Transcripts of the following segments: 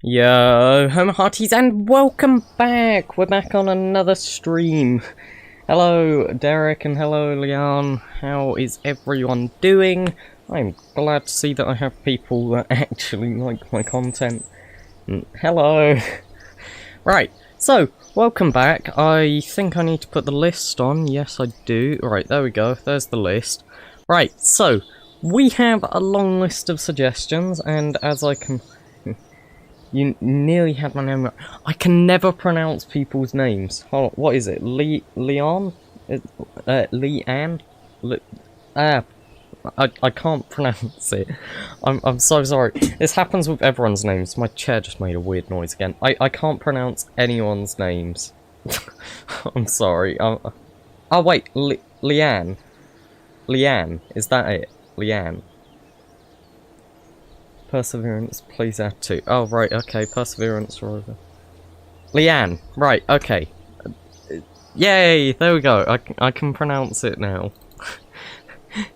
Yo, home hearties, and welcome back! We're back on another stream. Hello, Derek, and hello, Leon. How is everyone doing? I'm glad to see that I have people that actually like my content. Hello! Right, so, welcome back. I think I need to put the list on. Yes, I do. Right, there we go. There's the list. Right, so, we have a long list of suggestions, and as I can... You nearly had my name right. I can never pronounce people's names. Hold on, what is it? Leon? Leanne? I can't pronounce it. I'm so sorry. This happens with everyone's names. My chair just made a weird noise again. I can't pronounce anyone's names. I'm sorry. Oh wait, Leanne. Leanne, is that it? Leanne. Perseverance, please add to. Oh, right, okay, Perseverance rover. Leanne, right, okay. Yay, there we go, I can pronounce it now.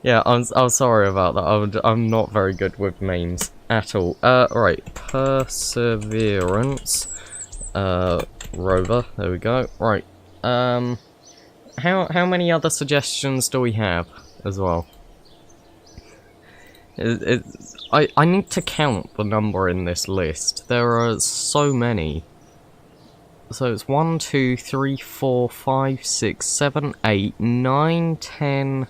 Yeah, I'm sorry about that, I'm not very good with names at all. Right, Perseverance, rover, there we go. Right, how many other suggestions do we have as well? I need to count the number in this list. There are so many. So it's 1, 2, 3, 4, 5, 6, 7, 8, 9, 10,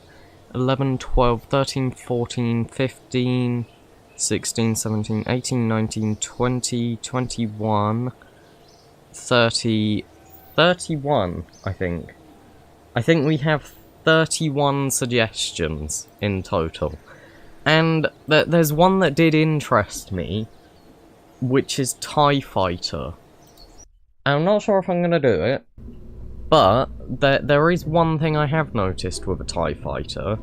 11, 12, 13, 14, 15, 16, 17, 18, 19, 20, 21, 30, 31, I think. I think we have 31 suggestions in total. And there's one that did interest me, which is TIE Fighter. I'm not sure if I'm going to do it, but there is one thing I have noticed with a TIE Fighter.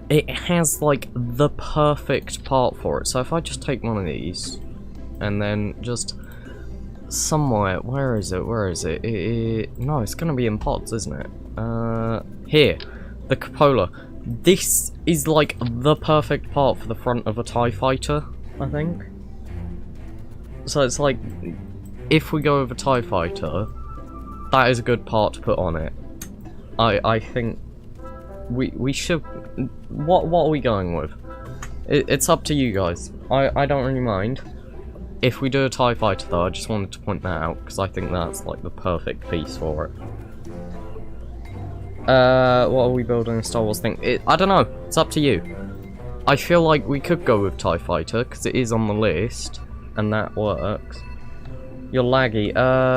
It has, like, the perfect part for it. So if I just take one of these, and then just somewhere... Where is it? No, it's going to be in pods, isn't it? Here. The cupola. This is like the perfect part for the front of a TIE Fighter, I think. So it's like, if we go with a TIE Fighter, that is a good part to put on it. I think we should... What are we going with? It's up to you guys. I don't really mind. If we do a TIE Fighter though, I just wanted to point that out, because I think that's like the perfect piece for it. What are we building a Star Wars thing? I don't know, it's up to you. I feel like we could go with TIE Fighter, because it is on the list, and that works. You're laggy.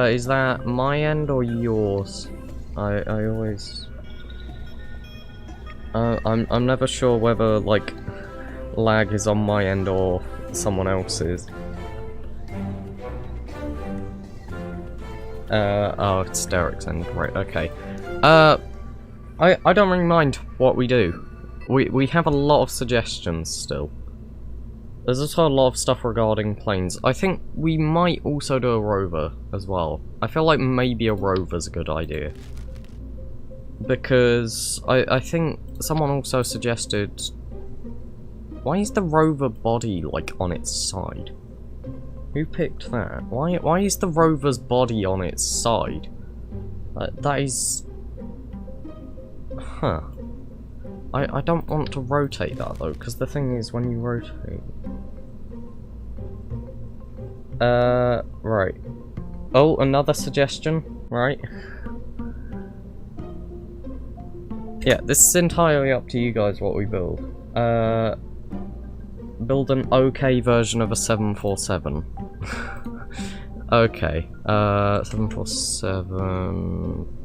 Is that my end or yours? I always... I'm never sure whether, like, lag is on my end or someone else's. Oh, it's Derek's end, right, okay. I don't really mind what we do. We have a lot of suggestions still. There's also a lot of stuff regarding planes. I think we might also do a rover as well. I feel like maybe a rover's a good idea. Because I think someone also suggested... Why is the rover body, like, on its side? Who picked that? Why is the rover's body on its side? That is... Huh. I don't want to rotate that though, because the thing is when you rotate... Right. Oh, another suggestion, right? Yeah, this is entirely up to you guys what we build. Build an okay version of a 747. Okay, 747...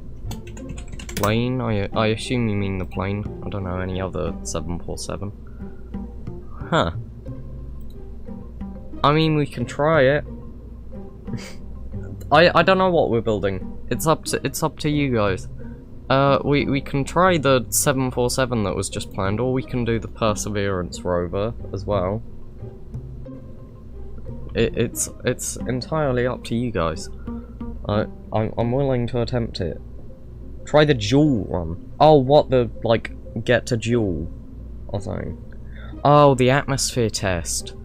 Plane? I assume you mean the plane. I don't know any other 747. Huh. I mean, we can try it. I don't know what we're building. It's up to you guys. We can try the 747 that was just planned, or we can do the Perseverance rover as well. It's entirely up to you guys. I'm willing to attempt it. Try the duel one. Oh, what, the, like, get to duel or something. Oh, the atmosphere test.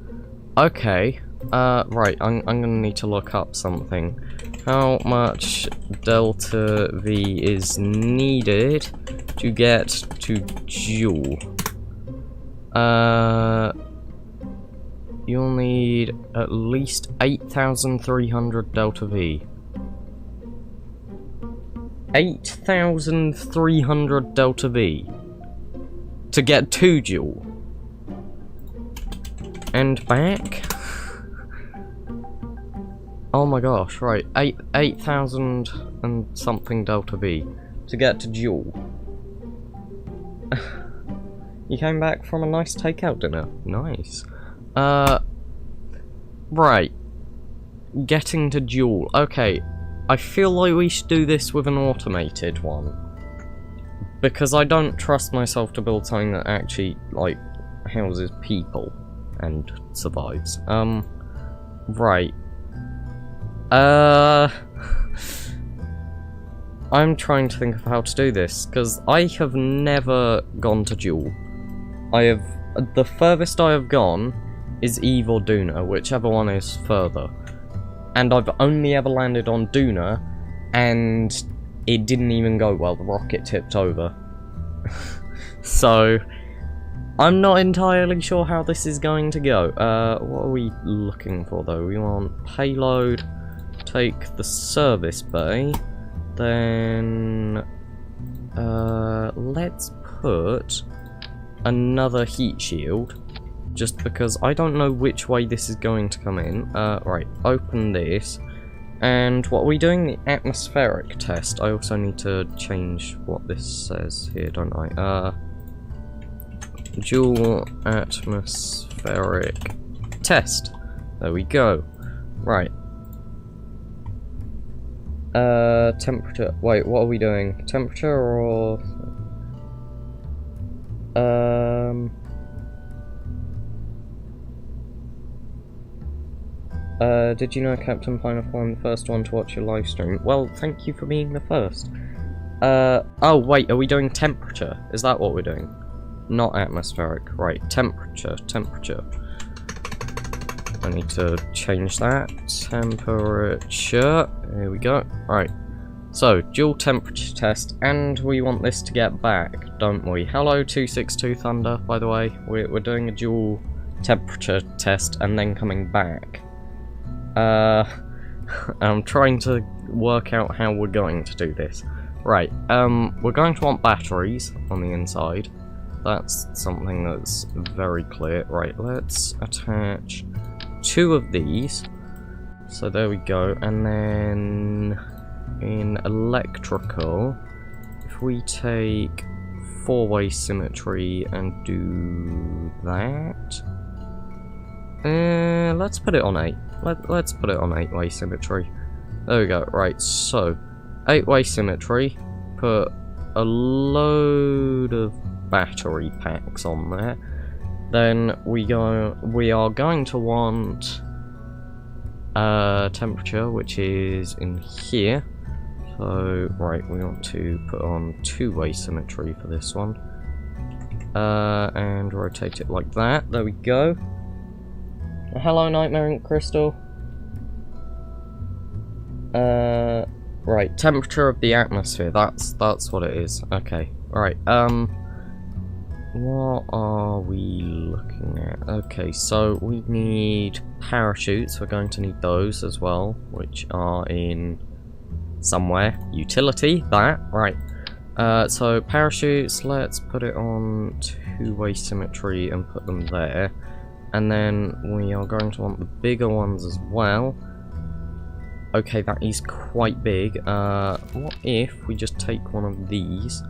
Okay, Right, I'm gonna need to look up something. How much delta V is needed to get to Joule? You'll need at least 8,300 delta V. 8,300 delta V to get to Joule. And back? Oh my gosh, right, 8,000 and something delta V to get to Joule. You came back from a nice takeout dinner. Nice. Right. Getting to Joule. Okay, I feel like we should do this with an automated one. Because I don't trust myself to build something that actually, like, houses people and survives. Right. I'm trying to think of how to do this, because I have never gone to Joule. The furthest I have gone is Eve or Duna, whichever one is further. And I've only ever landed on Duna, and it didn't even go well, the rocket tipped over. So, I'm not entirely sure how this is going to go. What are we looking for though? We want payload, take the service bay, then let's put another heat shield, just because I don't know which way this is going to come in. Right, open this, and what are we doing? The atmospheric test. I also need to change what this says here, don't I? Joule atmospheric test. There we go. Right. Temperature. Wait, what are we doing? Temperature or did you know Captain Pineapple, I'm the first one to watch your live stream? Well, thank you for being the first. Oh wait, are we doing temperature? Is that what we're doing? Not atmospheric, right, temperature. I need to change that. Temperature, there we go. Right, so, Joule temperature test, and we want this to get back, don't we? Hello, 262 Thunder, by the way. We're doing a Joule temperature test and then coming back. I'm trying to work out how we're going to do this. Right, we're going to want batteries on the inside. That's something that's very clear. Right, let's attach 2 of these. So there we go, and then in electrical, if we take 4-way symmetry and do that, let's put it on 8. Let's put it on 8-way symmetry. There we go. Right, so 8-way symmetry. Put a load of battery packs on there. Then we are going to want temperature, which is in here. So right, we want to put on 2-way symmetry for this one, and rotate it like that. There we go. Hello, Nightmare Ink Crystal. Right, temperature of the atmosphere. That's what it is. Okay. Right. What are we looking at? Okay, so we need parachutes. We're going to need those as well, which are in somewhere. Utility, that, right. So parachutes, let's put it on 2-way symmetry and put them there. And then we are going to want the bigger ones as well. Okay, that is quite big. What if we just take one of these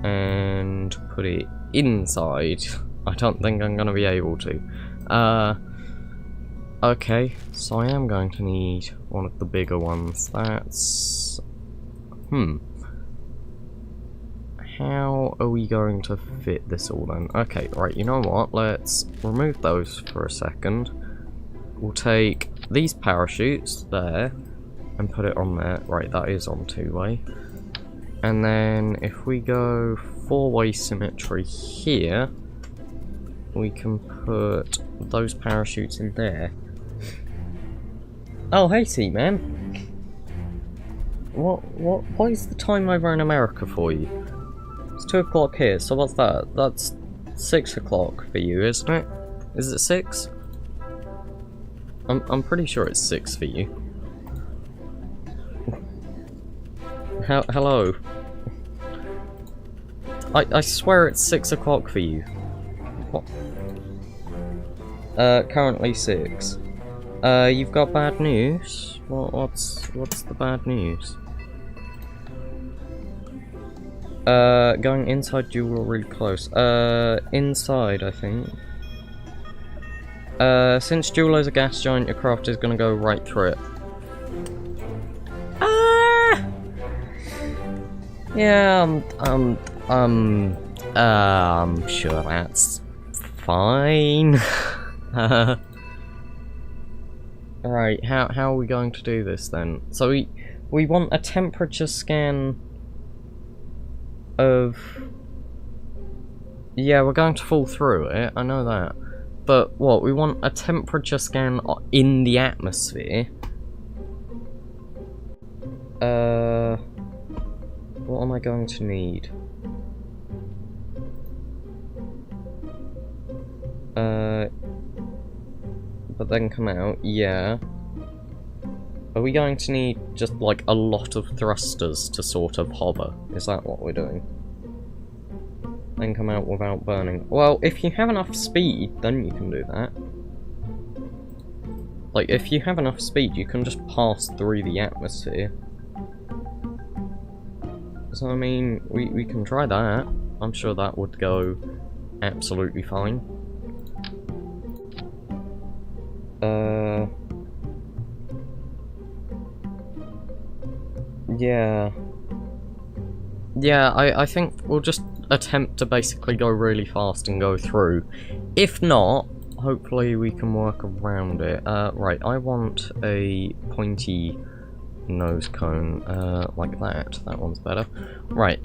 and put it inside? I don't think I'm going to be able to. Okay, so I am going to need one of the bigger ones. That's... How are we going to fit this all then? Okay, right, you know what? Let's remove those for a second. We'll take these parachutes there and put it on there. Right, that is on 2-way. And then if we go 4-way symmetry here, we can put those parachutes in there. Oh, hey, T-Man. What is the time over in America for you? It's 2 o'clock here, so what's that? That's 6 o'clock for you, isn't it? Is it 6? I'm pretty sure it's 6 for you. Hello. I swear it's 6 o'clock for you. What? Currently 6. You've got bad news? What's the bad news? Going inside Jewel or really close? Inside, I think. Since Jewel is a gas giant, your craft is gonna go right through it. Yeah, I'm sure that's fine. Alright, how are we going to do this then? So we want a temperature scan of... Yeah, we're going to fall through it, I know that. But what, we want a temperature scan in the atmosphere? What am I going to need? But then come out, yeah. Are we going to need just like a lot of thrusters to sort of hover? Is that what we're doing? Then come out without burning. Well, if you have enough speed, then you can do that. Like, if you have enough speed, you can just pass through the atmosphere. So, I mean, we can try that. I'm sure that would go absolutely fine. Yeah. Yeah, I think we'll just attempt to basically go really fast and go through. If not, hopefully we can work around it. Right, I want a pointy nose cone, like that. That one's better. Right,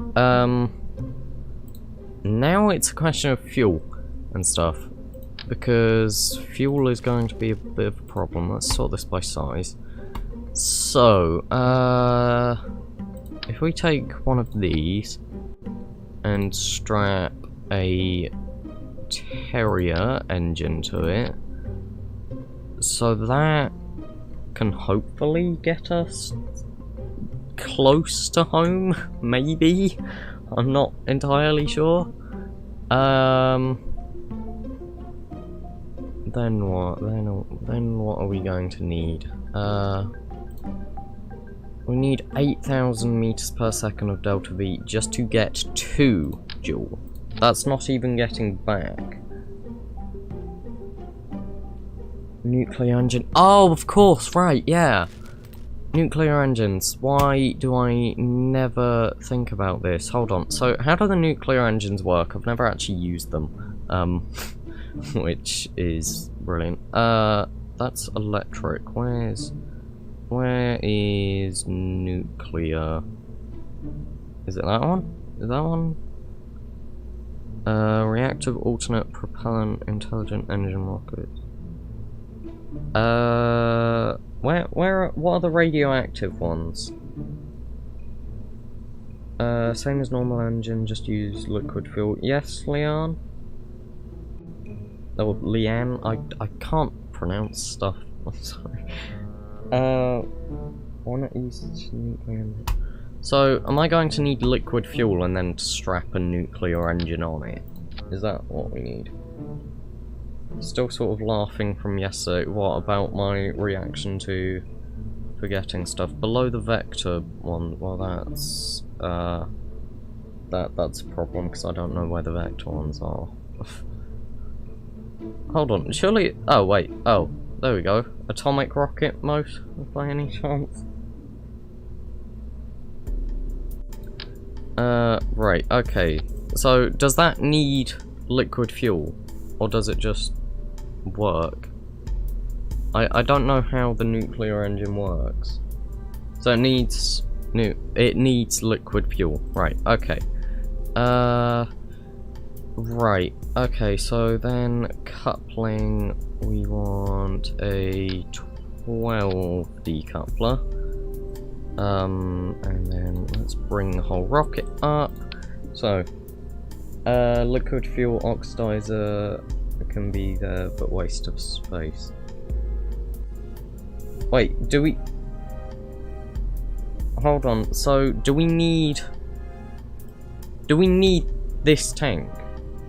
now it's a question of fuel and stuff. Because fuel is going to be a bit of a problem. Let's sort this by size. So, if we take one of these and strap a Terrier engine to it, so that can hopefully get us close to home, maybe? I'm not entirely sure. Then what? Then what are we going to need? We need 8,000 meters per second of delta V just to get to Joule. That's not even getting back. Nuclear engine. Oh, of course, right, yeah. Nuclear engines. Why do I never think about this? Hold on. So, how do the nuclear engines work? I've never actually used them. Which is brilliant. That's electric. Where is nuclear? Is it that one? Is that one? Reactive alternate propellant intelligent engine rocket. What are the radioactive ones? Same as normal engine, just use liquid fuel. Yes, Leon? Oh, Leanne? I can't pronounce stuff. I'm sorry. Why not use nuclear engine? So, am I going to need liquid fuel and then to strap a nuclear engine on it? Is that what we need? Still sort of laughing from yesterday. What about my reaction to forgetting stuff? Below the vector one, well that's that's a problem because I don't know where the vector ones are. Hold on, surely... Oh, wait. Oh, there we go. Atomic rocket mode, by any chance? Right, okay. So, does that need liquid fuel? Or does it just work? I don't know how the nuclear engine works. So it needs... It needs liquid fuel. Right, okay. Right, okay, so then coupling, we want a 12 decoupler. And then let's bring the whole rocket up. So, liquid fuel oxidizer can be there, but waste of space. Wait, do we... Hold on, so do we need this tank?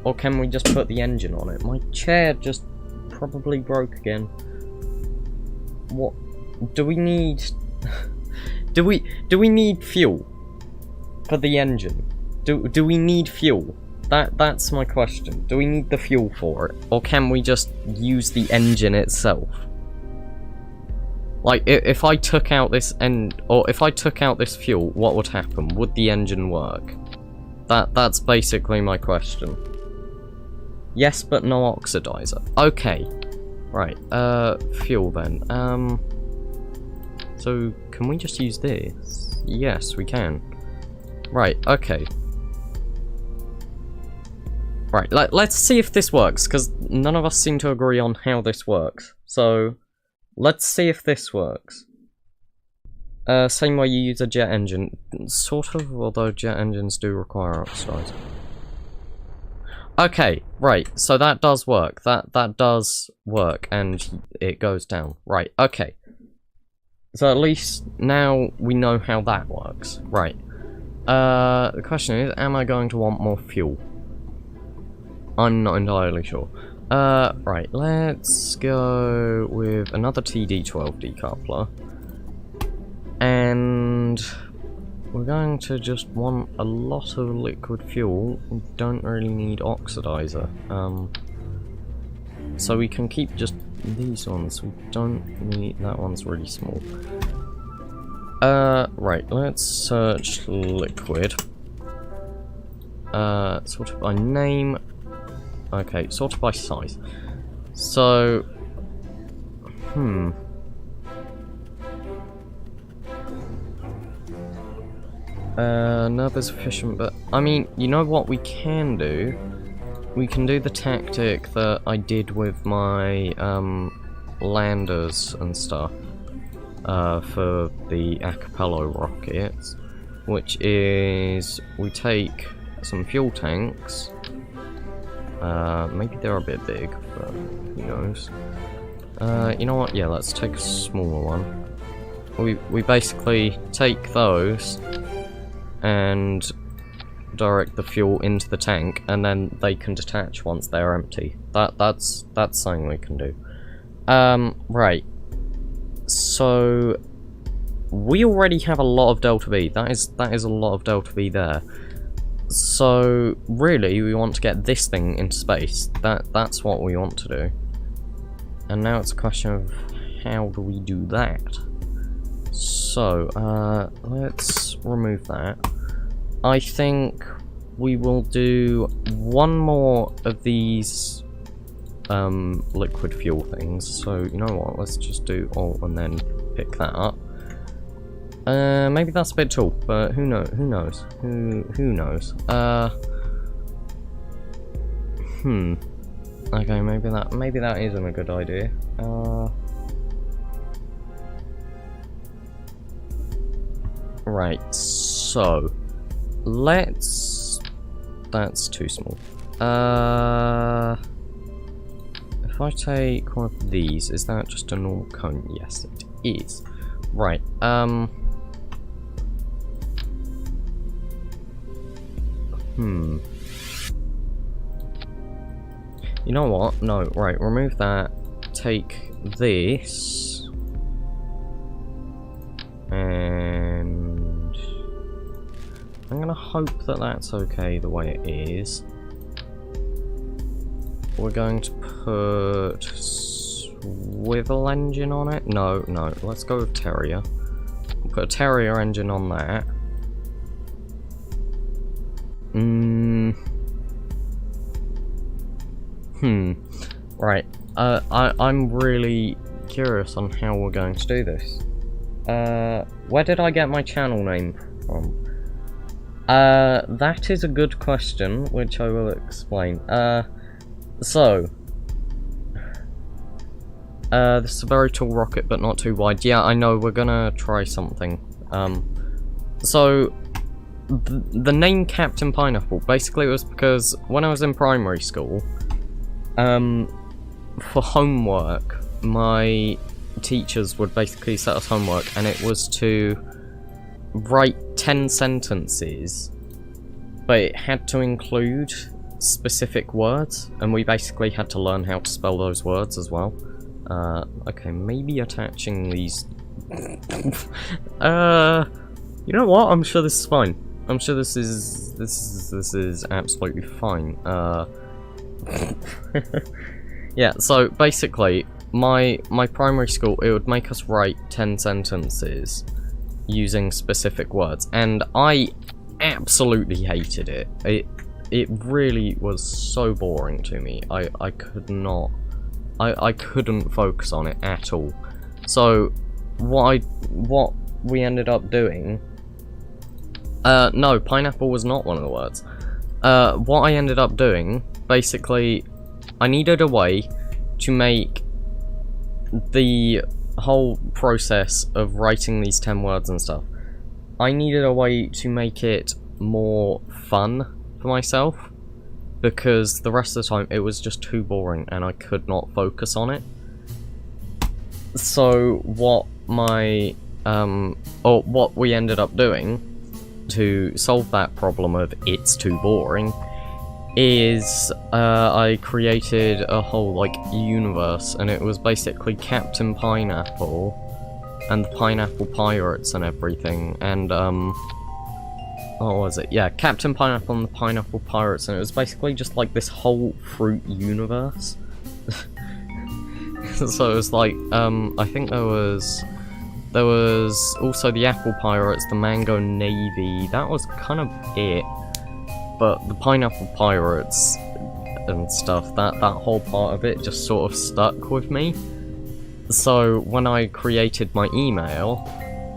Or can we just put the engine on it? My chair just probably broke again. What do we need? do we need fuel for the engine? Do we need fuel? That's my question. Do we need the fuel for it, or can we just use the engine itself? Like, if I took out this if I took out this fuel, what would happen? Would the engine work? That's basically my question. Yes, but no oxidizer. Okay. Right, fuel then. So, can we just use this? Yes, we can. Right, okay. Right, let's see if this works, because none of us seem to agree on how this works. So, let's see if this works. Same way you use a jet engine. Sort of, although jet engines do require oxidizer. Okay, right, so that does work. That does work, and it goes down. Right, okay. So at least now we know how that works. Right. The question is, am I going to want more fuel? I'm not entirely sure. Right, let's go with another TD12 decoupler. And we're going to just want a lot of liquid fuel. We don't really need oxidizer. So we can keep just these ones. We don't need... that one's really small. Right, let's search liquid. Sorted by name. Okay, sorted by size. So... Nerve is efficient, but I mean, you know what we can do? We can do the tactic that I did with my landers and stuff for the Acapello rockets, which is we take some fuel tanks. Maybe they're a bit big, but who knows? You know what? Yeah, let's take a smaller one. We basically take those and direct the fuel into the tank, and then they can detach once they're empty. That's something we can do. Right. So we already have a lot of delta V. That is a lot of delta V there. So really, we want to get this thing into space. That's what we want to do. And now it's a question of how do we do that? So let's remove that. I think we will do one more of these liquid fuel things. So you know what? Let's just do Alt and then pick that up. Maybe that's a bit tall, but who knows? Who knows? Who knows? Okay, maybe that isn't a good idea. Right. So let's. That's too small. If I take one of these, is that just a normal cone? Yes, it is. Right. You know what? No, right, remove that. Take this. And I'm gonna hope that that's okay the way it is. We're going to put swivel engine on it. No, let's go with Terrier. We'll put a Terrier engine on that. Right. I'm really curious on how we're going to do this. Where did I get my channel name from? That is a good question, which I will explain. So This is a very tall rocket, but not too wide. Yeah, I know, we're gonna try something. So, the name Captain Pineapple, basically it was because when I was in primary school, for homework, my teachers would basically set us homework, and it was to write 10 sentences, but it had to include specific words, and we basically had to learn how to spell those words as well. Okay, maybe attaching these... you know what? I'm sure this is fine. I'm sure this is absolutely fine. Yeah, so basically, my primary school, it would make us write 10 sentences using specific words, and I absolutely hated it. It really was so boring to me. I could not... I couldn't focus on it at all. So, what we ended up doing... no, pineapple was not one of the words. What I ended up doing, basically, I needed a way to make the whole process of writing these 10 words and stuff, I needed a way to make it more fun for myself, because the rest of the time it was just too boring and I could not focus on it. So what what we ended up doing to solve that problem of it's too boring is I created a whole like universe, and it was basically Captain Pineapple and the Pineapple Pirates and everything, and what was it? Yeah, Captain Pineapple and the Pineapple Pirates, and it was basically just like this whole fruit universe. So it was like, I think there was also the Apple Pirates, the Mango Navy, that was kind of it. But the Pineapple Pirates and stuff, that whole part of it just sort of stuck with me. So when I created my email,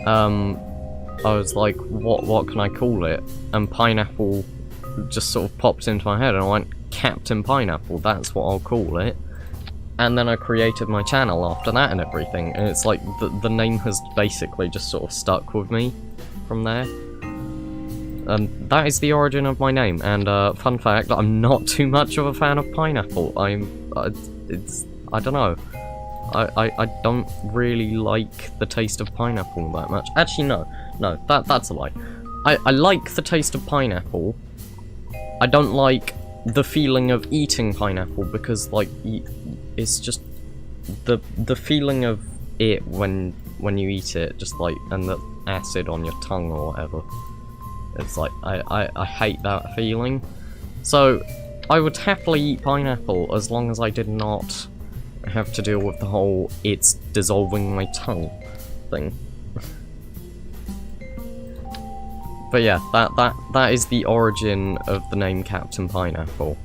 I was like, what can I call it? And Pineapple just sort of popped into my head, and I went, Captain Pineapple, that's what I'll call it. And then I created my channel after that and everything, and it's like, the name has basically just sort of stuck with me from there. And that is the origin of my name, and fun fact, I'm not too much of a fan of pineapple. I don't know. I don't really like the taste of pineapple that much. Actually, no, that's a lie. I like the taste of pineapple. I don't like the feeling of eating pineapple, because like it's just the feeling of it when you eat it, just like, and the acid on your tongue or whatever. It's like I hate that feeling. So I would happily eat pineapple as long as I did not have to deal with the whole it's dissolving my tongue thing. But yeah, that is the origin of the name Captain Pineapple.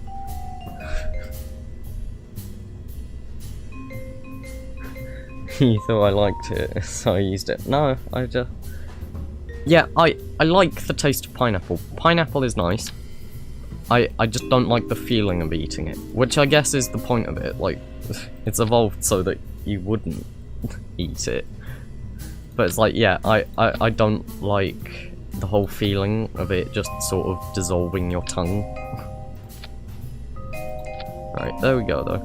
You thought I liked it, so I used it. No, I just... Yeah, I like the taste of pineapple. Pineapple is nice. I just don't like the feeling of eating it, which I guess is the point of it. Like, it's evolved so that you wouldn't eat it. But it's like, yeah, I don't like the whole feeling of it just sort of dissolving your tongue. Right, there we go though.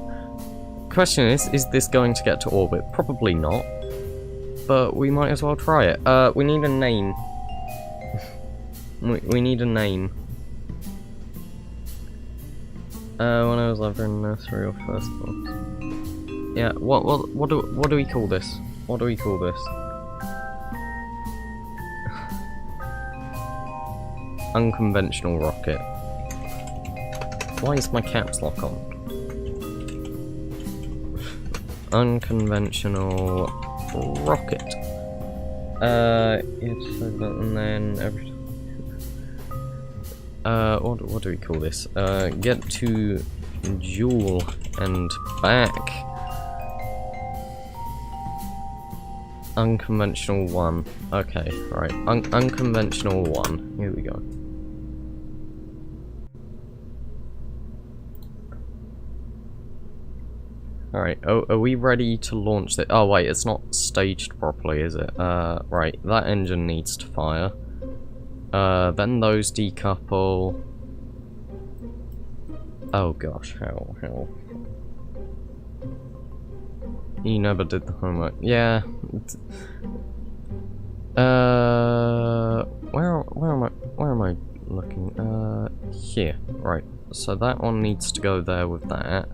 Question is this going to get to orbit? Probably not. But we might as well try it. We need a name. we need a name. When I was either in nursery or first class. Yeah, what do we call this? What do we call this? Unconventional rocket. Why is my caps lock on? Unconventional rocket. And then every. What do we call this? Get to Joule and back. Unconventional 1. Okay, right. Unconventional 1. Here we go. Alright, are we ready to launch it? Oh wait, it's not staged properly, is it? Right, that engine needs to fire. Then those decouple. Oh gosh, how? You never did the homework. Yeah. Where am I looking? Here. Right. So that one needs to go there with that.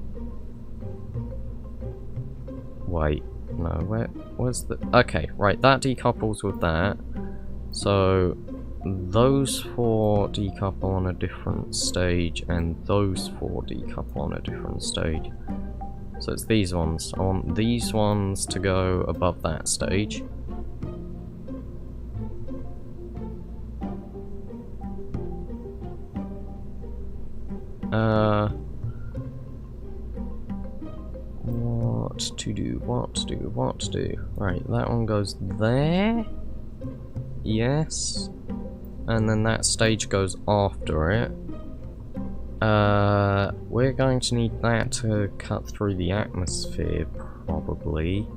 Wait, no, where's the... Okay, right, that decouples with that. So, those four decouple on a different stage, and those four decouple on a different stage. So it's these ones. I want these ones to go above that stage. What to do? Right, that one goes there. Yes. And then that stage goes after it. We're going to need that to cut through the atmosphere, probably.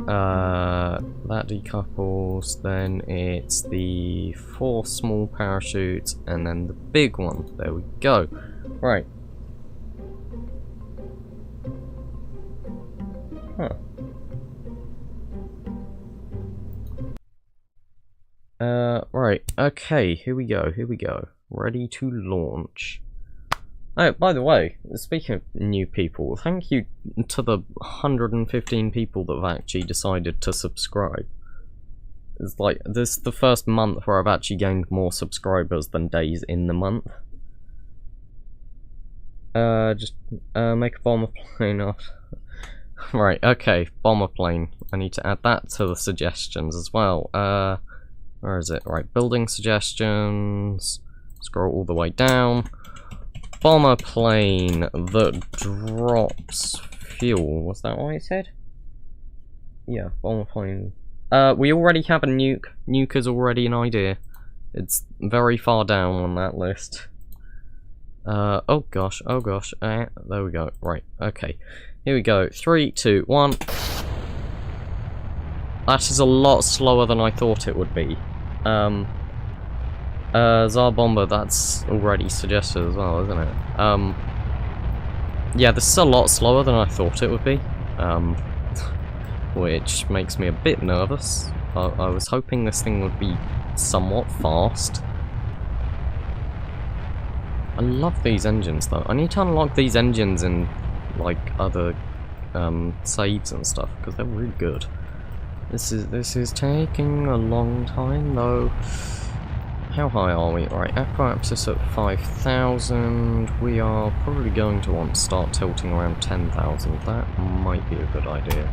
That decouples, then it's the 4 small parachutes, and then the big one. There we go. Right. Huh. Right, okay, here we go. Ready to launch. Oh, by the way, speaking of new people, thank you to the 115 people that have actually decided to subscribe. It's like, this is the first month where I've actually gained more subscribers than days in the month. Just make a bomber plane off. Right, okay, bomber plane. I need to add that to the suggestions as well. Where is it? Right, building suggestions. Scroll all the way down. Bomber plane that drops fuel. Was that what I said? Yeah, bomber plane. We already have a nuke. Nuke is already an idea. It's very far down on that list. Oh gosh. There we go. Right, okay. Here we go. 3, 2, 1. That is a lot slower than I thought it would be. Tsar Bomber, that's already suggested as well, isn't it? Yeah, this is a lot slower than I thought it would be. Which makes me a bit nervous. I was hoping this thing would be somewhat fast. I love these engines though. I need to unlock these engines in like other saves and stuff because they're really good. This is taking a long time though. How high are we? Right, apparatus at 5,000. We are probably going to want to start tilting around 10,000. That might be a good idea.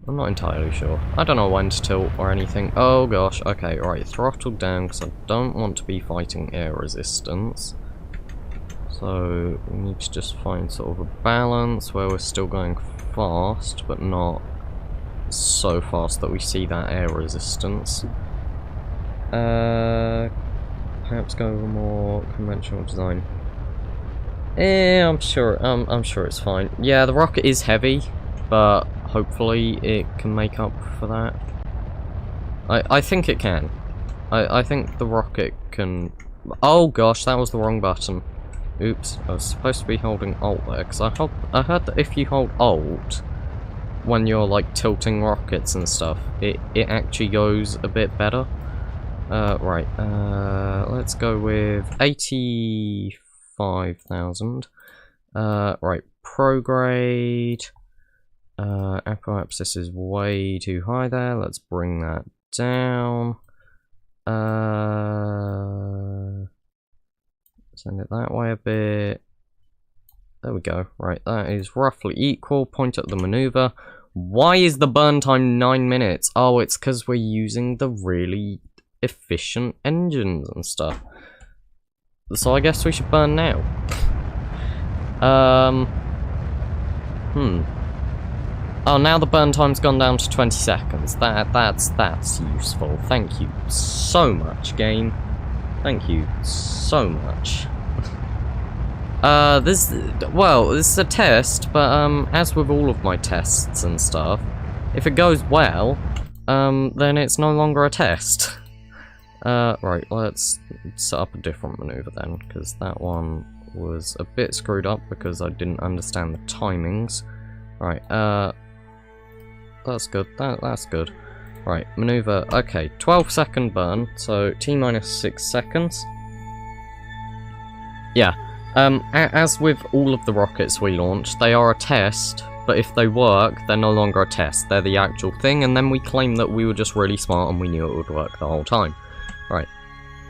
I'm not entirely sure. I don't know when to tilt or anything. Oh gosh, okay, right, throttle down because I don't want to be fighting air resistance. So we need to just find sort of a balance where we're still going fast, but not so fast that we see that air resistance. Perhaps go with a more conventional design. I'm sure it's fine. Yeah, the rocket is heavy, but hopefully it can make up for that. I think it can. I think the rocket can... Oh gosh, that was the wrong button. Oops, I was supposed to be holding Alt there, because I heard that if you hold Alt when you're like tilting rockets and stuff, it actually goes a bit better. Right, let's go with 85,000. Right, prograde. Perhaps this is way too high there. Let's bring that down. Send it that way a bit. There we go. Right, that is roughly equal. Point at the maneuver. Why is the burn time 9 minutes? Oh, it's because we're using the really efficient engines and stuff. So I guess we should burn now. Oh, now the burn time's gone down to 20 seconds. That's useful. Thank you so much, game. Thank you so much. this is a test, but, as with all of my tests and stuff, if it goes well, then it's no longer a test. Right, let's set up a different maneuver then, because that one was a bit screwed up because I didn't understand the timings. Right, that's good, that's good. Right, maneuver, okay, 12-second burn, so T-minus 6 seconds. Yeah, as with all of the rockets we launch, they are a test, but if they work, they're no longer a test, they're the actual thing, and then we claim that we were just really smart and we knew it would work the whole time. Right,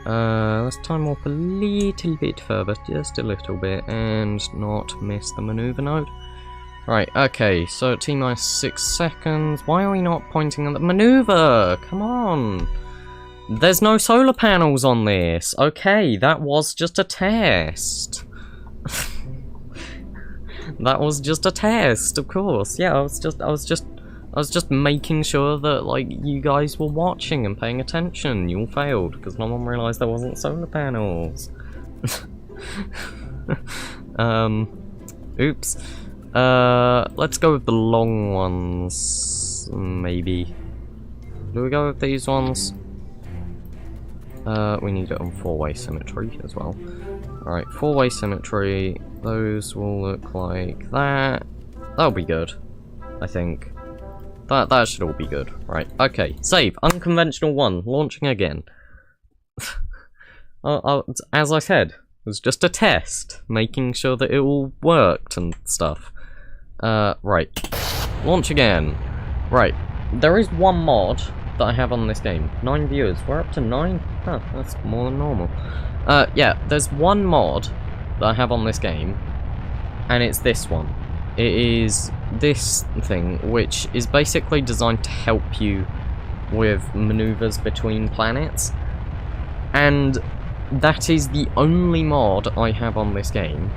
let's time warp a little bit further, just a little bit, and not miss the maneuver node. Right, okay, so T-minus 6 seconds. Why are we not pointing at the maneuver? Come on. There's no solar panels on this. Okay, that was just a test. That was just a test, of course. Yeah, I was just making sure that, like, you guys were watching and paying attention. You all failed because no one realized there wasn't solar panels. Oops. Let's go with the long ones, maybe. Do we go with these ones? We need it on 4-way symmetry as well. Alright, 4-way symmetry, those will look like that. That'll be good, I think. That should all be good. Right, okay, save, unconventional 1, launching again. As I said, it was just a test, making sure that it all worked and stuff. Right. Launch again. Right. There is one mod that I have on this game. 9 viewers. We're up to 9? Huh, that's more than normal. Yeah, there's one mod that I have on this game, and it's this one. It is this thing, which is basically designed to help you with maneuvers between planets. And that is the only mod I have on this game.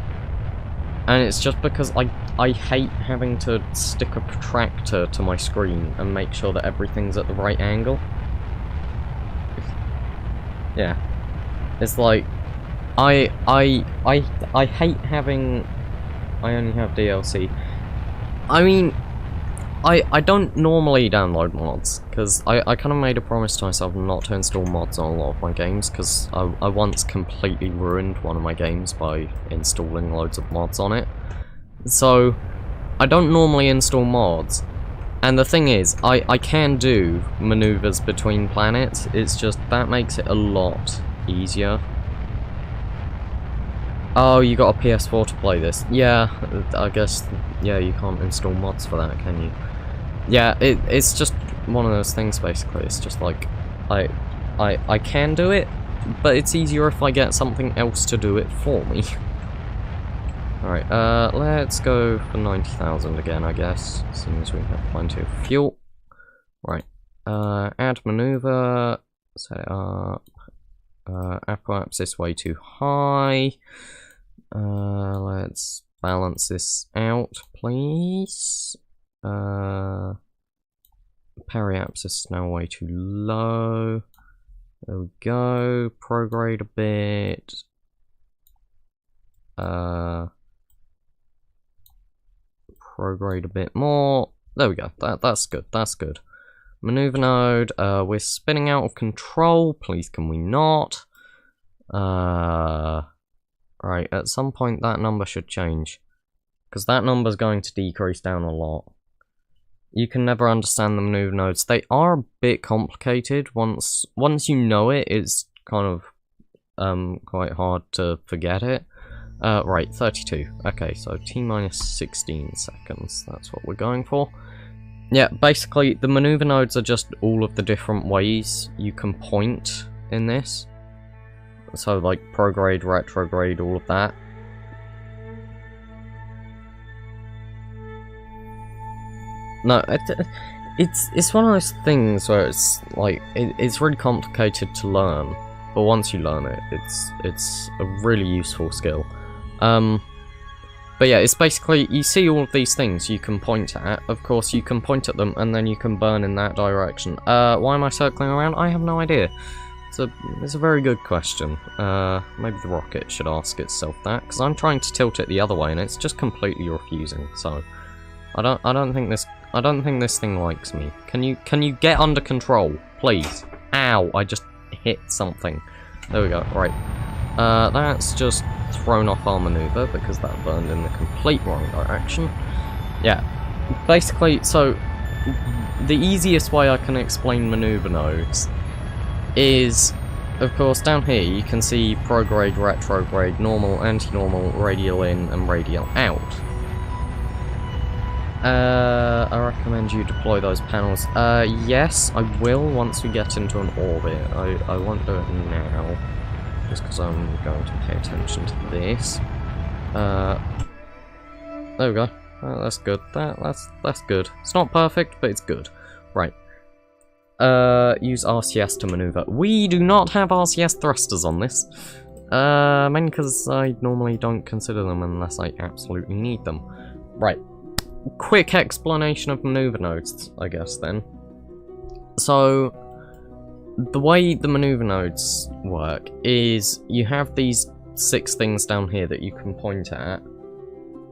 And it's just because I hate having to stick a protractor to my screen and make sure that everything's at the right angle. Yeah. It's like I hate having I only have DLC. I mean, I don't normally download mods, because I kind of made a promise to myself not to install mods on a lot of my games, because I once completely ruined one of my games by installing loads of mods on it. So, I don't normally install mods, and the thing is, I can do maneuvers between planets, it's just that makes it a lot easier. Oh, you got a PS4 to play this. Yeah, I guess, yeah, you can't install mods for that, can you? Yeah, it's just one of those things, basically. It's just like, I can do it, but it's easier if I get something else to do it for me. Alright, let's go for 90,000 again, I guess, as soon as we have plenty of fuel. Right, add maneuver, set it up, apoapsis this way too high. Let's balance this out, please. Periapsis now way too low. There we go. Prograde a bit. Prograde a bit more. There we go. That's good. That's good. Maneuver node. We're spinning out of control. Please, can we not? Right. At some point, that number should change, because that number's going to decrease down a lot. You can never understand the maneuver nodes. They are a bit complicated. Once you know it, it's kind of quite hard to forget it. Right, 32. Okay, so T-minus 16 seconds. That's what we're going for. Yeah, basically, the maneuver nodes are just all of the different ways you can point in this. So, like, prograde, retrograde, all of that. No, it's one of those things where it's like it's really complicated to learn, but once you learn it, it's a really useful skill. But yeah, it's basically you see all of these things you can point at. Of course, you can point at them and then you can burn in that direction. Why am I circling around? I have no idea. It's a very good question. Maybe the rocket should ask itself that, because I'm trying to tilt it the other way and it's just completely refusing. So I don't think this thing likes me. Can you get under control, please? Ow! I just hit something. There we go. Right. That's just thrown off our maneuver because that burned in the complete wrong direction. Yeah. Basically, so the easiest way I can explain maneuver nodes is, of course, down here you can see prograde, retrograde, normal, anti-normal, radial in, and radial out. I recommend you deploy those panels. Yes, I will once we get into an orbit. I won't do it now, just because I'm going to pay attention to this. There we go. That's good. That's good. It's not perfect, but it's good. Right. Use RCS to maneuver. We do not have RCS thrusters on this. Mainly because I normally don't consider them unless I absolutely need them. Right. Quick explanation of maneuver nodes, I guess, then. So, the way the maneuver nodes work is you have these 6 things down here that you can point at,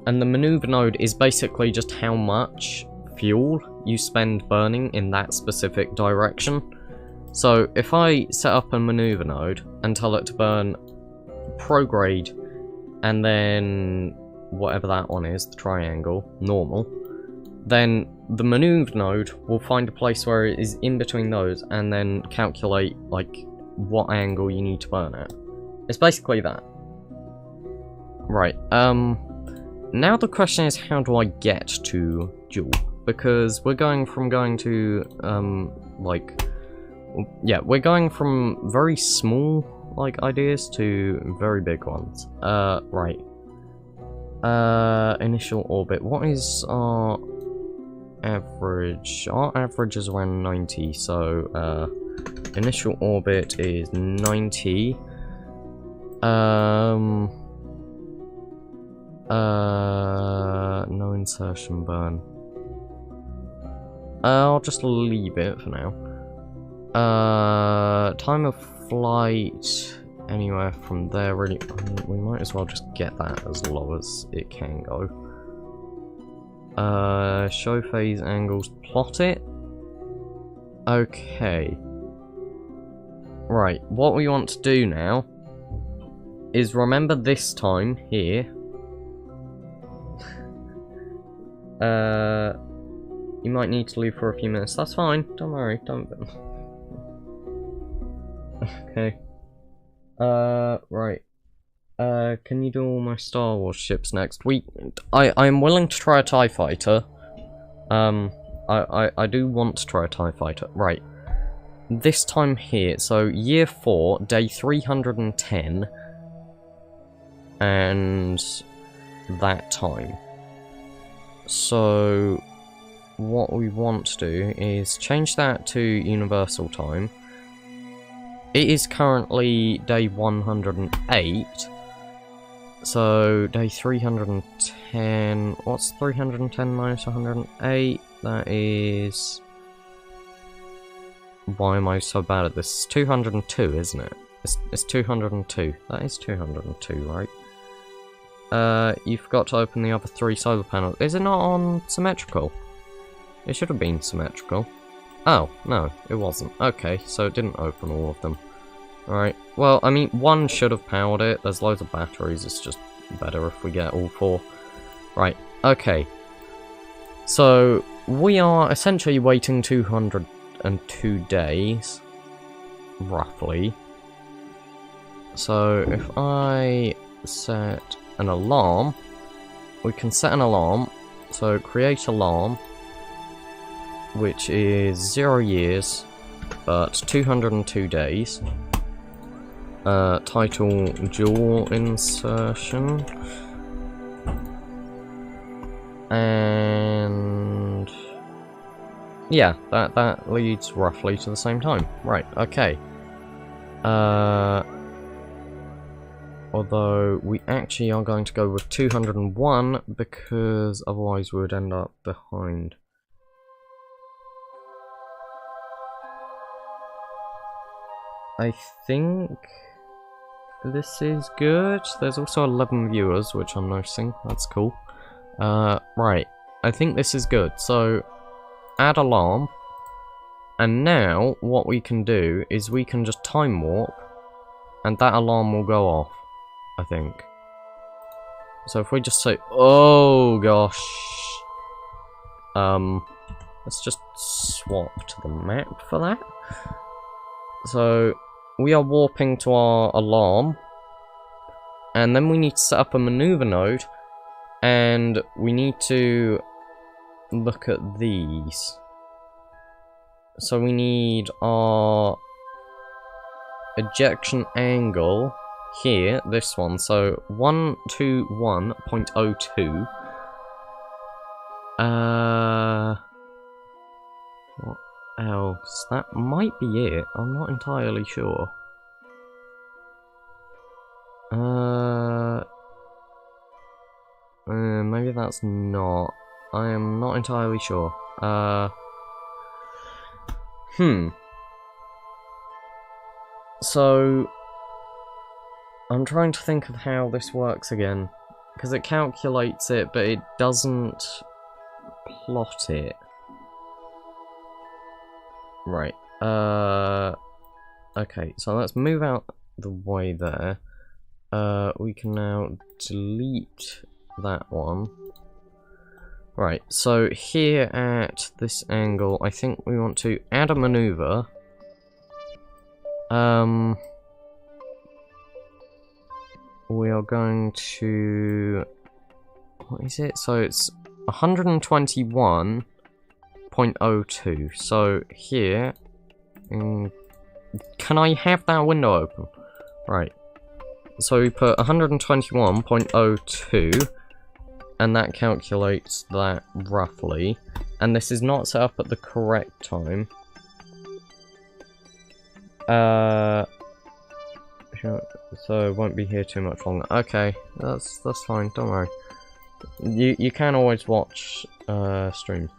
and the maneuver node is basically just how much fuel you spend burning in that specific direction. So, if I set up a maneuver node and tell it to burn prograde and then whatever that one is, the triangle, normal, then the maneuver node will find a place where it is in between those and then calculate, like, what angle you need to burn at. It's basically that. Right, now the question is, how do I get to Joule? Because we're going from we're going from very small, like, ideas to very big ones. Right. Initial orbit. What is our average? Our average is around 90, so, initial orbit is 90. No insertion burn. I'll just leave it for now. Time of flight, anywhere from there, really. We might as well just get that as low as it can go. Show phase angles, plot it. Okay. Right, what we want to do now is remember this time here. You might need to leave for a few minutes. That's fine. Don't worry. Don't. Okay. Right. Can you do all my Star Wars ships next? I'm willing to try a TIE fighter. I do want to try a TIE fighter. Right. This time here, so year 4, day 310, and that time. So, what we want to do is change that to universal time. It is currently day 108, so day 310, what's 310 minus 108? That is... Why am I so bad at this? It's 202, isn't it? It's 202. That is 202, right? You forgot to open the other 3 solar panels. Is it not on symmetrical? It should have been symmetrical. Oh, no, it wasn't. Okay, so it didn't open all of them. Alright, well, I mean, 1 should have powered it. There's loads of batteries. It's just better if we get all 4. Right, okay. So, we are essentially waiting 202 days, roughly. So, if I set an alarm, we can set an alarm. So, create alarm, which is 0 years, but 202 days. Title Joule insertion. And yeah, that leads roughly to the same time. Right, okay. Although we actually are going to go with 201 because otherwise we would end up behind. I think this is good. There's also 11 viewers, which I'm noticing. That's cool. Right. I think this is good. So, add alarm. And now, what we can do is we can just time warp. And that alarm will go off, I think. So if we just say, oh gosh. Let's just swap to the map for that. So, we are warping to our alarm. And then we need to set up a maneuver node. And we need to look at these. So we need our ejection angle here, this one. So 121.02. What else? That might be it. I'm not entirely sure. Maybe that's not. I am not entirely sure. So, I'm trying to think of how this works again. Because it calculates it, but it doesn't plot it. Right. Okay, so let's move out the way there. We can now delete that one. Right, so here at this angle, I think we want to add a maneuver. We are going to... what is it? So it's 121.02. So here... can I have that window open? Right. So we put 121.02, and that calculates that roughly. And this is not set up at the correct time. So it won't be here too much longer. Okay, that's fine. Don't worry. You can always watch stream.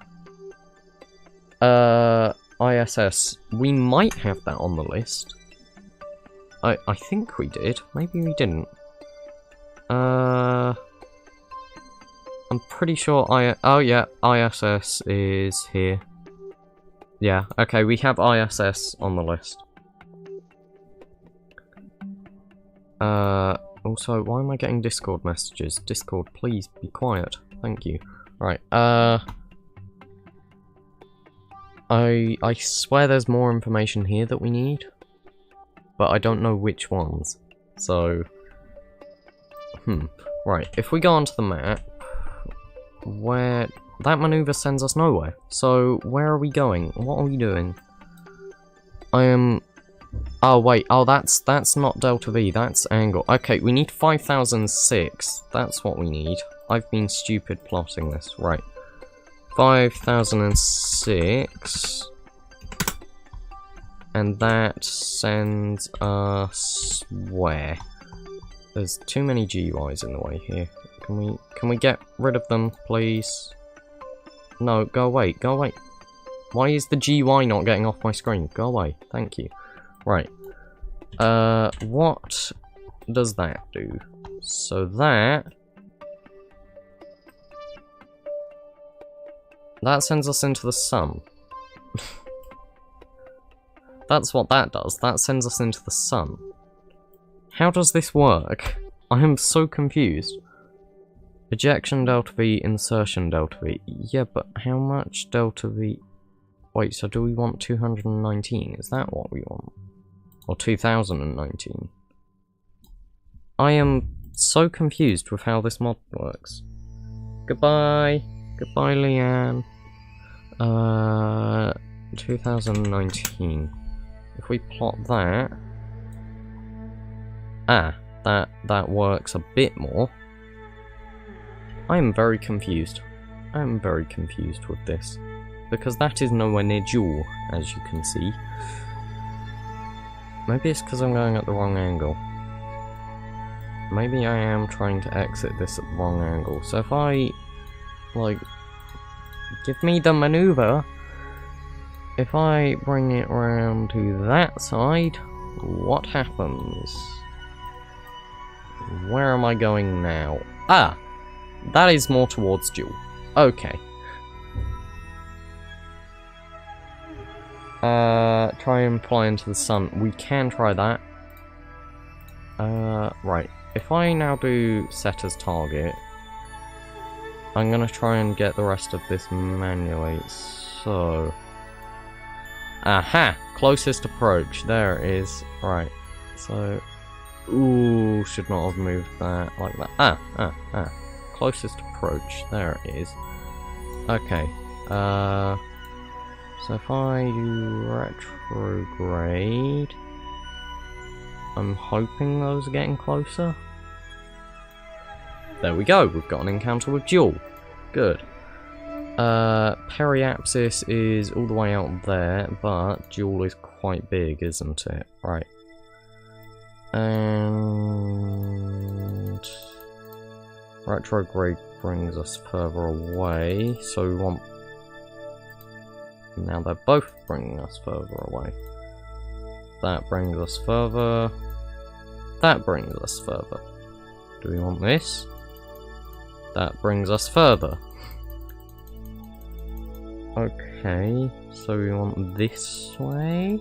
ISS. We might have that on the list. I think we did. Maybe we didn't. I'm pretty sure oh yeah, ISS is here. Yeah, okay, we have ISS on the list. Also, why am I getting Discord messages? Discord, please be quiet. Thank you. Right, I swear there's more information here that we need, but I don't know which ones. So, right, if we go onto the map, where that maneuver sends us nowhere. So, where are we going? What are we doing? I am... oh, wait. Oh, that's not Delta V. That's angle. Okay, we need 5006. That's what we need. I've been stupid plotting this. Right. 5006. And that sends us where? There's too many GUIs in the way here. Can we get rid of them, please? No, go away, go away. Why is the GUI not getting off my screen? Go away, thank you. Right. What does that do? So that sends us into the sun. That's what that does. That sends us into the sun. How does this work? I am so confused. Ejection delta V, insertion delta V. Yeah, but how much delta V? Wait, so do we want 219? Is that what we want? Or 2019? I am so confused with how this mod works. Goodbye. Goodbye, Leanne. 2019. If we plot that... ah, that works a bit more. I am very confused. I am very confused with this. Because that is nowhere near dual, as you can see. Maybe it's because I'm going at the wrong angle. Maybe I am trying to exit this at the wrong angle. So if I, like, give me the maneuver. If I bring it around to that side, what happens? Where am I going now? Ah! That is more towards Jewel. Okay. Try and fly into the sun. We can try that. Right. If I now do set as target, I'm gonna try and get the rest of this manually. So... Aha! Closest approach. There it is. Right. So... Ooh, should not have moved that like that. Closest approach. There it is. Okay. So if I do retrograde... I'm hoping those are getting closer. There we go, we've got an encounter with Jewel. Good. Periapsis is all the way out there, but Jewel is quite big, isn't it? Right. And... retrograde brings us further away, so we want... Now they're both bringing us further away. That brings us further. That brings us further. Do we want this? That brings us further. Okay, so we want this way?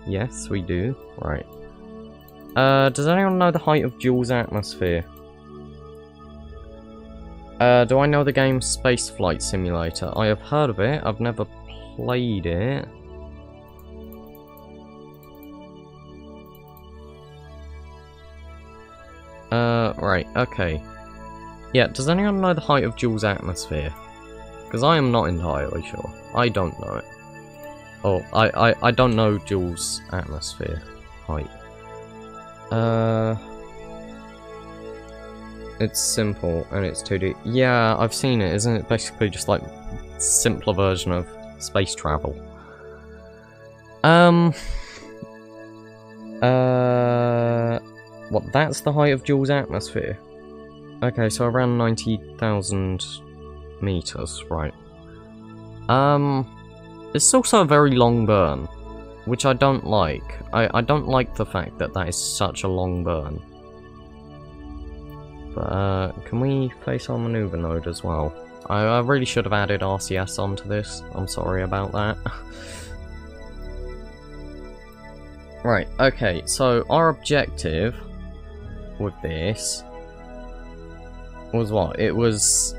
Yes, we do. Right. Does anyone know the height of Jewel's atmosphere? Do I know the game Space Flight Simulator? I have heard of it, I've never played it. Right, okay. Yeah, does anyone know the height of Jewel's atmosphere? Because I am not entirely sure. I don't know it. Oh, I don't know Jewel's atmosphere height. It's simple, and it's 2D. Yeah, I've seen it. Isn't it basically just like simpler version of space travel? What, that's the height of Jewel's atmosphere? Okay, so around 90,000 meters, right. It's also a very long burn, which I don't like. I don't like the fact that that is such a long burn. But, can we face our maneuver node as well? I really should have added RCS onto this. I'm sorry about that. Right, okay, so our objective with this was what? It was...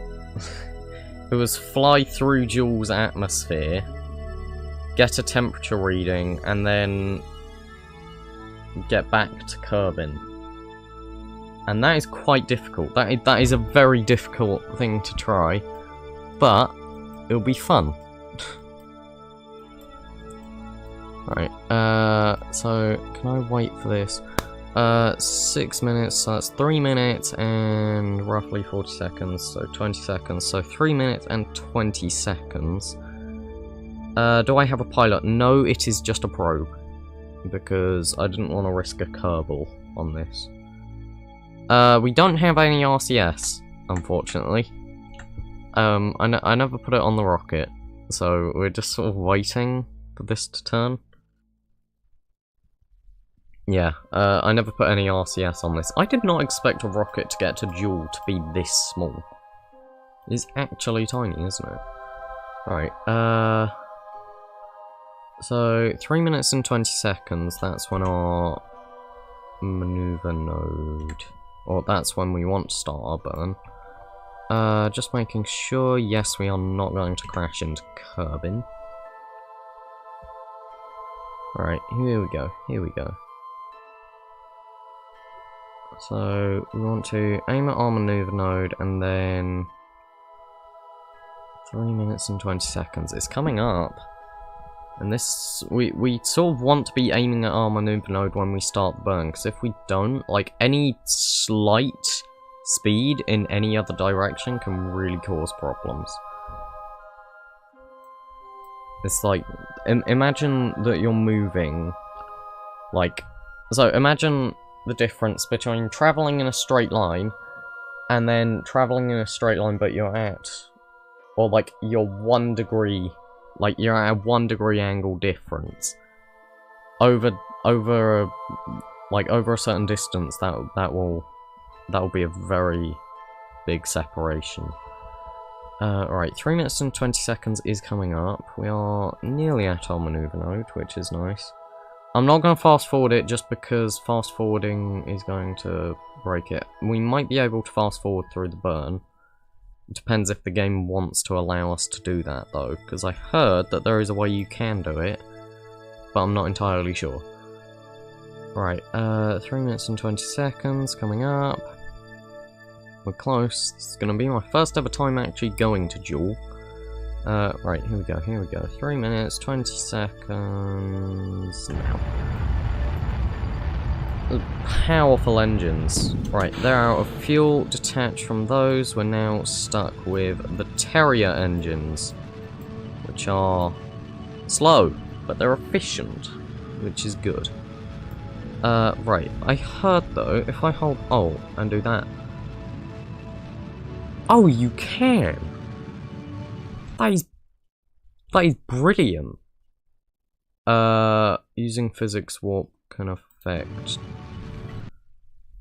it was fly through Jewel's atmosphere, get a temperature reading, and then get back to Kerbin. And that is quite difficult. That is a very difficult thing to try, but it'll be fun. Right, so can I wait for this? 6 minutes, so that's 3 minutes and roughly 40 seconds, so 20 seconds, so 3 minutes and 20 seconds. Do I have a pilot? No, it is just a probe, because I didn't want to risk a Kerbal on this. We don't have any RCS, unfortunately. I never put it on the rocket, so we're just sort of waiting for this to turn. Yeah, I never put any RCS on this. I did not expect a rocket to get to Jewel to be this small. It's actually tiny, isn't it? Right, so 3 minutes and 20 seconds, that's when our maneuver node, or that's when we want to start our burn. Just making sure, yes, we are not going to crash into Kerbin. Right, here we go, here we go. So, we want to aim at our maneuver node, and then 3 minutes and 20 seconds. It's coming up. And this, we sort of want to be aiming at our maneuver node when we start the burn, because if we don't, like, any slight speed in any other direction can really cause problems. It's like, imagine that you're moving, like, so imagine the difference between travelling in a straight line and then travelling in a straight line but you're at, or like you're 1 degree, like you're at a 1 degree angle difference over over over a certain distance, that will be a very big separation. Right, 3 minutes and 20 seconds is coming up. We are nearly at our maneuver node, which is nice. I'm not going to fast forward it just because fast forwarding is going to break it. We might be able to fast forward through the burn. It depends if the game wants to allow us to do that though, because I heard that there is a way you can do it, but I'm not entirely sure. Right, 3 minutes and 20 seconds coming up. We're close. It's going to be my first ever time actually going to duel. Right, here we go, 3 minutes, 20 seconds now. Powerful engines. Right, they're out of fuel, detached from those. We're now stuck with the Terrier engines, which are slow, but they're efficient, which is good. Right, I heard though, if I hold Alt and do that. Oh, you can! That is brilliant. Using physics warp can affect.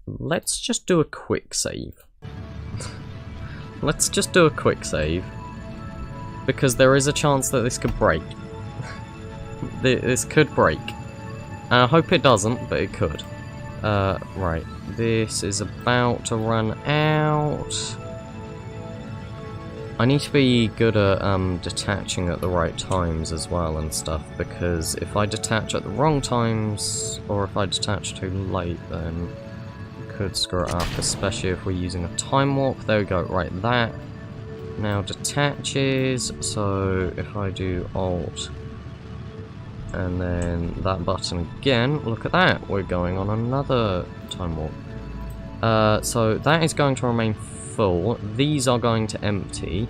Let's just do a quick save. Let's just do a quick save. Because there is a chance that this could break. This could break. And I hope it doesn't, but it could. Right. This is about to run out. I need to be good at detaching at the right times as well and stuff, because if I detach at the wrong times, or if I detach too late, then it could screw it up, especially if we're using a time warp. There we go, right, that now detaches, so if I do Alt, and then that button again, look at that, we're going on another time warp. So that is going to remain full. These are going to empty,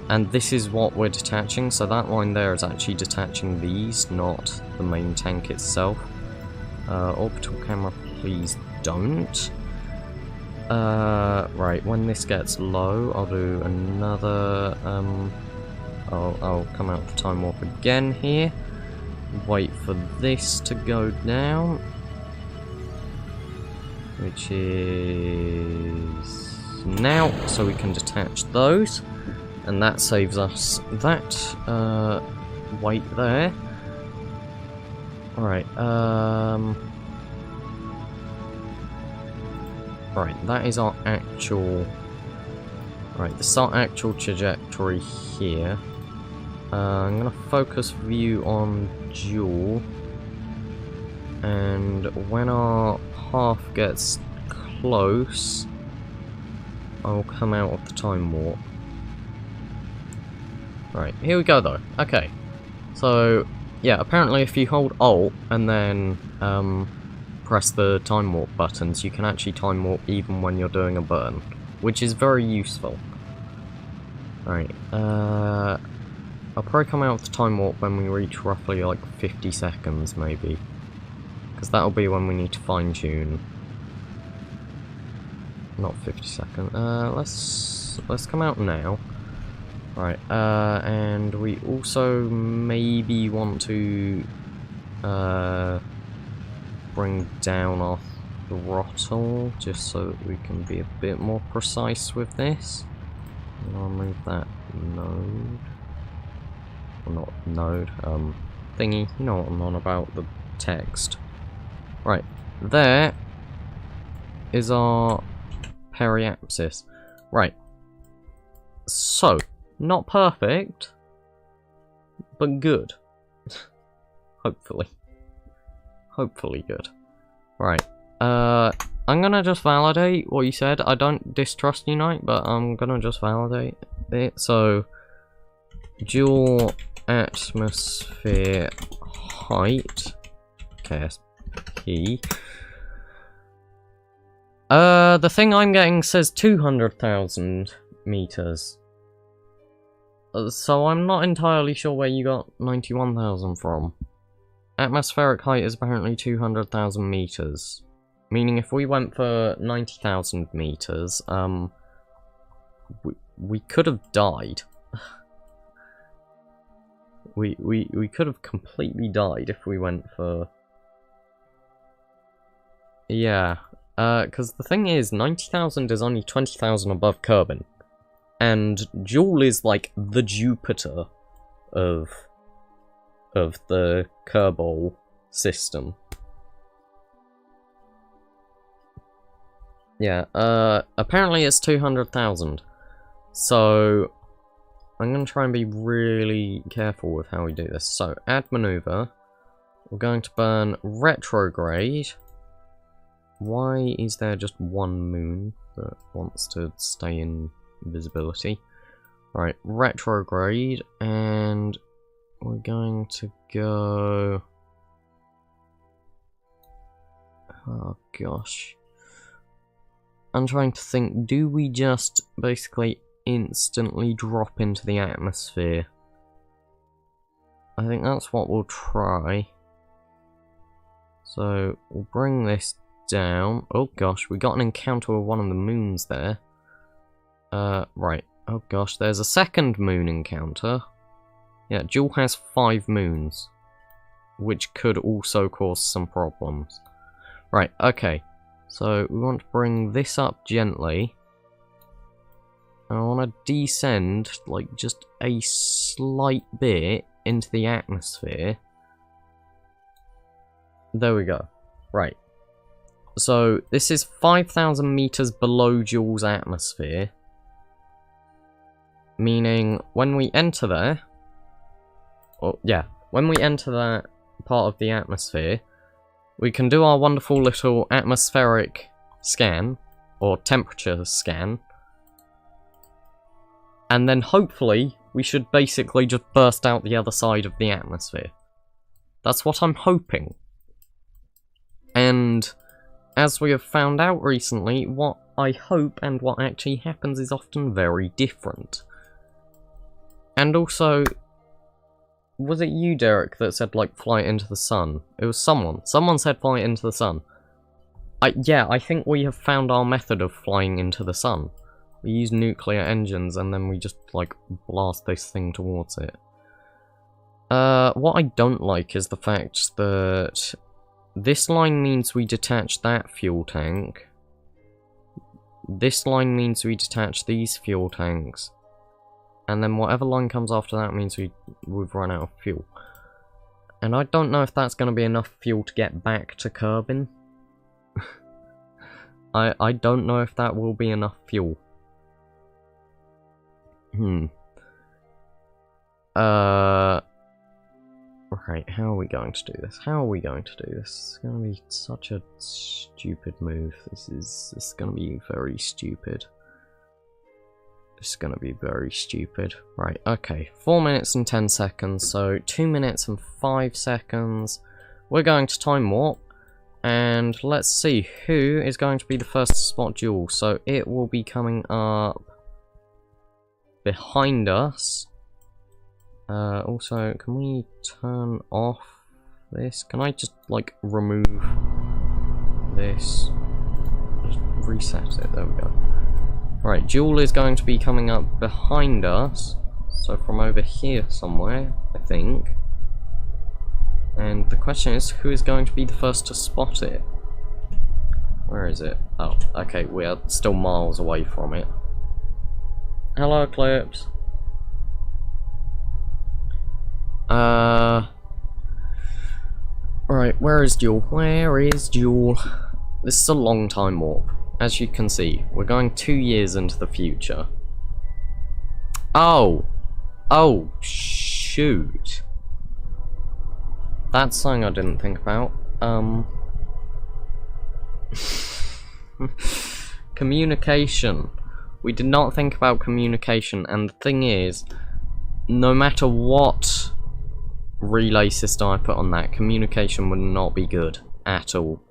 and this is what we're detaching, so that line there is actually detaching these, not the main tank itself. Orbital camera, please don't. Right, when this gets low, I'll do another, I'll come out the time warp again here, wait for this to go down, which is now, so we can detach those, and that saves us that weight there. Alright, right, that is our actual, right, this is our actual trajectory here. I'm gonna focus view on dual, and when our path gets close, I'll come out of the time warp. Right, here we go though. Okay, so yeah, apparently if you hold Alt and then press the time warp buttons, you can actually time warp even when you're doing a burn, which is very useful. Right, I'll probably come out of the time warp when we reach roughly like 50 seconds maybe, because that'll be when we need to fine tune. Not 50 seconds. Let's come out now. Right, and we also maybe want to bring down our throttle just so that we can be a bit more precise with this. And I'll move that node. Well, not node, thingy. You know what I'm on about, the text. Right, there is our periapsis. Right. So, not perfect, but good. Hopefully. Hopefully good. Right. I'm gonna just validate what you said. I don't distrust Unite, but I'm gonna just validate it. So, dual atmosphere height, KSP. The thing I'm getting says 200,000 meters. So I'm not entirely sure where you got 91,000 from. Atmospheric height is apparently 200,000 meters. Meaning if we went for 90,000 meters, we could have died. we could have completely died if we went for Yeah, because the thing is, 90,000 is only 20,000 above Kerbin. And Joule is like the Jupiter of the Kerbal system. Yeah, apparently it's 200,000. So, I'm going to try and be really careful with how we do this. So, add maneuver. We're going to burn retrograde. Why is there just one moon that wants to stay in visibility? Right, retrograde, and we're going to go... Oh gosh. I'm trying to think, do we just basically instantly drop into the atmosphere? I think that's what we'll try. So, we'll bring this down. Oh gosh, we got an encounter with one of the moons there. Right. Oh gosh, there's a second moon encounter. Yeah, Joule has 5 moons, which could also cause some problems. Right, okay. So, we want to bring this up gently. I want to descend, like, just a slight bit into the atmosphere. There we go. Right. So, this is 5,000 meters below Joule's atmosphere. Meaning, when we enter there... Oh, yeah. When we enter that part of the atmosphere, we can do our wonderful little atmospheric scan, or temperature scan, and then hopefully we should basically just burst out the other side of the atmosphere. That's what I'm hoping. And as we have found out recently, what I hope and what actually happens is often very different. And also, was it you, Derek, that said, like, fly into the sun? It was someone. Someone said fly into the sun. Yeah, I think we have found our method of flying into the sun. We use nuclear engines and then we just, like, blast this thing towards it. What I don't like is the fact that this line means we detach that fuel tank. This line means we detach these fuel tanks. And then whatever line comes after that means we've run out of fuel. And I don't know if that's going to be enough fuel to get back to Kerbin. I don't know if that will be enough fuel. Right, how are we going to do this? How are we going to do this? It's going to be such a stupid move. This is going to be very stupid. It's going to be very stupid. Right, okay. 4 minutes and 10 seconds, so 2 minutes and 5 seconds. We're going to time warp. And let's see who is going to be the first to spot Joule. So it will be coming up behind us. Also, can we turn off this? Can I just, like, remove this? Just reset it. There we go. Right, Joule is going to be coming up behind us. So from over here somewhere, I think. And the question is, who is going to be the first to spot it? Where is it? Oh, okay, we are still miles away from it. Hello, Eclipse. Right, where is Joule? Where is Joule? This is a long time warp. As you can see, we're going 2 years into the future. Oh! Oh, shoot. That's something I didn't think about. Communication. We did not think about communication, and the thing is, no matter what relay system I put on that, communication would not be good at all.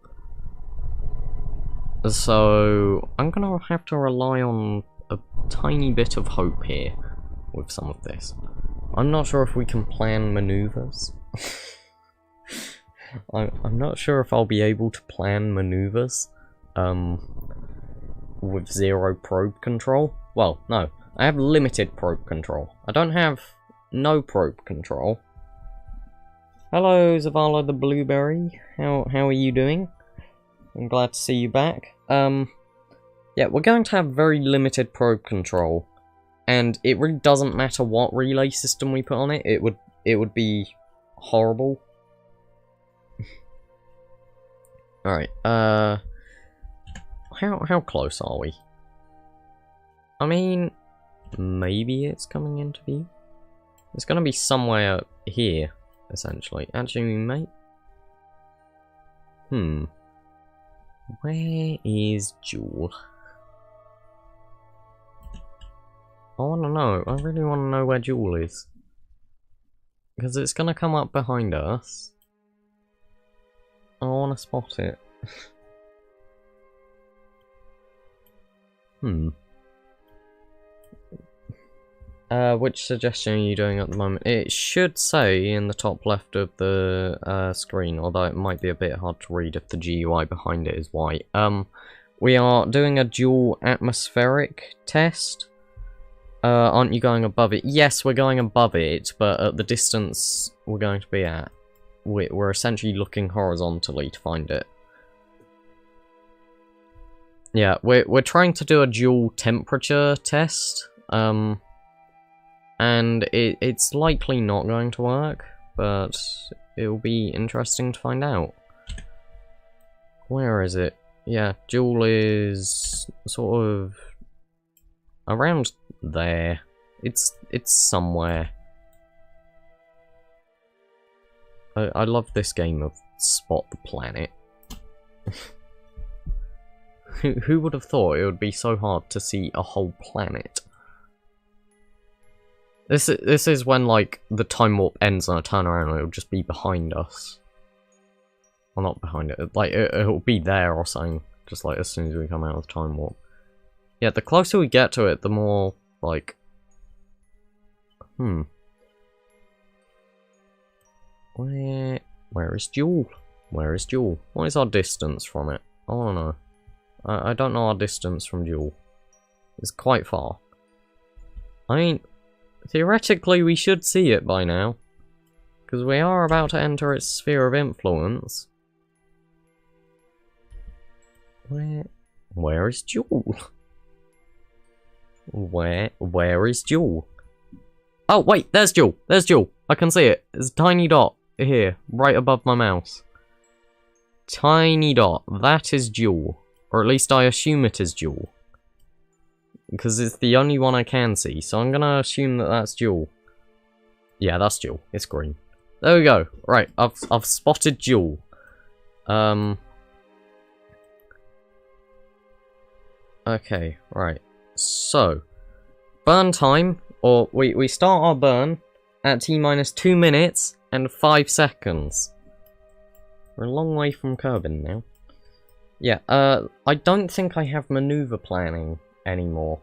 So, I'm gonna have to rely on a tiny bit of hope here with some of this. I'm not sure if we can plan maneuvers. I'm not sure if I'll be able to plan maneuvers with zero probe control. Well, no, I have limited probe control. I don't have no probe control. Hello, Zavala the Blueberry. How are you doing? I'm glad to see you back. Yeah, we're going to have very limited probe control, and it really doesn't matter what relay system we put on it. It would be horrible. All right. How close are we? I mean, maybe it's coming into view. It's gonna be somewhere here, essentially. Actually, mate. Where is Jewel? I wanna know. I really wanna know where Jewel is. Because it's gonna come up behind us. I wanna spot it. Which suggestion are you doing at the moment? It should say in the top left of the screen, although it might be a bit hard to read if the GUI behind it is white. We are doing a dual atmospheric test. Aren't you going above it? Yes, we're going above it, but at the distance we're going to be at, we're essentially looking horizontally to find it. Yeah, we're trying to do a dual temperature test, and it's likely not going to work, but it will be interesting to find out. Where is it? Yeah, Joule is sort of around there. It's somewhere. I love this game of Spot the Planet. Who would have thought it would be so hard to see a whole planet? This is when, like, the time warp ends and I turn around and it'll just be behind us. Well, not behind it, like, it'll be there or something, just like as soon as we come out of the time warp. Yeah, the closer we get to it, the more, like... Where is Jewel? Where is Jewel? What is our distance from it? I wanna know. I don't know our distance from Jewel. It's quite far. I mean, theoretically we should see it by now. Because we are about to enter its sphere of influence. Where is Jewel? Where is Jewel? Oh wait, there's Jewel! There's Jewel! I can see it. It's a tiny dot here, right above my mouse. Tiny dot. That is Jewel. Or at least I assume it is Jewel. Because it's the only one I can see, so I'm gonna assume that that's Jewel. Yeah, that's Jewel. It's green. There we go. Right, I've spotted Jewel. Okay, right. So, burn time, or we start our burn at T-minus 2 minutes and 5 seconds. We're a long way from Kerbin now. Yeah, I don't think I have maneuver planning anymore.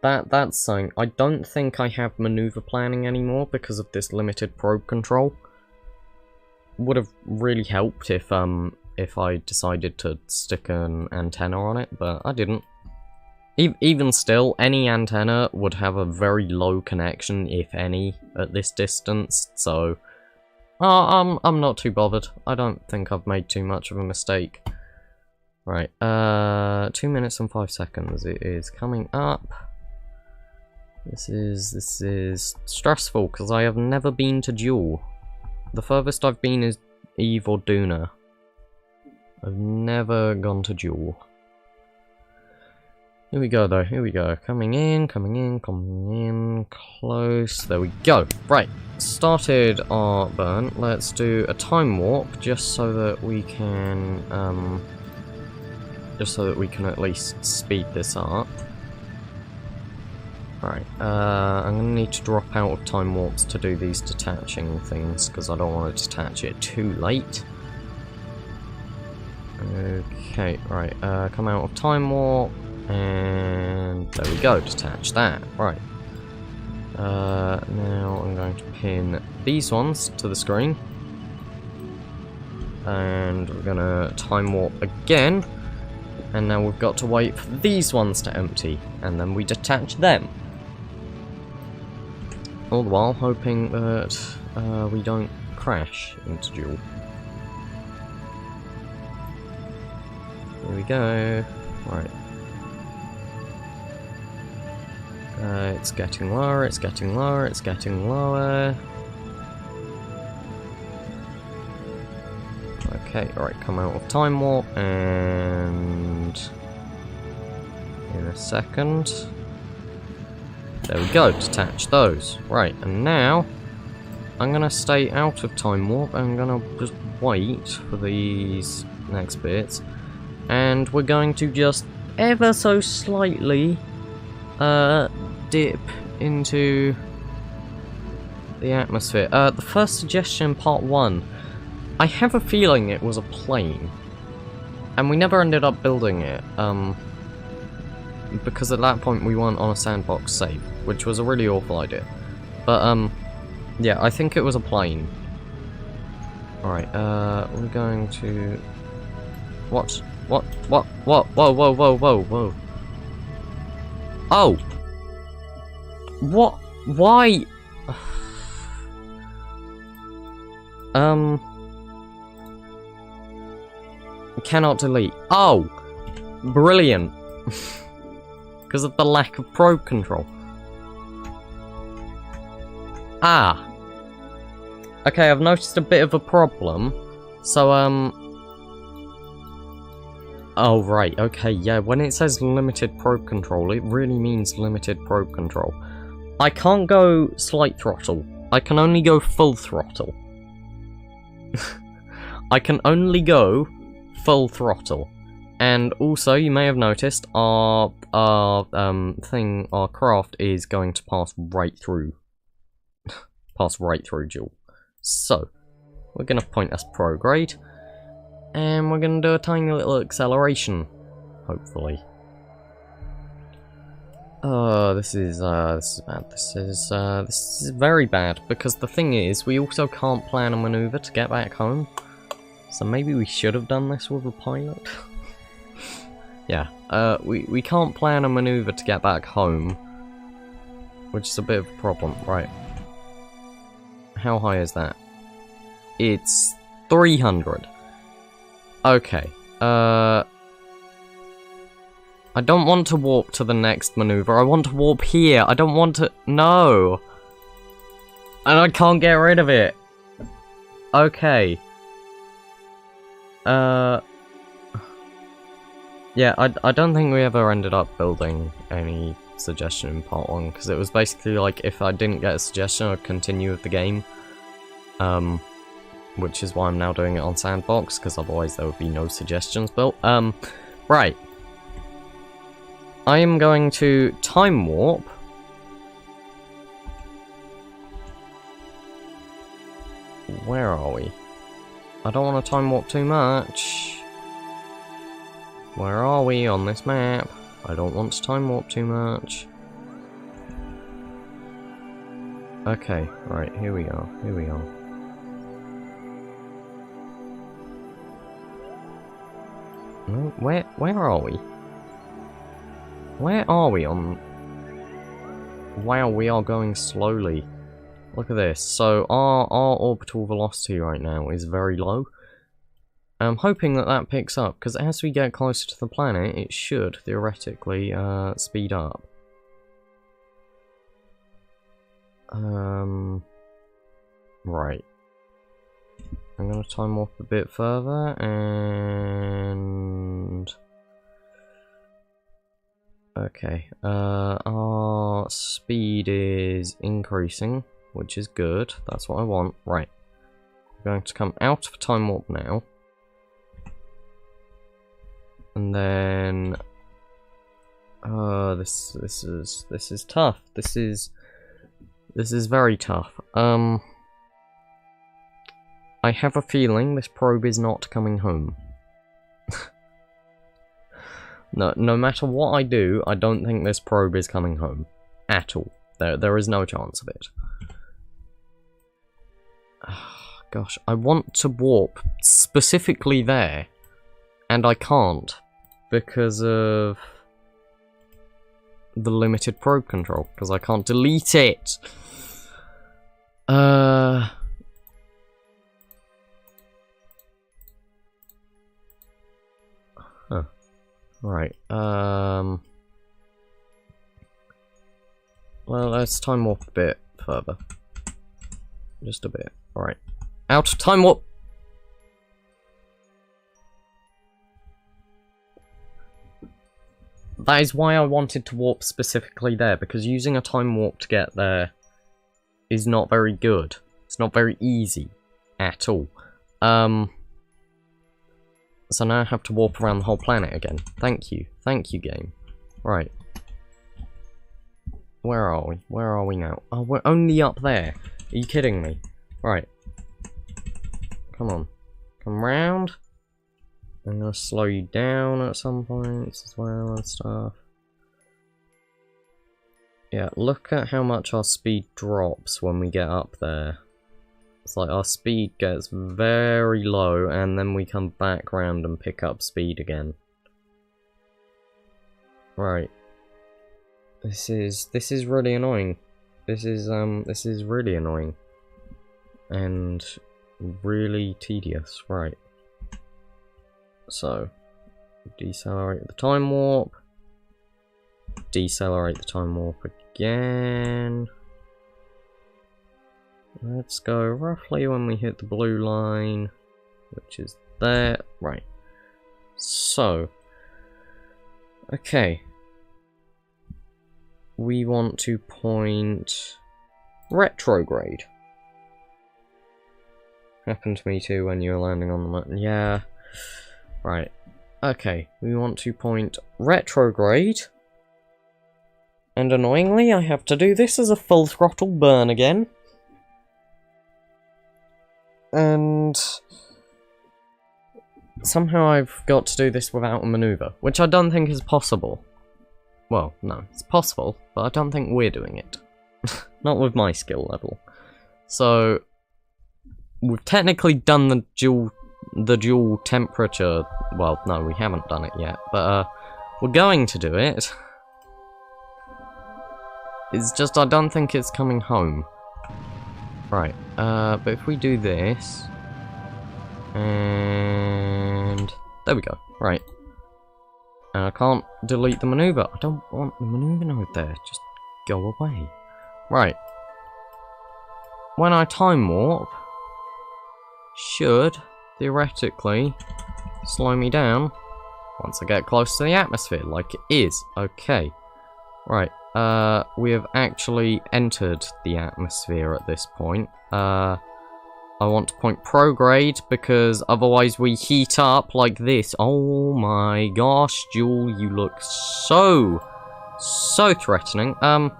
That's something. I don't think I have maneuver planning anymore because of this limited probe control. Would have really helped if I decided to stick an antenna on it, but I didn't. Even still, any antenna would have a very low connection, if any, at this distance, so... I'm not too bothered. I don't think I've made too much of a mistake. Right, 2 minutes and 5 seconds. It is coming up. This is stressful, because I have never been to Jewel. The furthest I've been is Eve or Duna. I've never gone to Jewel. Here we go, though. Here we go. Coming in, close. There we go. Right. Started our burn. Let's do a time warp, just so that we can, at least speed this up. Right. I'm gonna need to drop out of time warps to do these detaching things, because I don't want to detach it too late. Okay. Right. Come out of time warp. And there we go, detach that. Right. Now I'm going to pin these ones to the screen. And we're gonna time warp again. And now we've got to wait for these ones to empty. And then we detach them. All the while hoping that we don't crash into Jewel. Here we go. Right. It's getting lower, it's getting lower, it's getting lower. Okay, alright, come out of time warp, and in a second. There we go, detach those. Right, and now I'm gonna stay out of time warp, I'm gonna just wait for these next bits, and we're going to just ever so slightly dip into the atmosphere. The first suggestion, part 1, I have a feeling it was a plane, and we never ended up building it, because at that point we weren't on a sandbox save, which was a really awful idea. But, yeah, I think it was a plane. Alright, we're going to... What? Whoa, whoa, whoa, whoa, whoa. Oh! What? Why? Cannot delete. Oh! Brilliant. Because of the lack of probe control. Ah. Okay, I've noticed a bit of a problem. So, oh, right, okay, yeah, when it says limited probe control, it really means limited probe control. I can't go slight throttle. I can only go full throttle. I can only go full throttle. And also, you may have noticed, our craft is going to pass right through. Jewel. So, we're going to point us prograde. And we're going to do a tiny little acceleration, hopefully. This is bad. This is very bad, because the thing is, we also can't plan a maneuver to get back home. So maybe we should have done this with a pilot. Yeah, we can't plan a maneuver to get back home, which is a bit of a problem. Right. How high is that? It's 300. Okay, I don't want to warp to the next maneuver, I want to warp here, I don't want to... No! And I can't get rid of it! Okay. Yeah, I don't think we ever ended up building any suggestion in part 1, because it was basically like, if I didn't get a suggestion, I'd continue with the game. Which is why I'm now doing it on sandbox, because otherwise there would be no suggestions built. Right. I am going to time warp. Where are we? I don't want to time warp too much. Where are we on this map? I don't want to time warp too much. Okay, right, here we go, here we go. Where are we? Where are we on... Wow, we are going slowly. Look at this. So, our orbital velocity right now is very low. I'm hoping that that picks up, because as we get closer to the planet, it should, theoretically, speed up. Right. I'm going to time warp a bit further, and... Okay, our speed is increasing, which is good, that's what I want. Right. I'm going to come out of time warp now. And then... this is tough. This is very tough. I have a feeling this probe is not coming home. No matter what I do, I don't think this probe is coming home. At all. There is no chance of it. Gosh, I want to warp specifically there. And I can't. Because of... the limited probe control. Because I can't delete it. Huh. Right, well, let's time warp a bit further. Just a bit. Alright. Out of time warp! That is why I wanted to warp specifically there, because using a time warp to get there is not very good. It's not very easy at all. So now I have to warp around the whole planet again. Thank you. Thank you, game. Right. Where are we? Where are we now? Oh, we're only up there. Are you kidding me? Right. Come on. Come round. I'm gonna slow you down at some points as well and stuff. Yeah, look at how much our speed drops when we get up there. It's like our speed gets very low and then we come back round and pick up speed again. Right. This is really annoying. This is really annoying. And really tedious, right. So, decelerate the time warp. Decelerate the time warp again. Let's go roughly when we hit the blue line, which is there. Right. So, okay. We want to point retrograde. Happened to me too when you were landing on the mountain. Yeah. Right. Okay. We want to point retrograde. And annoyingly, I have to do this as a full throttle burn again. And somehow I've got to do this without a maneuver, which I don't think is possible. Well, no, it's possible, but I don't think we're doing it. Not with my skill level. So, we've technically done the dual temperature. Well, no, we haven't done it yet, but we're going to do it. It's just I don't think it's coming home. Right, but if we do this, and there we go, right. And I can't delete the maneuver. I don't want the maneuver node there, just go away. Right. When I time warp, should, theoretically, slow me down once I get close to the atmosphere, like it is. Okay. Right. We have actually entered the atmosphere at this point. I want to point prograde because otherwise we heat up like this. Oh my gosh, Jewel, you look so threatening. I'm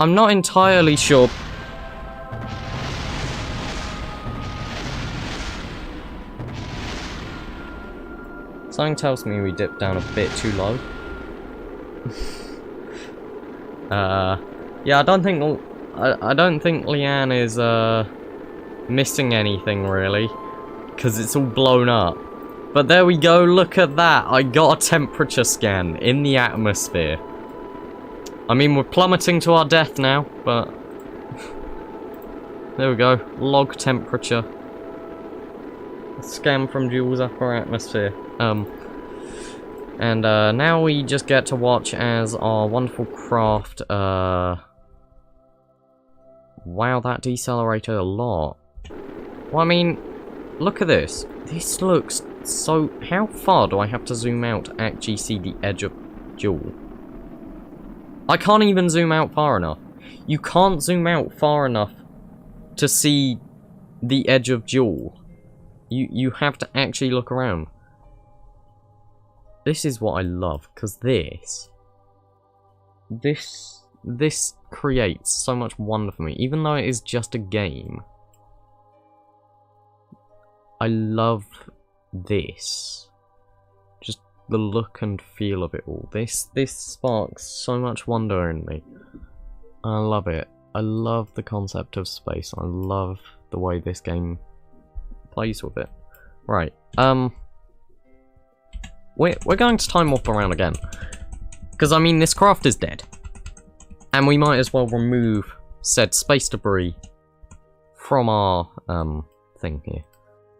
not entirely sure. Something tells me we dipped down a bit too low. Yeah, I don't think Leanne is missing anything really, because it's all blown up. But there we go, look at that. I got a temperature scan in the atmosphere. I mean, we're plummeting to our death now, but there we go. Log temperature. Scan from Jules' upper atmosphere. And now we just get to watch as our wonderful craft, wow, that decelerated a lot. Well, I mean, look at this. This looks so... How far do I have to zoom out to actually see the edge of Jewel? I can't even zoom out far enough. You can't zoom out far enough to see the edge of Jewel. You have to actually look around. This is what I love, because this creates so much wonder for me, even though it is just a game. I love this. Just the look and feel of it all. This sparks so much wonder in me. I love it. I love the concept of space. I love the way this game plays with it. Right, we're going to time warp around again. Because, I mean, this craft is dead. And we might as well remove said space debris from our, thing here.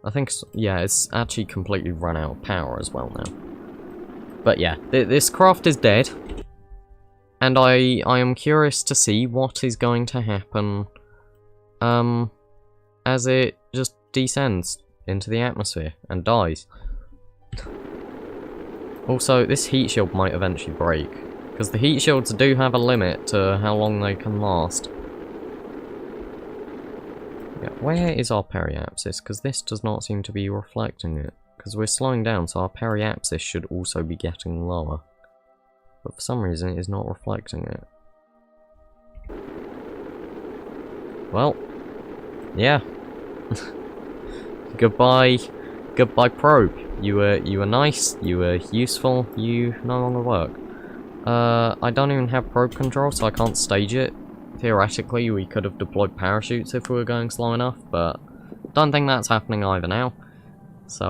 I think, yeah, it's actually completely run out of power as well now. But yeah, this craft is dead. And I am curious to see what is going to happen as it just descends into the atmosphere and dies. Also, this heat shield might eventually break, because the heat shields do have a limit to how long they can last. Yeah, where is our periapsis? Because this does not seem to be reflecting it. Because we're slowing down, so our periapsis should also be getting lower. But for some reason, it is not reflecting it. Well, yeah. Goodbye, probe. You were nice. You were useful. You no longer work. I don't even have probe control, so I can't stage it. Theoretically, we could have deployed parachutes if we were going slow enough, but don't think that's happening either now. So,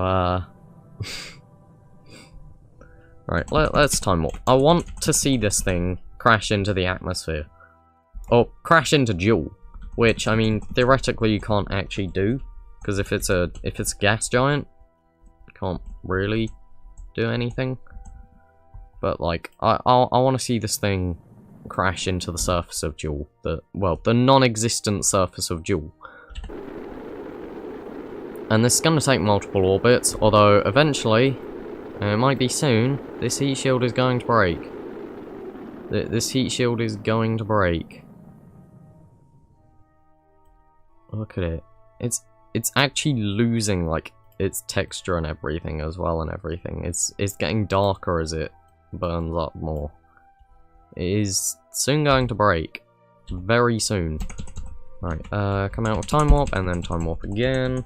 right, let's time warp. I want to see this thing crash into the atmosphere. Or crash into Joule, which, I mean, theoretically you can't actually do, because if it's a gas giant, you can't really do anything. But, like, I want to see this thing crash into the surface of Joule. The non-existent surface of Joule. And this is going to take multiple orbits, although eventually, and it might be soon, this heat shield is going to break. This heat shield is going to break. Look at it. It's actually losing, like, its texture and everything as well and everything. It's getting darker as it burns up more. It is soon going to break. Very soon. Right, come out with time warp, and then time warp again.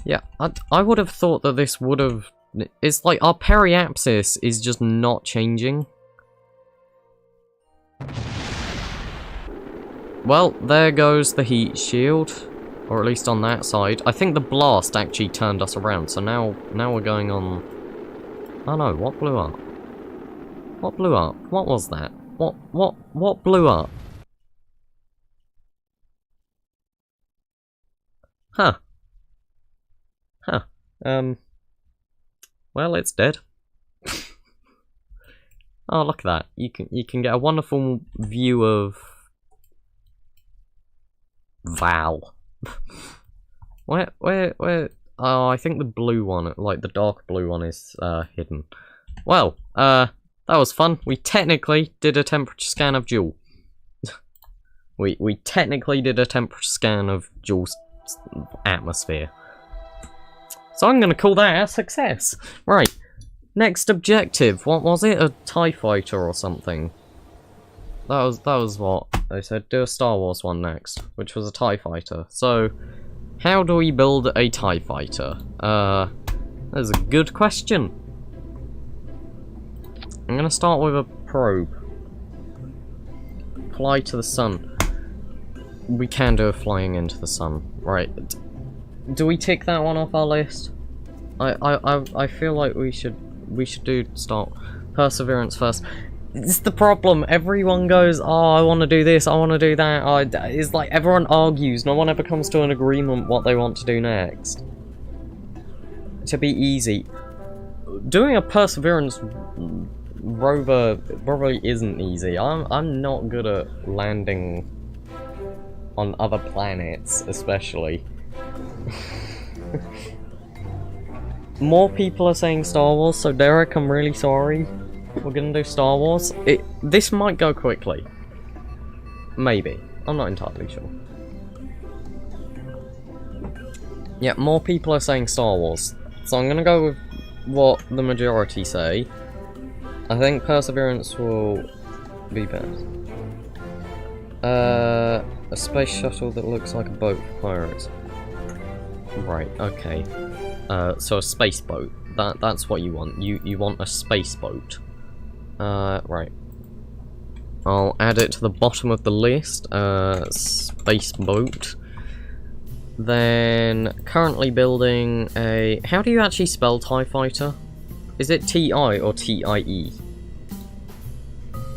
Yeah, I would have thought that this would have... It's like our periapsis is just not changing. Well, there goes the heat shield. Or at least on that side. I think the blast actually turned us around, so now we're going on... Oh no, what blew up? What blew up? What was that? What blew up? Huh. Huh. Well, it's dead. Oh, look at that. You can get a wonderful view of Val. where oh, I think the blue one, like the dark blue one, is hidden. Well, that was fun. We technically did a temperature scan of Joule. we technically did a temperature scan of Joule's atmosphere. So I'm going to call that a success. Right, next objective. What was it? A TIE fighter or something? That was what they said. Do a Star Wars one next, which was a TIE fighter. So, how do we build a TIE fighter? That's a good question. I'm going to start with a probe. Fly to the sun. We can do a flying into the sun. Right. Do we tick that one off our list? I feel like we should start Perseverance first. It's the problem. Everyone goes, oh, I want to do this, I want to do that. Oh, it's like everyone argues. No one ever comes to an agreement what they want to do next. To be easy, doing a Perseverance rover probably isn't easy. I'm not good at landing on other planets, especially. More people are saying Star Wars, so Derek, I'm really sorry. We're gonna do Star Wars. This might go quickly. Maybe. I'm not entirely sure. Yeah, more people are saying Star Wars. So I'm gonna go with what the majority say. I think Perseverance will be best. A space shuttle that looks like a boat for pirates. Right, okay. So a space boat. That's what you want. You want a space boat. Right. I'll add it to the bottom of the list. Space boat. Then currently building a... How do you actually spell TIE fighter? Is it T-I or T-I-E?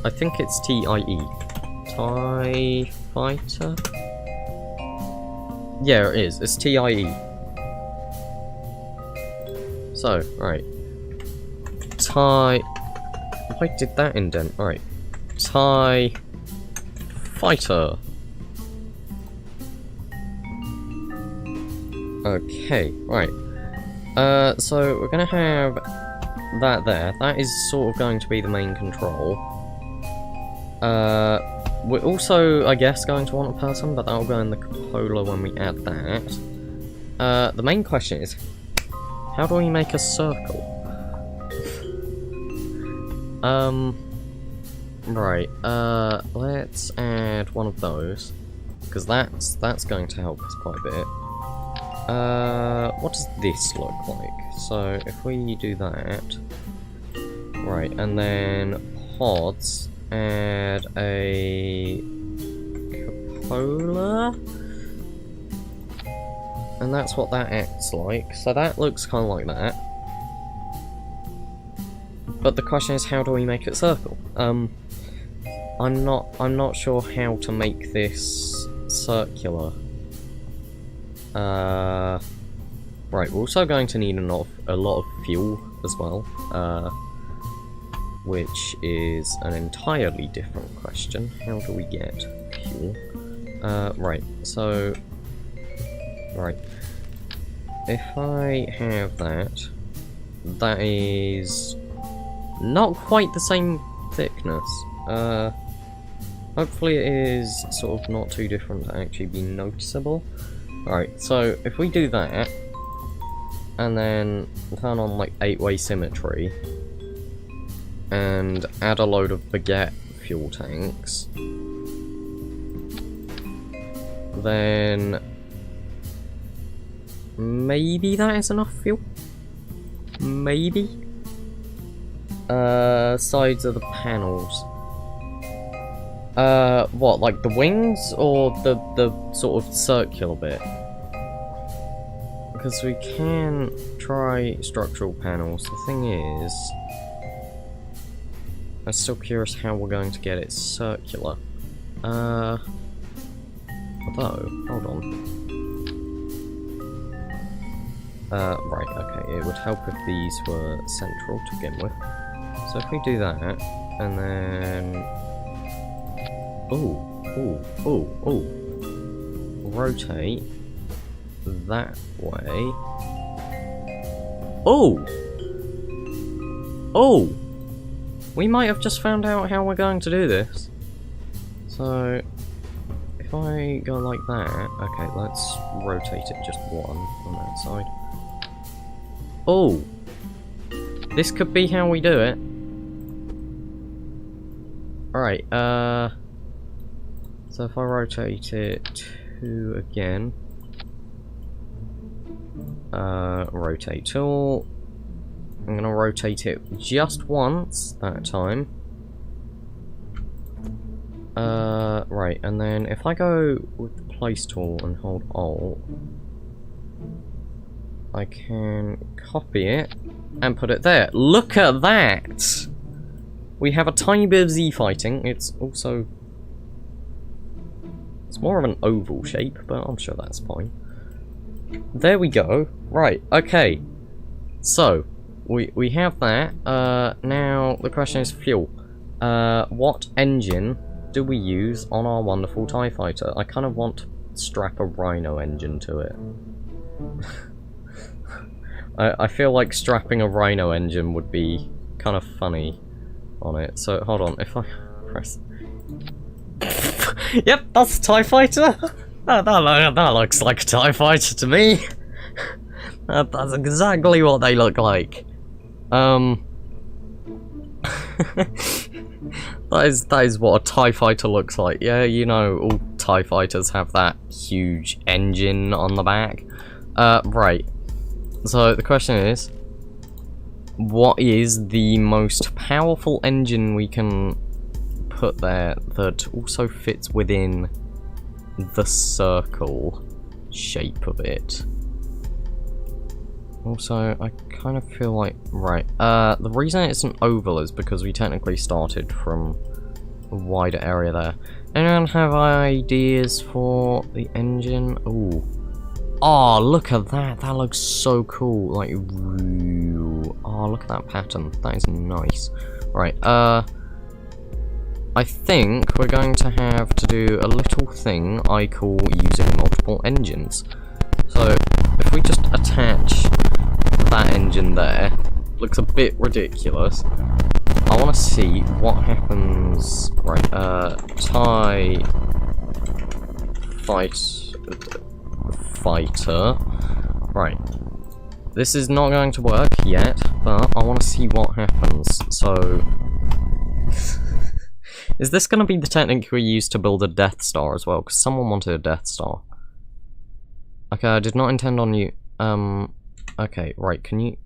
I think it's T-I-E. TIE fighter? Yeah, it is. It's T-I-E. So, right. TIE... Why did that indent? Alright. TIE... Fighter. Okay, right. So we're gonna have that there. That is sort of going to be the main control. We're also, I guess, going to want a person, but that'll go in the cupola when we add that. The main question is, how do we make a circle? Right, let's add one of those, because that's going to help us quite a bit. What does this look like? So, if we do that... Right, and then pods, add a cupola, and that's what that acts like. So that looks kind of like that. But the question is, how do we make it circle? I'm not sure how to make this circular. Right, we're also going to need a lot of fuel as well, which is an entirely different question. How do we get fuel? Right, so... Right. If I have that, that is not quite the same thickness. Hopefully it is sort of not too different to actually be noticeable. Alright, so if we do that, and then turn on like 8-way symmetry, and add a load of baguette fuel tanks, then maybe that is enough fuel? Maybe? Sides of the panels. What, like the wings, or the sort of circular bit? Because we can try structural panels. The thing is, I'm still curious how we're going to get it circular. Although, hold on. Right, okay, it would help if these were central to begin with. So if we do that, and then... rotate that way. We might have just found out how we're going to do this. So, if I go like that, okay, let's rotate it just one on that side. This could be how we do it. Alright, so if I rotate it 2 again, rotate tool, I'm gonna rotate it just once that time. Right, and then if I go with the place tool and hold Alt, I can copy it and put it there. Look at that! We have a tiny bit of Z fighting. It's also... It's more of an oval shape, but I'm sure that's fine. There we go. Right, okay. So, we have that. Now, the question is fuel. What engine do we use on our wonderful TIE fighter? I kind of want to strap a Rhino engine to it. I feel like strapping a Rhino engine would be kind of funny on it. So, hold on, if I press... Yep, that's a TIE fighter! that looks like a TIE fighter to me! That's exactly what they look like. That is what a TIE fighter looks like. Yeah, you know, all TIE fighters have that huge engine on the back. Right. So, the question is, what is the most powerful engine we can put there that also fits within the circle shape of it? Also, I kind of feel like... Right, the reason it's an oval is because we technically started from a wider area there. Anyone have ideas for the engine? Ooh. Oh, look at that. That looks so cool. Like, oh, look at that pattern. That is nice. Right, I think we're going to have to do a little thing I call using multiple engines. So, if we just attach that engine there, looks a bit ridiculous. I want to see what happens. Right, tie fighter. Right. This is not going to work yet, but I want to see what happens. So, is this going to be the technique we use to build a Death Star as well? Because someone wanted a Death Star. Okay, I did not intend on you. Okay, right. Can you?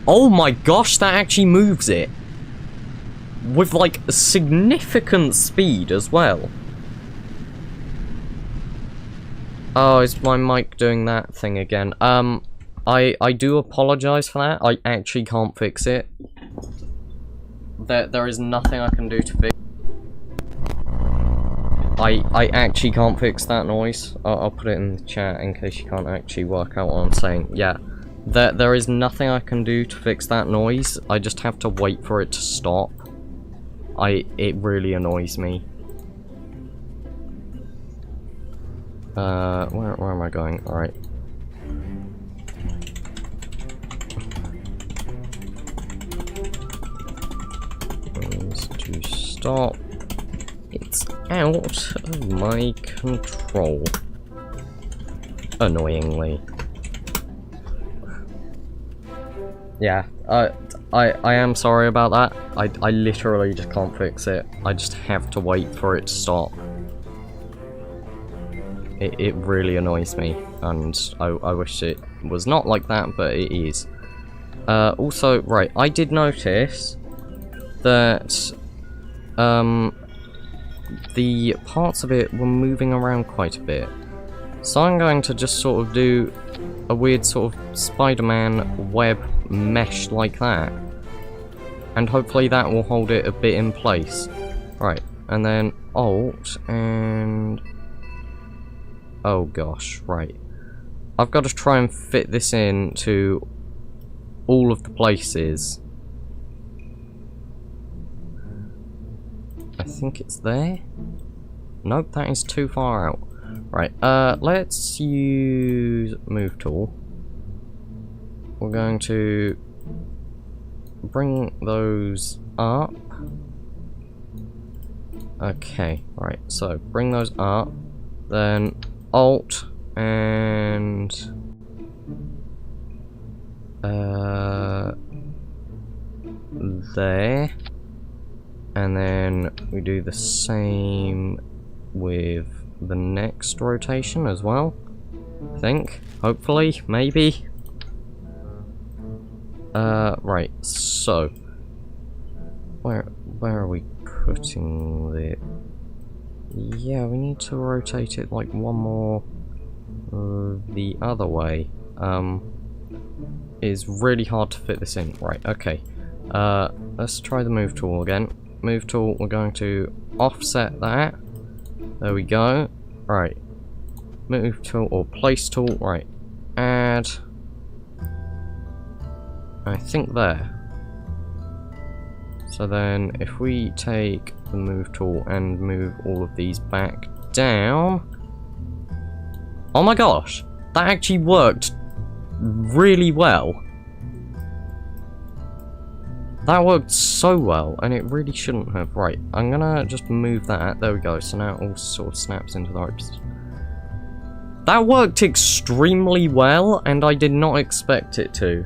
Oh my gosh, that actually moves it with like significant speed as well. Oh, is my mic doing that thing again? I do apologize for that. I actually can't fix it. There is nothing I can do to fix. I actually can't fix that noise. I'll put it in the chat in case you can't actually work out what I'm saying. Yeah, there is nothing I can do to fix that noise. I just have to wait for it to stop. It really annoys me. Where am I going? Alright. Needs to stop. It's out of my control. Annoyingly. Yeah, I am sorry about that. I literally just can't fix it. I just have to wait for it to stop. It really annoys me, and I wish it was not like that, but it is. Also, right, I did notice that the parts of it were moving around quite a bit. So I'm going to just sort of do a weird sort of Spider-Man web mesh like that. And hopefully that will hold it a bit in place. Right, and then Alt and... oh gosh, right. I've got to try and fit this in to all of the places. I think it's there? Nope, that is too far out. Right, let's use Move Tool. We're going to bring those up. Okay, right, so bring those up. Then Alt and there, and then we do the same with the next rotation as well. I think, hopefully, maybe. Right. So, where are we putting it? Yeah, we need to rotate it like one more the other way. It's really hard to fit this in. Right, okay. Let's try the Move Tool again. Move Tool, we're going to offset that. There we go. Right. Move Tool or Place Tool. Right. Add. I think there. So then, if we take the Move Tool and move all of these back down... oh my gosh! That actually worked really well. That worked so well, and it really shouldn't have. Right, I'm gonna just move that. There we go, so now it all sort of snaps into the right position. That worked extremely well, and I did not expect it to.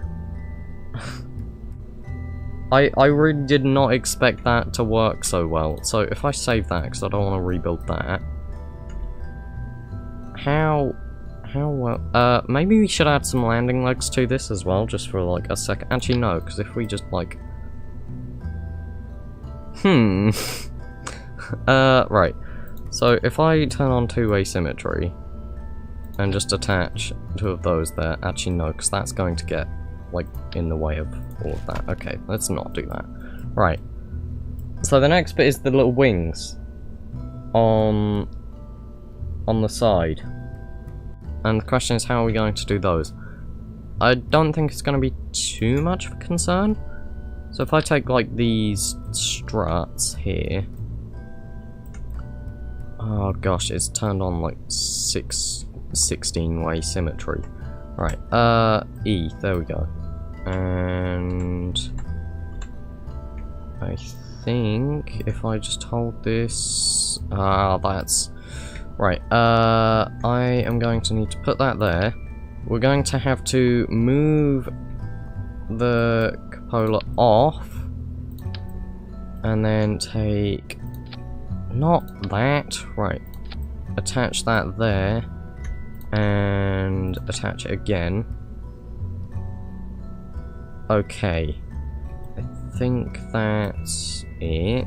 I really did not expect that to work so well. So if I save that, because I don't want to rebuild that. How well... maybe we should add some landing legs to this as well, just for like a second. Actually, no, because if we just like... right. So if I turn on two-way symmetry, and just attach two of those there, actually no, because that's going to get, like, in the way of all of that. Okay, let's not do that. Right. So the next bit is the little wings on on the side. And the question is, how are we going to do those? I don't think it's going to be too much of a concern. So if I take, like, these struts here... Oh gosh, it's turned on, like, 16-way symmetry. Right, E, there we go. And... I think if I just hold this... that's... Right, I am going to need to put that there. We're going to have to move the cupola off. And then take... Not that, right. Attach that there. And attach it again. Okay. I think that's it.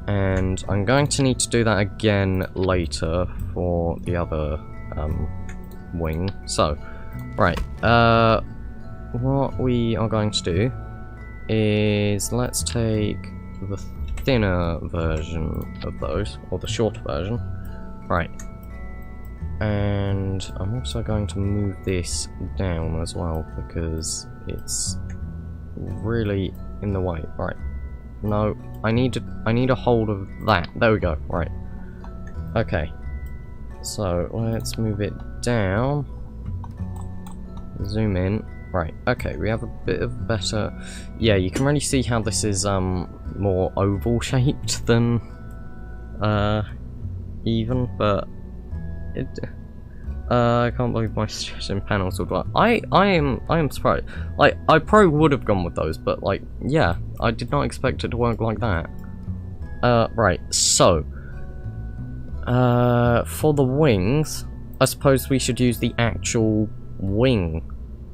And I'm going to need to do that again later for the other wing. So, right, what we are going to do is let's take the thinner version of those, or the shorter version. Right. And I'm also going to move this down as well because it's really in the way. Right. No, I need a hold of that. There we go. Right. Okay. So let's move it down. Zoom in. Right. Okay. We have a bit of better. Yeah, you can really see how this is more oval shaped than even, but it. I can't believe my stretching panels would work. I am surprised. Like, I probably would have gone with those, but like, yeah, I did not expect it to work like that. Right, so for the wings, I suppose we should use the actual wing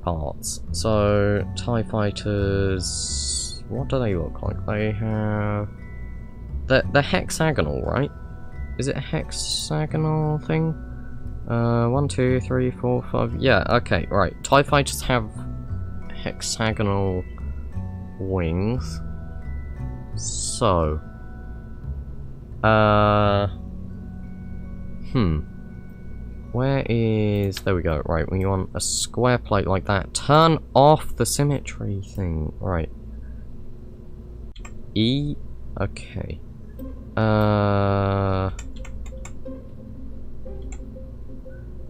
parts. So TIE fighters, what do they look like? They have they're hexagonal, right? Is it a hexagonal thing? 1, 2, 3, 4, 5. Yeah, okay, right. TIE fighters have hexagonal wings. So, where is... There we go. Right, we want a square plate like that. Turn off the symmetry thing. Right. E. Okay.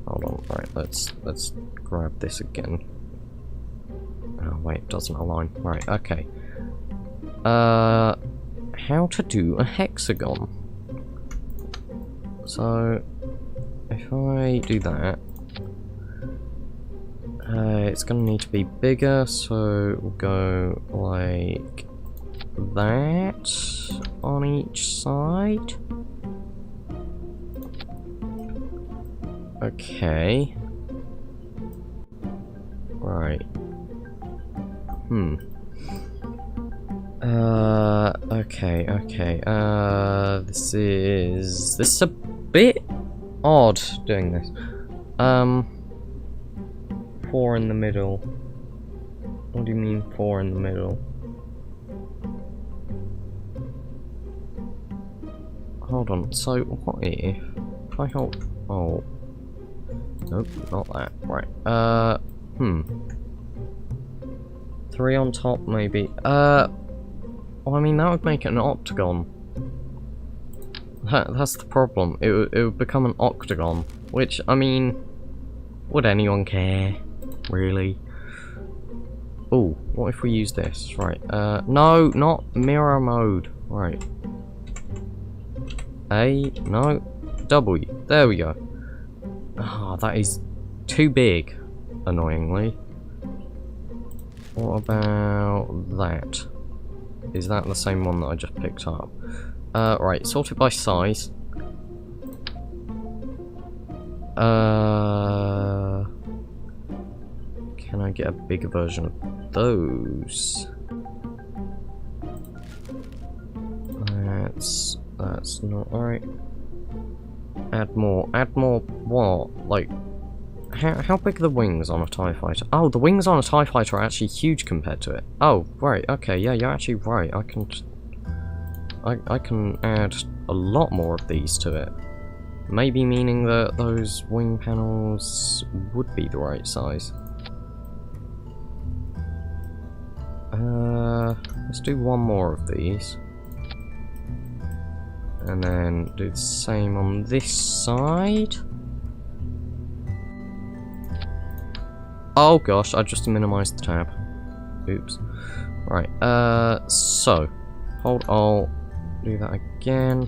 Hold on, right, let's grab this again. Oh wait, it doesn't align. Right, okay. How to do a hexagon. So if I do that, it's gonna need to be bigger, so we'll go like that on each side. Okay. Right. Okay. This is a bit odd doing this. 4 in the middle. What do you mean 4 in the middle? Hold on, so what if I hold... Oh. Nope, not that. Right. 3 on top, maybe. Well, I mean, that would make it an octagon. That's the problem. It would become an octagon. Which, I mean... Would anyone care? Really? Oh, what if we use this? Right. No, not mirror mode. Right. A, no. W. There we go. Ah, that is too big, annoyingly. What about that? Is that the same one that I just picked up? Right, sorted by size. Can I get a bigger version of those? That's not right. Add more what? Like, how big are the wings on a TIE fighter? Oh, the wings on a TIE fighter are actually huge compared to it. Oh, right, okay, yeah, you're actually right. I can add a lot more of these to it. Maybe meaning that those wing panels would be the right size. Let's do one more of these. And then do the same on this side. Oh gosh, I just minimized the tab. Oops. Right, so, hold Alt, do that again.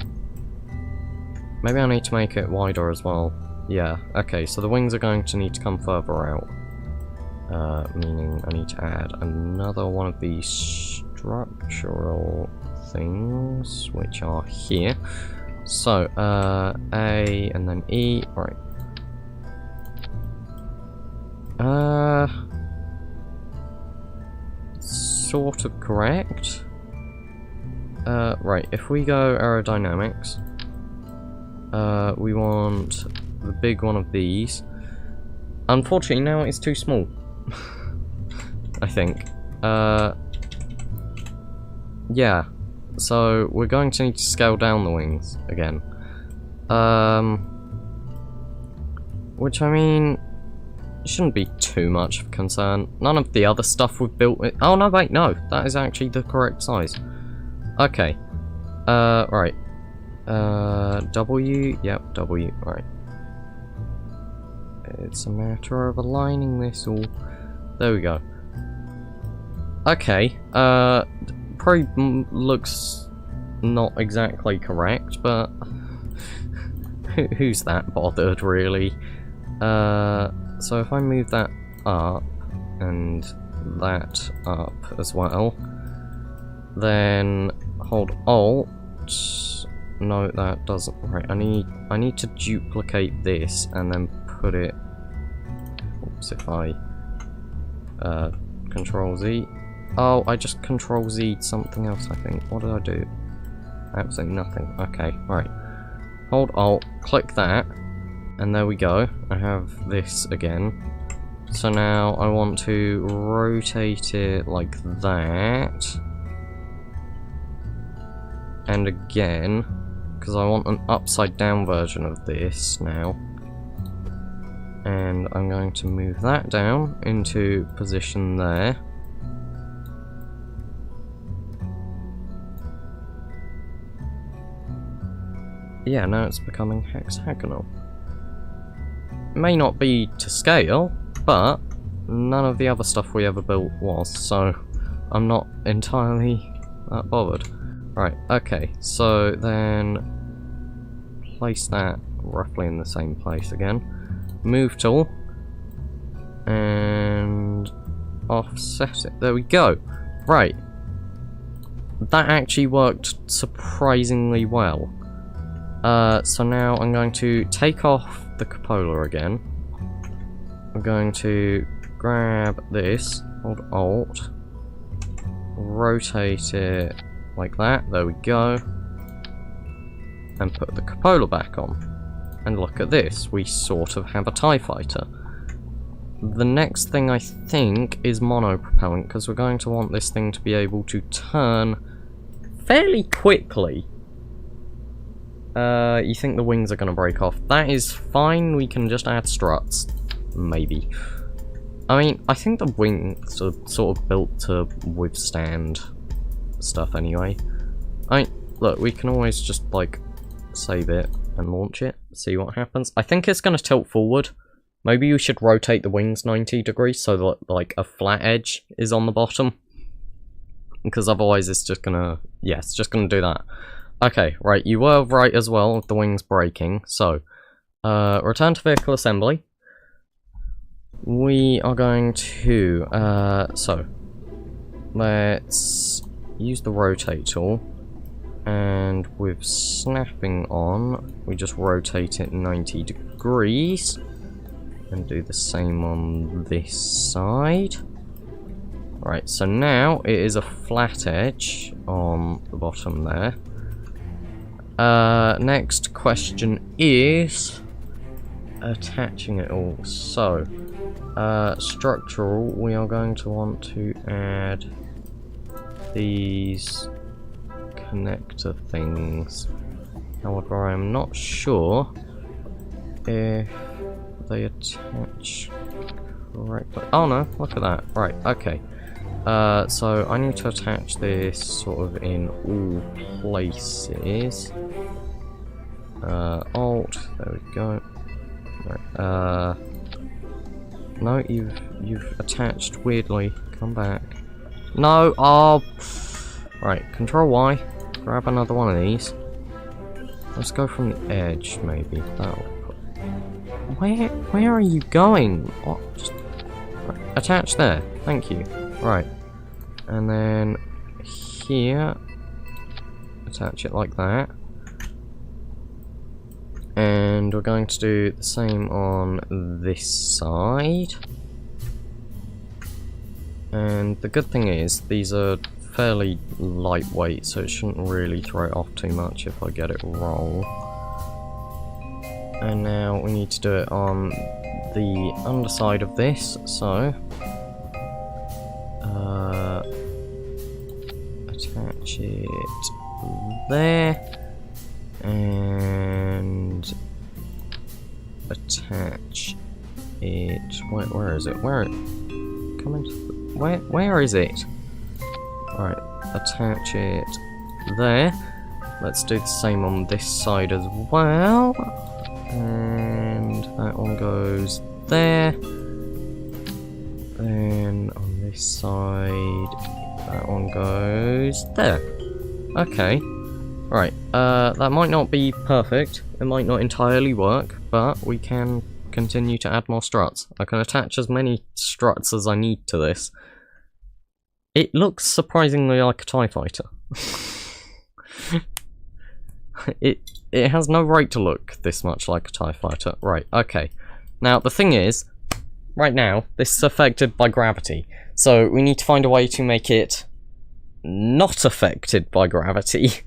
Maybe I need to make it wider as well. Yeah, okay, so the wings are going to need to come further out. Meaning I need to add another one of these structural things, which are here. So, A and then E, right. Sort of correct. Right, if we go aerodynamics, we want the big one of these. Unfortunately, now it's too small. I think. Yeah. So, we're going to need to scale down the wings again. Which, I mean, shouldn't be too much of a concern. None of the other stuff we've built... Oh, no, wait, no. That is actually the correct size. Okay. Right. W. Yep, W. Right. It's a matter of aligning this all. There we go. Okay. Probably looks not exactly correct, but who's that bothered, really? So if I move that up and that up as well, then hold Alt. No, that doesn't. Right, I need to duplicate this and then put it. Oops, if I Control Z. Oh, I just Control Z'd something else, I think. What did I do? Absolutely nothing. Okay, right. Hold Alt, click that, and there we go. I have this again. So now I want to rotate it like that. And again, because I want an upside down version of this now. And I'm going to move that down into position there. Yeah, now it's becoming hexagonal. May not be to scale, but none of the other stuff we ever built was, so I'm not entirely that bothered. Right, okay, so then place that roughly in the same place again. Move tool, and offset it. There we go. Right. That actually worked surprisingly well. So now I'm going to take off the cupola again. I'm going to grab this, hold Alt, rotate it like that, there we go, and put the cupola back on. And look at this, we sort of have a TIE fighter. The next thing I think is monopropellant, because we're going to want this thing to be able to turn fairly quickly. You think the wings are going to break off. That is fine, we can just add struts. Maybe. I mean, I think the wings are sort of built to withstand stuff anyway. I mean, look, we can always just, like, save it and launch it, see what happens. I think it's going to tilt forward. Maybe we should rotate the wings 90 degrees so that, like, a flat edge is on the bottom. Because otherwise it's just going to... yeah, it's just going to do that. Okay, right, you were right as well with the wings breaking. So, return to vehicle assembly. We are going to... so, let's use the rotate tool. And with snapping on, we just rotate it 90 degrees. And do the same on this side. Right, so now it is a flat edge on the bottom there. Next question is attaching it all. So, structural, we are going to want to add these connector things. However, I'm not sure if they attach correctly. Oh no, look at that. Right, okay. So I need to attach this sort of in all places. Alt, there we go. Right, no, you've attached weirdly. Come back. No, oh. Right, Control Y. Grab another one of these. Let's go from the edge, maybe. That'll put... Where are you going? What? Just... Right. Attach there. Thank you. Right. And then here. Attach it like that. And we're going to do the same on this side. And the good thing is, these are fairly lightweight, so it shouldn't really throw it off too much if I get it wrong. And now we need to do it on the underside of this, so attach it there, and attach it. Where is it? Where is it? Alright, attach it there. Let's do the same on this side as well. And that one goes there. Then on this side, that one goes there. Okay. Right, that might not be perfect. It might not entirely work, but we can continue to add more struts. I can attach as many struts as I need to this. It looks surprisingly like a TIE fighter. It has no right to look this much like a TIE fighter. Right, okay. Now, the thing is, right now, this is affected by gravity. So, we need to find a way to make it not affected by gravity.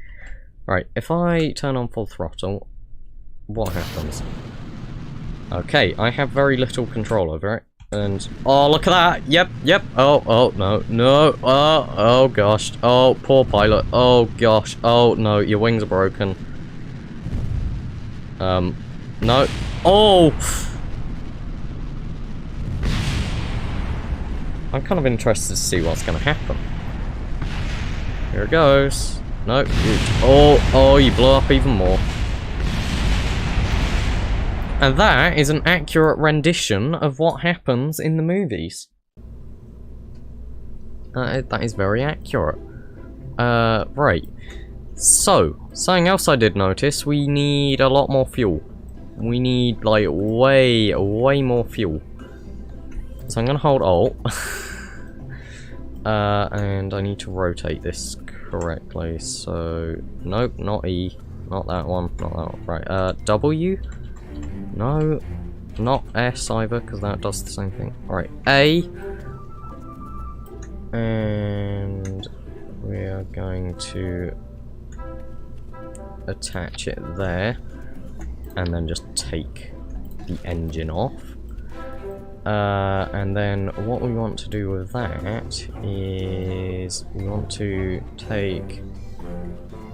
Right, if I turn on full throttle, what happens? Okay, I have very little control over it. And, oh, look at that! Yep. Oh, no. Oh, gosh. Oh, poor pilot. Oh, gosh. Oh, no, your wings are broken. No. Oh! I'm kind of interested to see what's going to happen. Here it goes. No. Oh, you blew up even more. And that is an accurate rendition of what happens in the movies. That is very accurate. Right. So, something else I did notice, we need a lot more fuel. We need, like, way more fuel. So I'm gonna hold Alt. And I need to rotate this correctly, so... Nope, not E. Not that one, not that one. Right, W? No, not S either, because that does the same thing. Alright, A. And we are going to attach it there. And then just take the engine off. And then what we want to do with that is we want to take...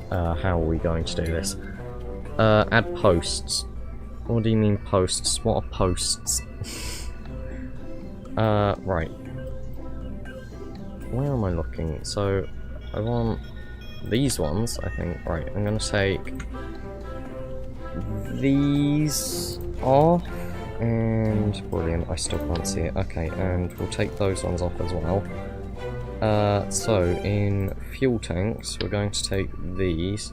how are we going to do this? Add posts. What do you mean posts? What are posts? Right. Where am I looking? So, I want these ones, I think. Right, I'm gonna take these off. And brilliant, I still can't see it. Okay, and we'll take those ones off as well. So, in fuel tanks, we're going to take these.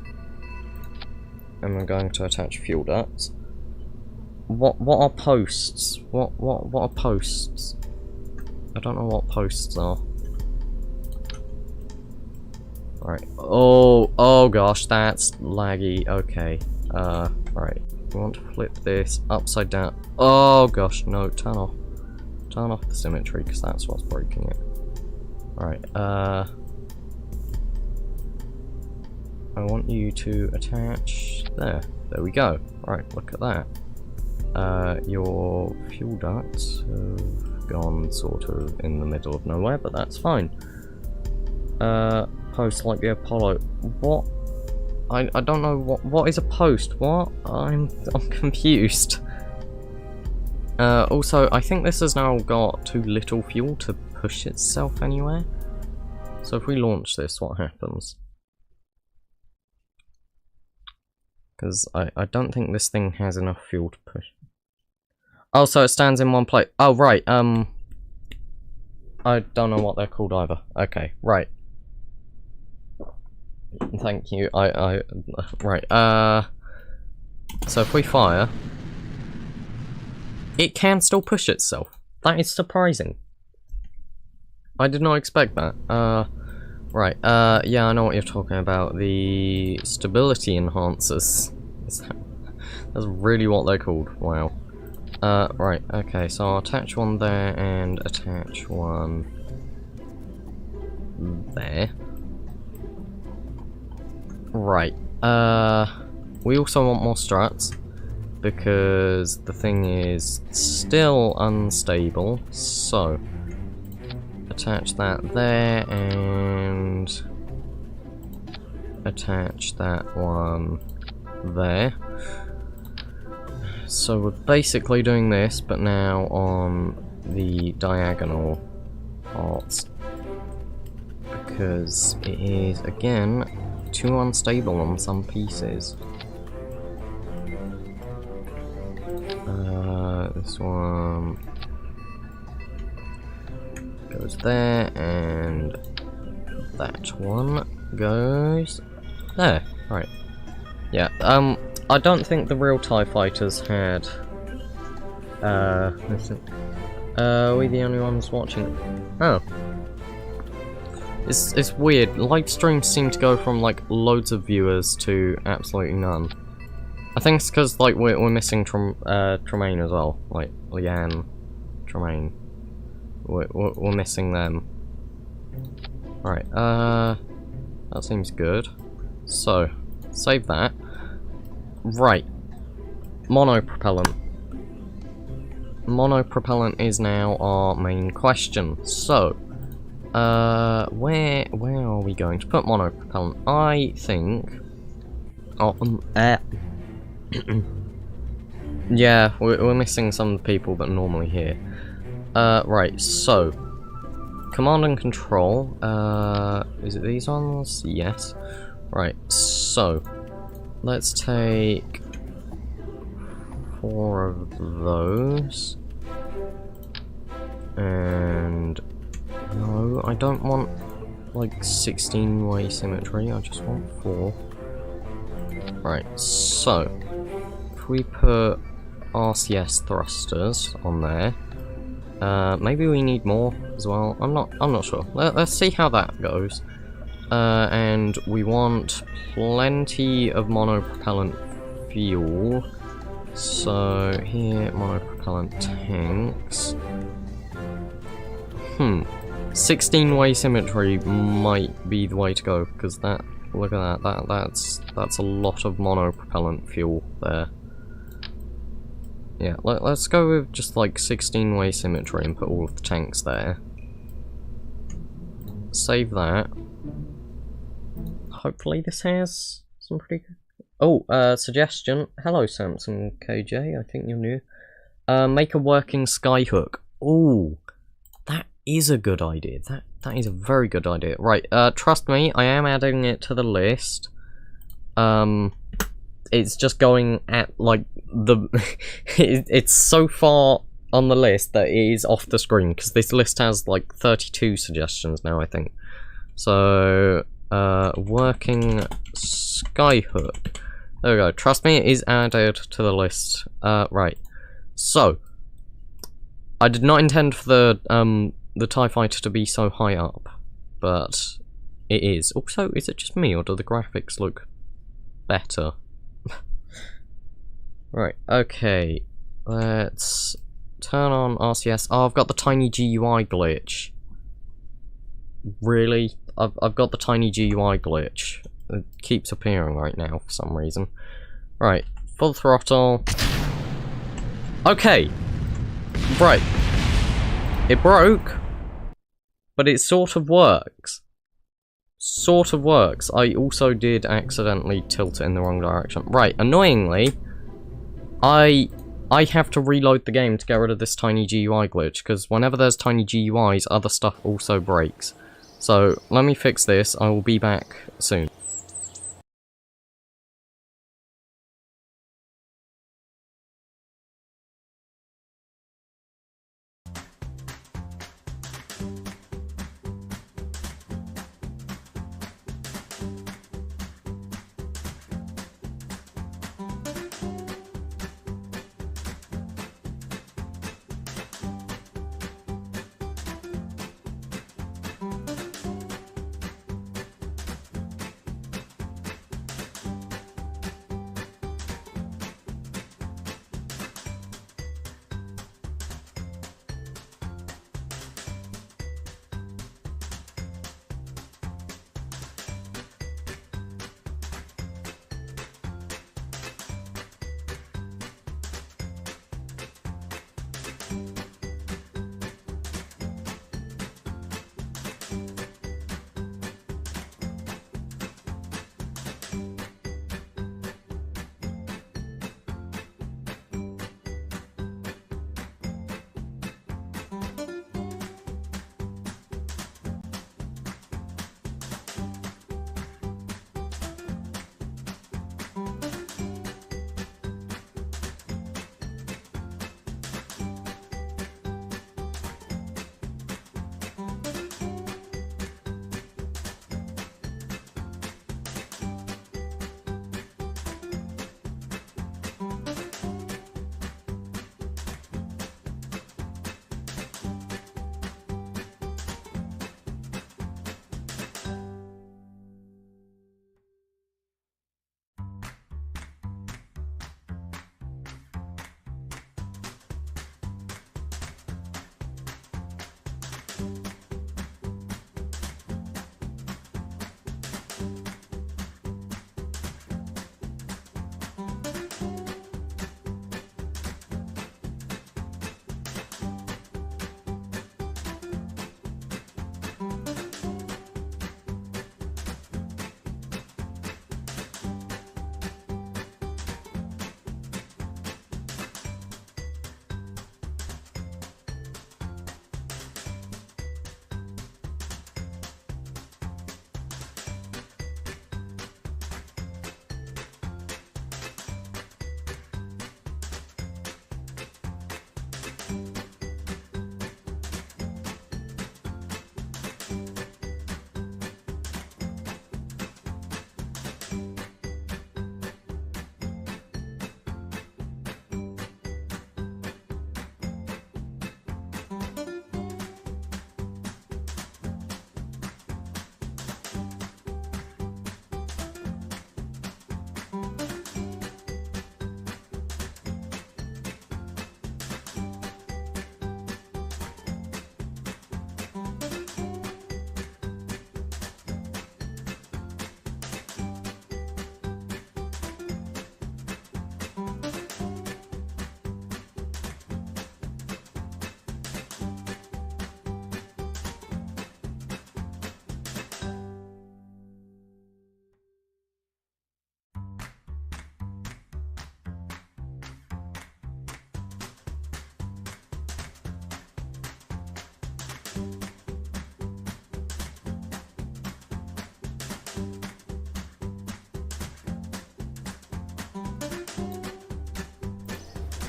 And we're going to attach fuel ducts. What are posts? What are posts? I don't know what posts are. Right. Oh gosh, that's laggy. Okay. Right. We want to flip this upside down. Oh gosh, no, turn off. Turn off the symmetry, because that's what's breaking it. Alright, I want you to attach there. There we go. Right, look at that. Your fuel ducts have gone sort of in the middle of nowhere, but that's fine. Post like the Apollo. What? I don't know what is a post. What? I'm confused. Also, I think this has now got too little fuel to push itself anywhere. So if we launch this, what happens? Because I don't think this thing has enough fuel to push. Oh, so it stands in one place. Oh, right, I don't know what they're called either. Okay, right. Thank you, right, so if we fire, it can still push itself. That is surprising. I did not expect that. Right, yeah, I know what you're talking about. The stability enhancers. That's really what they're called. Wow. Right, okay, so I'll attach one there and attach one there. Right, we also want more struts, because the thing is still unstable, so attach that there and attach that one there. So we're basically doing this, but now on the diagonal parts, because it is, again, too unstable on some pieces. This one goes there, and that one goes there. Right. Yeah, I don't think the real TIE fighters had, are we the only ones watching? Oh. It's weird, live streams seem to go from, like, loads of viewers to absolutely none. I think it's because, like, we're missing Tremaine as well, like, Leanne, Tremaine. We're missing them. Right, that seems good. So, save that. Right. Monopropellant. Monopropellant is now our main question. So, where are we going to put monopropellant? I think... Oh, yeah, we're missing some of the people that are normally here. Right, so... Command and control, is it these ones? Yes. Right, so... Let's take 4 of those. And... No, I don't want, like, 16-way symmetry, I just want 4. Right, so... If we put RCS thrusters on there... maybe we need more as well. I'm not sure. Let's see how that goes. And we want plenty of monopropellant fuel. So here, monopropellant tanks. 16-way symmetry might be the way to go, because that, look at that, that's a lot of monopropellant fuel there. Yeah, let's go with just like 16-way symmetry and put all of the tanks there. Save that. Hopefully this has some pretty good... Oh, suggestion. Hello, Samson KJ, I think you're new. Make a working skyhook. Ooh, that is a good idea. That is a very good idea. Right, trust me, I am adding it to the list. It's just going at, like, the... it's so far on the list that it is off the screen, because this list has, like, 32 suggestions now, I think. So, working skyhook. There we go. Trust me, it is added to the list. Right. So, I did not intend for the TIE Fighter to be so high up, but it is. Also, is it just me, or do the graphics look better? Right, okay. Let's turn on RCS. Oh, I've got the tiny GUI glitch. Really? I've got the tiny GUI glitch. It keeps appearing right now for some reason. Right, full throttle. Okay. Right. It broke, but it sort of works. Sort of works. I also did accidentally tilt it in the wrong direction. Right, annoyingly, I I have to reload the game to get rid of this tiny GUI glitch, because whenever there's tiny GUIs, other stuff also breaks. So, let me fix this, I will be back soon.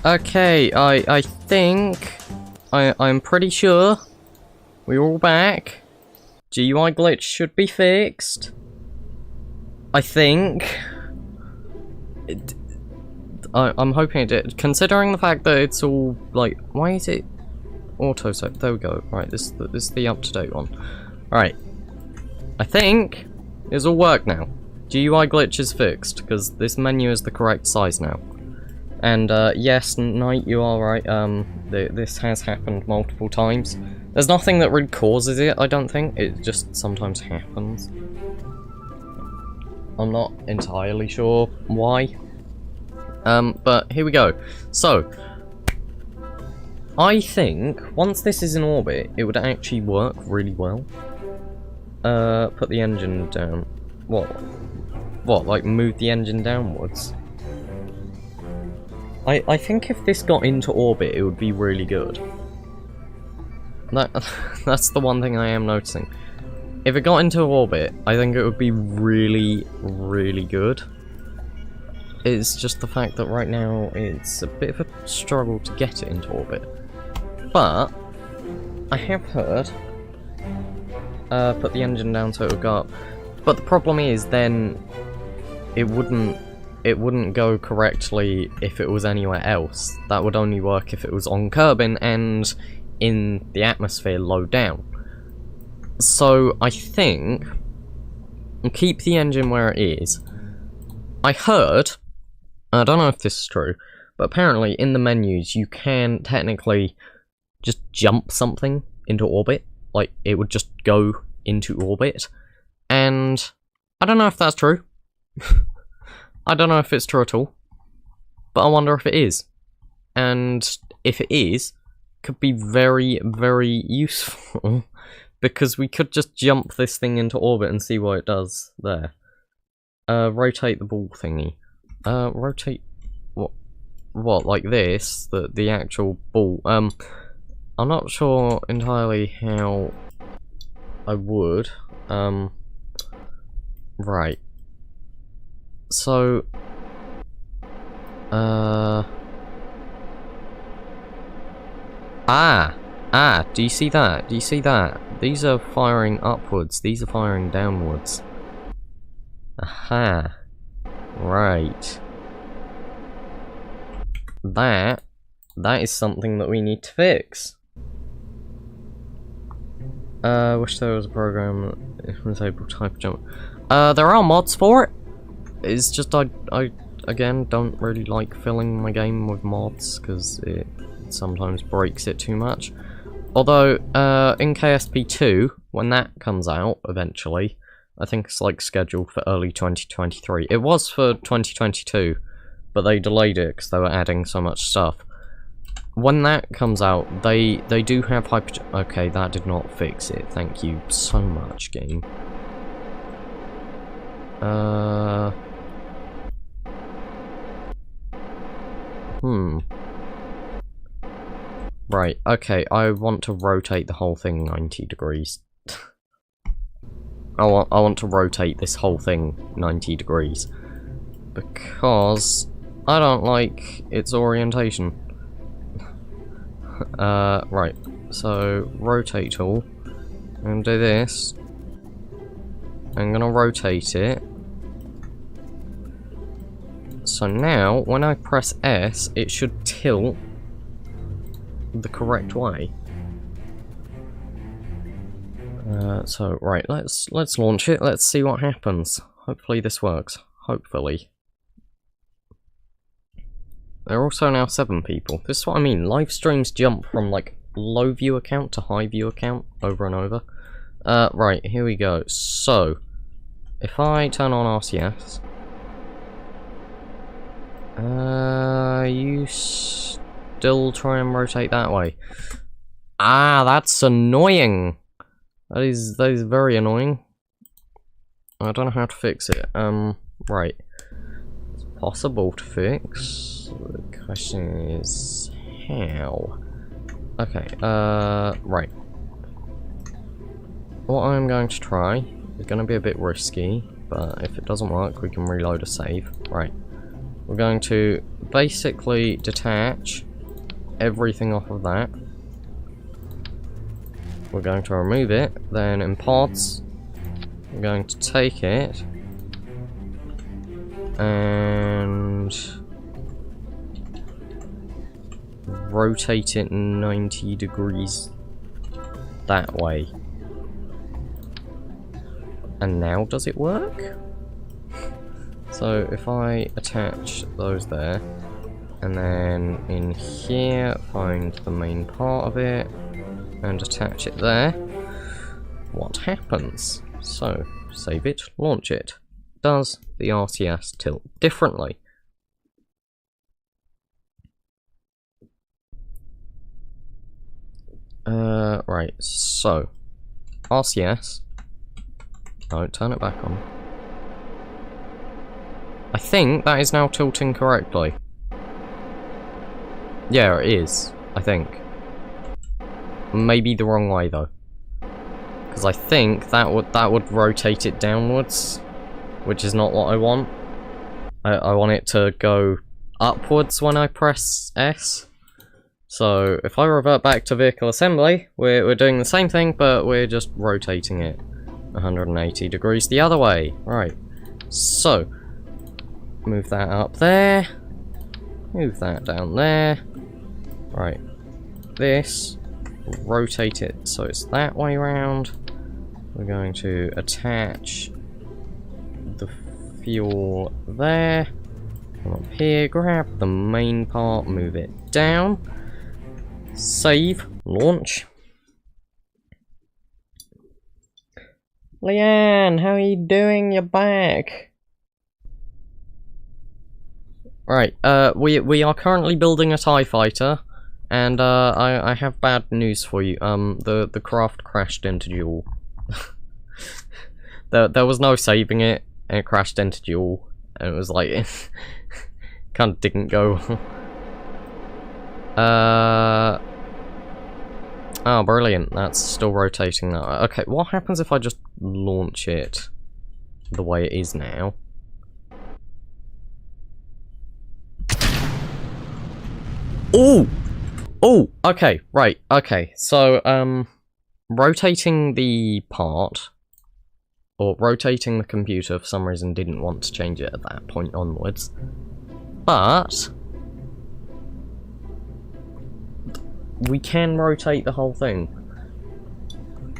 Okay, I think... I'm pretty sure we're all back. GUI glitch should be fixed. I think. I'm hoping it did. Considering the fact that it's all, like... Why is it auto-save? There we go. Right, this is the up-to-date one. Alright. I think it's all worked now. GUI glitch is fixed, because this menu is the correct size now. And, yes, Knight, you are right, this has happened multiple times. There's nothing that really causes it, I don't think, it just sometimes happens. I'm not entirely sure why. But here we go. So, I think, once this is in orbit, it would actually work really well. Put the engine down. What? What, like move the engine downwards? I think if this got into orbit, it would be really good. That's the one thing I am noticing. If it got into orbit, I think it would be really, really good. It's just the fact that right now it's a bit of a struggle to get it into orbit. But I have heard, put the engine down so it would go up. But the problem is then it wouldn't go correctly if it was anywhere else. That would only work if it was on Kerbin and in the atmosphere low down. So I think keep the engine where it is. I heard, I don't know if this is true, but apparently in the menus you can technically just jump something into orbit. Like, it would just go into orbit. And I don't know if that's true. I don't know if it's true at all. But I wonder if it is. And if it is, could be very, very useful. Because we could just jump this thing into orbit and see what it does there. Rotate the ball thingy. Rotate... What, like this? The actual ball? I'm not sure entirely how I would. Right. So... do you see that? Do you see that? These are firing upwards, these are firing downwards. Aha. Right. That is something that we need to fix. Wish there was a program that was able to hyperjump. There are mods for it. It's just I again don't really like filling my game with mods because it sometimes breaks it too much. Although in KSP 2, when that comes out eventually, I think it's like scheduled for early 2023. It was for 2022, but they delayed it because they were adding so much stuff. When that comes out, they do have hyper... Okay, that did not fix it. Thank you so much, game. Right, okay, I want to rotate the whole thing 90 degrees. I want to rotate this whole thing 90 degrees. Because I don't like its orientation. Right, so rotate tool. I'm gonna do this. I'm gonna rotate it. So now, when I press S, it should tilt the correct way. So right, let's launch it. Let's see what happens. Hopefully this works. Hopefully. There are also now 7 people. This is what I mean. Live streams jump from like low viewer count to high viewer count over and over. Right, here we go. So, if I turn on RCS, you still try and rotate that way. Ah, that's annoying. That is very annoying. I don't know how to fix it. Right. It's possible to fix. The question is how. Okay, right. What I'm going to try is going to be a bit risky, but if it doesn't work, we can reload a save. Right. We're going to basically detach everything off of that. We're going to remove it, then in pods, we're going to take it and rotate it 90 degrees that way. And now does it work? So if I attach those there, and then in here find the main part of it, and attach it there, what happens? So, save it, launch it. Does the RCS tilt differently? Right, so, RCS, no, turn it back on. I think that is now tilting correctly. Yeah, it is, I think. Maybe the wrong way though. Because I think that would rotate it downwards, which is not what I want. I want it to go upwards when I press S. So if I revert back to vehicle assembly, we're doing the same thing, but we're just rotating it 180 degrees the other way. Right. So move that up there. Move that down there. Right. This. Rotate it so it's that way round. We're going to attach the fuel there. Come up here, grab the main part, move it down. Save, launch. Leanne, how are you doing? You're back. Right, we are currently building a TIE fighter, and I have bad news for you. The craft crashed into duel. there was no saving it, and it crashed into duel, and it was like it kind of didn't go. Oh, brilliant! That's still rotating now. Okay, what happens if I just launch it the way it is now? Oh! Oh! Okay, right, okay. So, rotating the part, or rotating the computer for some reason didn't want to change it at that point onwards. But we can rotate the whole thing.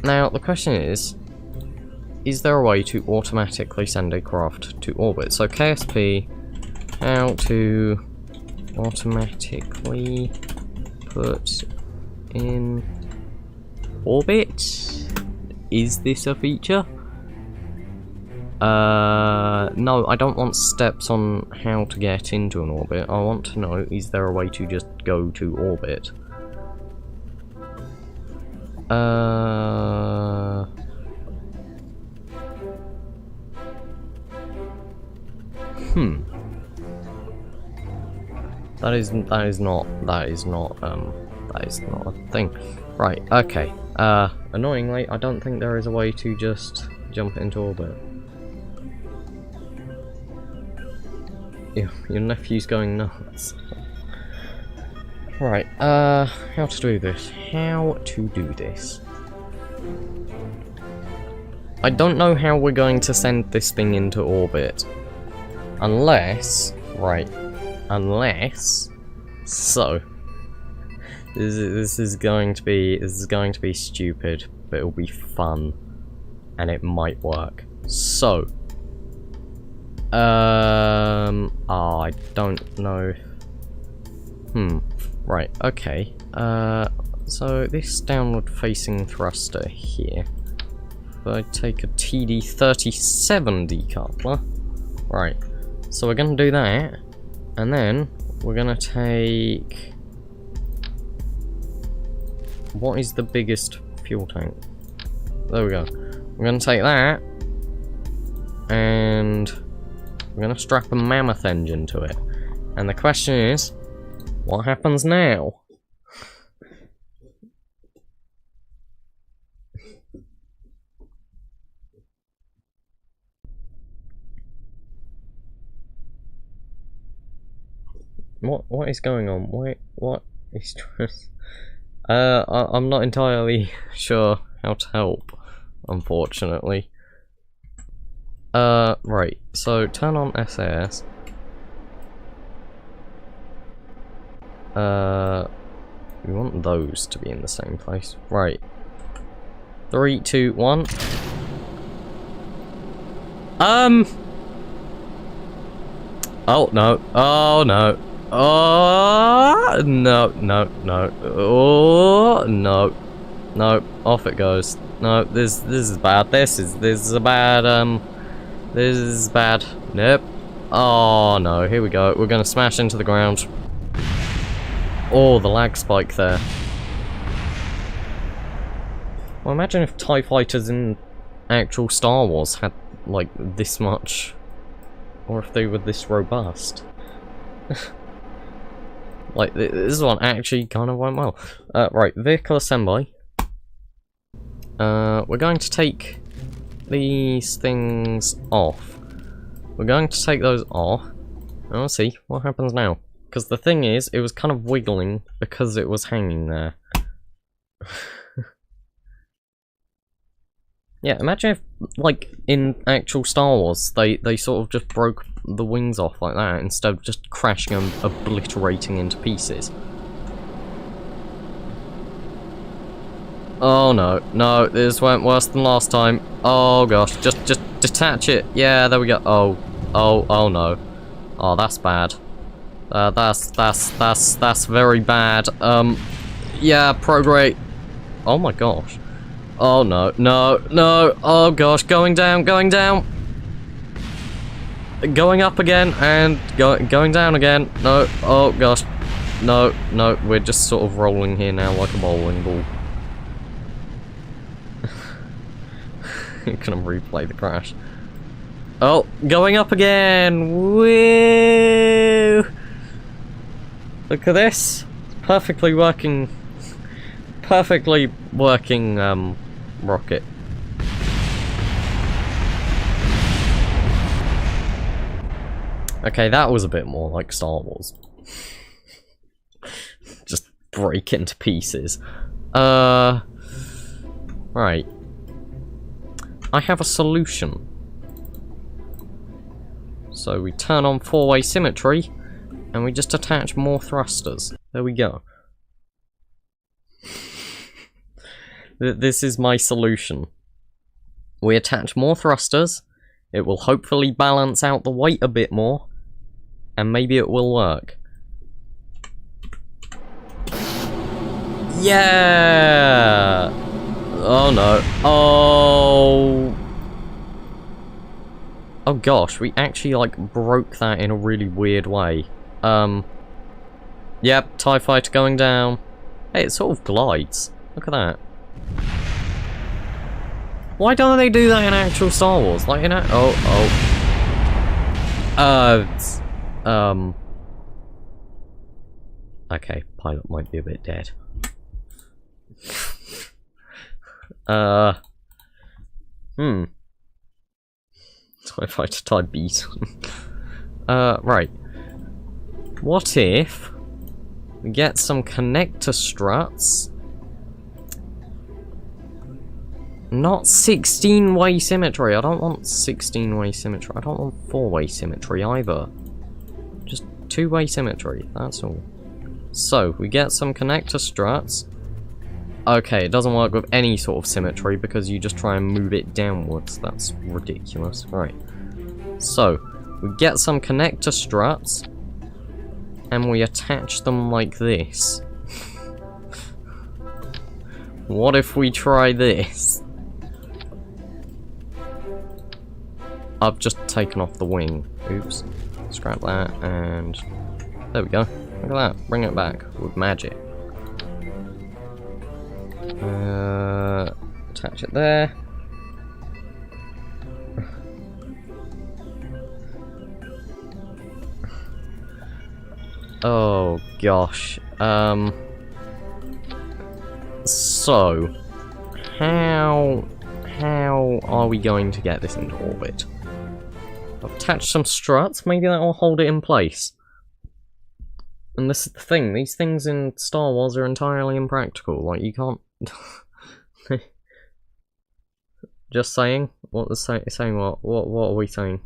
Now, the question is there a way to automatically send a craft to orbit? So KSP, how to automatically put in orbit? Is this a feature? No, I don't want steps on how to get into an orbit. I want to know, is there a way to just go to orbit? That is not a thing. Right, okay. Annoyingly, I don't think there is a way to just jump into orbit. Your nephew's going nuts. Right, how to do this? How to do this? I don't know how we're going to send this thing into orbit. Unless, right, unless, so, this is going to be stupid, but it'll be fun, and it might work. So, oh, I don't know. Right, okay. So this downward facing thruster here. If I take a TD37 decoupler. Right. So we're gonna do that. And then we're gonna take, what is the biggest fuel tank? There we go. We're gonna take that. And we're gonna strap a mammoth engine to it. And the question is, what happens now? What is going on? What is I'm not entirely sure how to help, unfortunately. Right, so turn on SAS. We want those to be in the same place. Right. 3, 2, 1. Oh, no. Oh, no. Oh, no, no, no. Oh, no. No, off it goes. No, this is bad. This is bad, this is bad. Nope. Oh, no, here we go. We're gonna smash into the ground. Oh, the lag spike there. Well, imagine if TIE fighters in actual Star Wars had, like, this much. Or if they were this robust. Like, this one actually kind of went well. Right, vehicle assembly. We're going to take these things off. We're going to take those off. And we'll see what happens now. Because the thing is, it was kind of wiggling because it was hanging there. Yeah, imagine if, like, in actual Star Wars, they sort of just broke the wings off like that, instead of just crashing and obliterating into pieces. Oh no, no, this went worse than last time. Oh gosh, just detach it. Yeah, there we go. Oh no. Oh, that's bad. That's very bad. Yeah, prograde. Oh my gosh. Oh no, no, no, oh gosh, going down. Going up again, and going down again. No, oh gosh. No, we're just sort of rolling here now like a bowling ball. Gonna replay the crash. Oh, going up again! Woo! Look at this. Perfectly working rocket. Okay, that was a bit more like Star Wars. Just break into pieces. Right. I have a solution. So we turn on four-way symmetry, and we just attach more thrusters. There we go. This is my solution. We attach more thrusters, it will hopefully balance out the weight a bit more, and maybe it will work. Yeah! Oh no. Oh gosh, we actually like broke that in a really weird way. Yep, TIE fighter going down. Hey, it sort of glides. Look at that. Why don't they do that in actual Star Wars? Like, you know, okay, pilot might be a bit dead. TIE fighter type beat. Right. What if we get some connector struts? Not 16-way symmetry. I don't want 16-way symmetry. I don't want 4-way symmetry either. Just 2-way symmetry. That's all. So, we get some connector struts. Okay, it doesn't work with any sort of symmetry because you just try and move it downwards. That's ridiculous. Right. So, we get some connector struts and we attach them like this. What if we try this? I've just taken off the wing. Oops. Scrap that and there we go. Look at that. Bring it back with magic. Attach it there. Oh gosh. So how are we going to get this into orbit? I've attached some struts, maybe that will hold it in place. And this is the thing, these things in Star Wars are entirely impractical, like you can't... Just saying? What is saying what? What are we saying?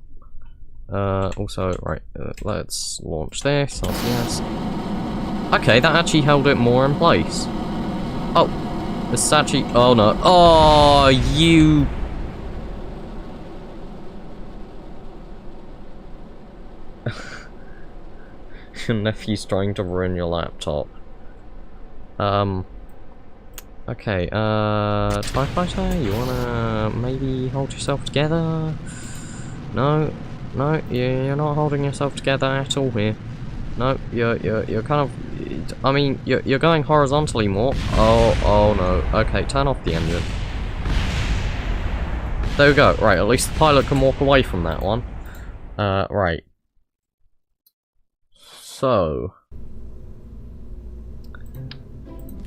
Also, right, let's launch this, yes. Okay, that actually held it more in place. Oh, this is actually, oh no, oh, you... Your nephew's trying to ruin your laptop. Okay, TIE fighter, you wanna maybe hold yourself together? No, you're not holding yourself together at all here. No, you're kind of, I mean, you're going horizontally more. Oh no, okay, turn off the engine. There we go, right, at least the pilot can walk away from that one. Right. So,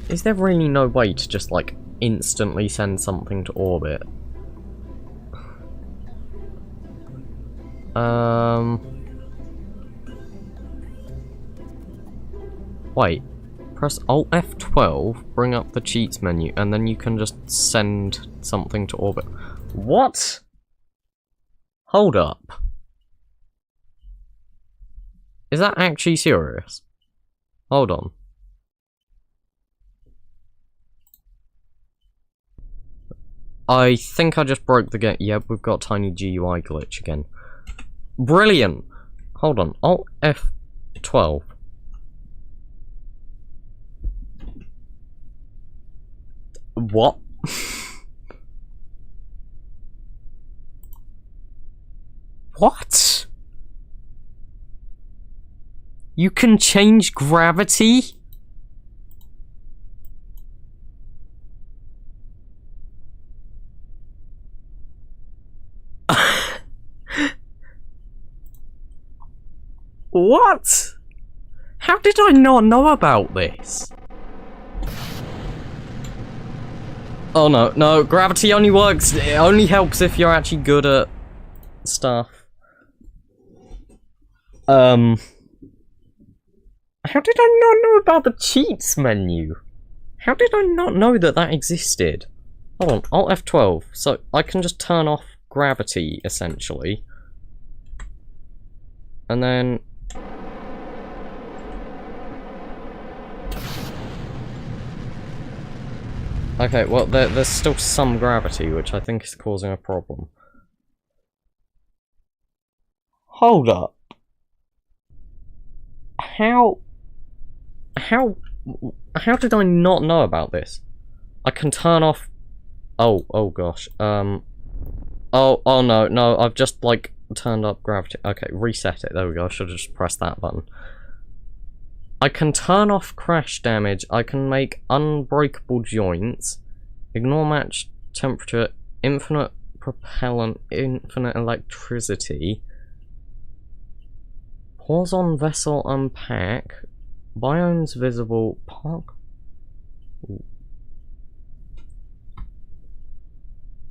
Is there really no way to just, like, instantly send something to orbit? Wait. Press Alt F12, bring up the cheats menu, and then you can just send something to orbit. What? Hold up. Is that actually serious? Hold on. I think I just broke the game. Yep, we've got tiny GUI glitch again. Brilliant! Hold on. Alt F12. What? What? You can change gravity? What? How did I not know about this? Oh no, no, gravity only works, it only helps if you're actually good at stuff. How did I not know about the cheats menu? How did I not know that that existed? Hold on, Alt F12, so I can just turn off gravity, essentially. And then... Okay, well, there's still some gravity, which I think is causing a problem. Hold up. How did I not know about this? I can turn off... Oh gosh. Oh no, I've just, like, turned up gravity. Okay, reset it. There we go. I should have just pressed that button. I can turn off crash damage, I can make unbreakable joints, ignore match temperature, infinite propellant, infinite electricity, pause on vessel unpack, biomes visible, park...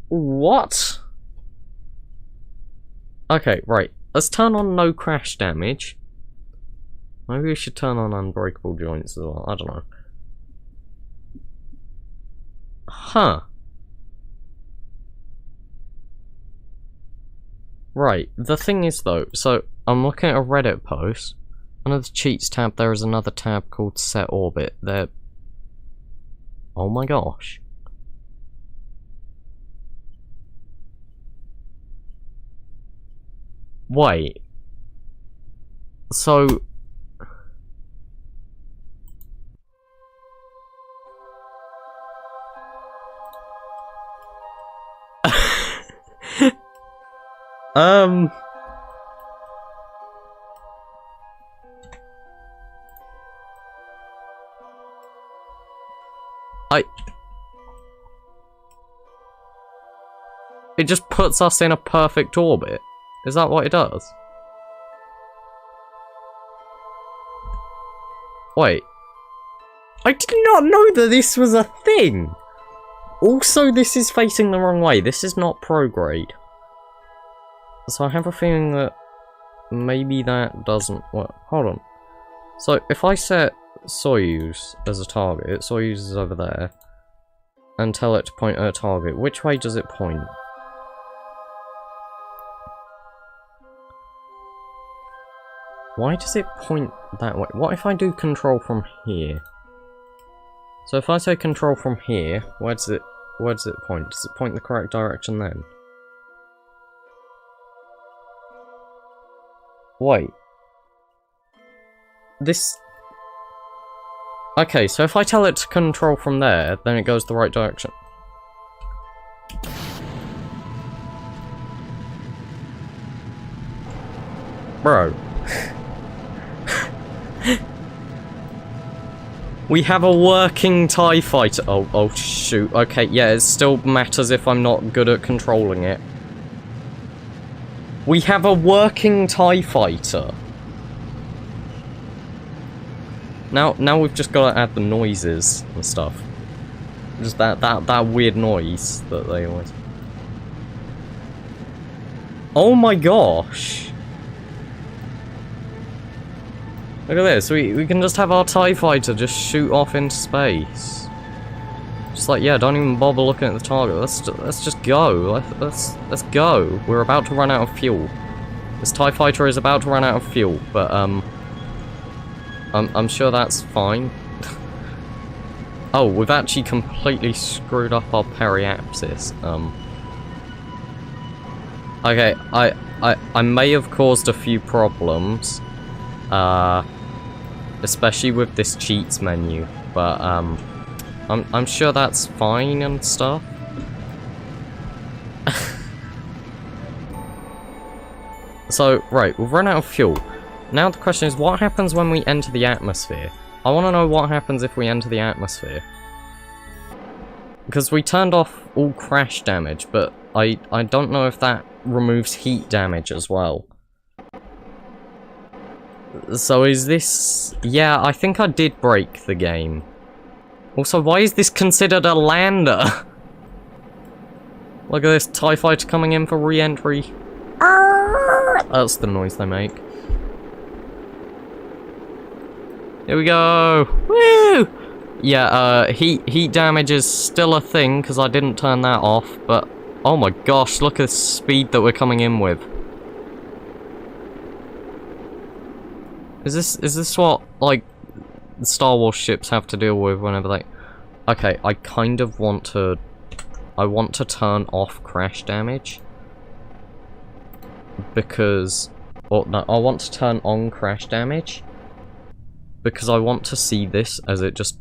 What? Okay, right, let's turn on no crash damage. Maybe we should turn on unbreakable joints as well, I don't know. Huh. Right, the thing is though, so I'm looking at a Reddit post. Under the cheats tab there is another tab called set orbit. There... Oh my gosh. Wait. So... It just puts us in a perfect orbit. Is that what it does? Wait. I did not know that this was a thing! Also, this is facing the wrong way. This is not prograde. So I have a feeling that maybe that doesn't work. Hold on. So if I set Soyuz as a target, Soyuz is over there, and tell it to point at a target, which way does it point? Why does it point that way? What if I do control from here? So if I say control from here, where does it point? Does it point the correct direction then? Wait. This... Okay, so if I tell it to control from there, then it goes the right direction. Bro. We have a working TIE fighter. Oh shoot. Okay, yeah, it still matters if I'm not good at controlling it. We have a working TIE fighter. Now we've just got to add the noises and stuff. Just that weird noise that they always... Oh my gosh! Look at this, we can just have our TIE fighter just shoot off into space. Just like, yeah, don't even bother looking at the target, let's just go, let's go. We're about to run out of fuel. This TIE fighter is about to run out of fuel, but I'm sure that's fine. Oh, we've actually completely screwed up our periapsis. Okay, I may have caused a few problems, especially with this cheats menu, but I'm sure that's fine and stuff. So, right, we've run out of fuel. Now the question is, what happens when we enter the atmosphere? I want to know what happens if we enter the atmosphere. Because we turned off all crash damage, but I don't know if that removes heat damage as well. So is this... Yeah, I think I did break the game. Also, why is this considered a lander? Look at this TIE fighter coming in for re-entry. That's the noise they make. Here we go! Woo! Yeah, heat damage is still a thing, because I didn't turn that off, but... Oh my gosh, look at the speed that we're coming in with. Is this what, like, Star Wars ships have to deal with whenever they... Okay, I kind of want to... I want to turn off crash damage. Because... Or, no, I want to turn on crash damage. Because I want to see this as it just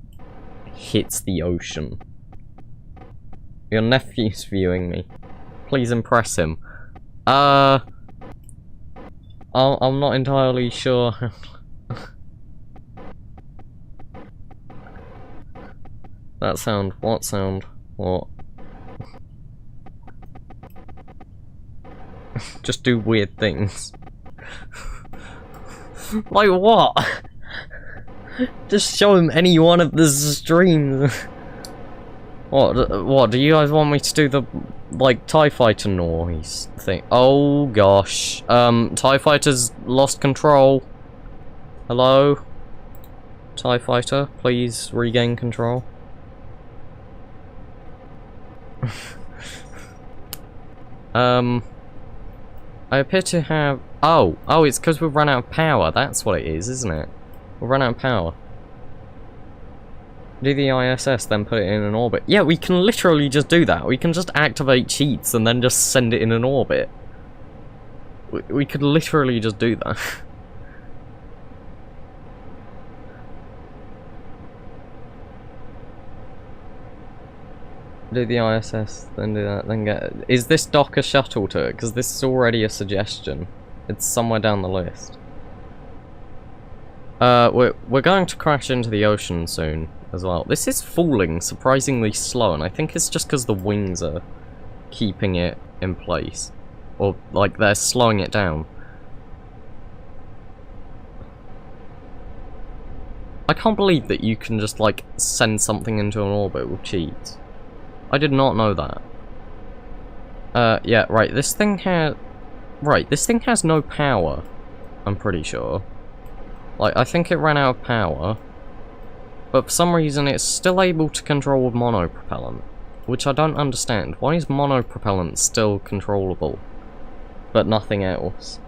hits the ocean. Your nephew's viewing me. Please impress him. I'm not entirely sure. That sound. What sound? What? Just do weird things. Like what? Just show him any one of the streams. What, do you guys want me to do the, like, TIE fighter noise thing? Oh gosh. TIE fighter's lost control. Hello? TIE fighter, please regain control. I appear to have... Oh, it's because we've run out of power. That's what it is, isn't it? We've run out of power. Do the ISS, then put it in an orbit. Yeah, we can literally just do that. We can just activate cheats and then just send it in an orbit. We could literally just do that. Do the ISS, then do that, then get... Is this dock a shuttle to it? Because this is already a suggestion. It's somewhere down the list. We're going to crash into the ocean soon as well. This is falling surprisingly slow, and I think it's just because the wings are keeping it in place. Or, like, they're slowing it down. I can't believe that you can just, like, send something into an orbit with cheats. I did not know that. Yeah, right, this thing has... Right, this thing has no power, I'm pretty sure. Like, I think it ran out of power, but for some reason it's still able to control with monopropellant, which I don't understand. Why is monopropellant still controllable, but nothing else?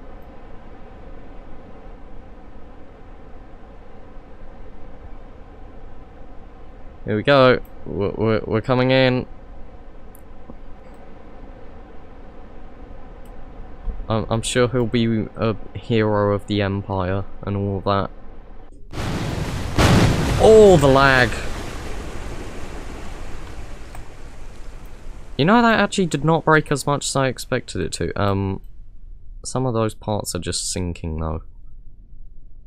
Here we go. We're coming in. I'm sure he'll be a hero of the Empire and all of that. Oh, the lag! You know, that actually did not break as much as I expected it to. Some of those parts are just sinking, though.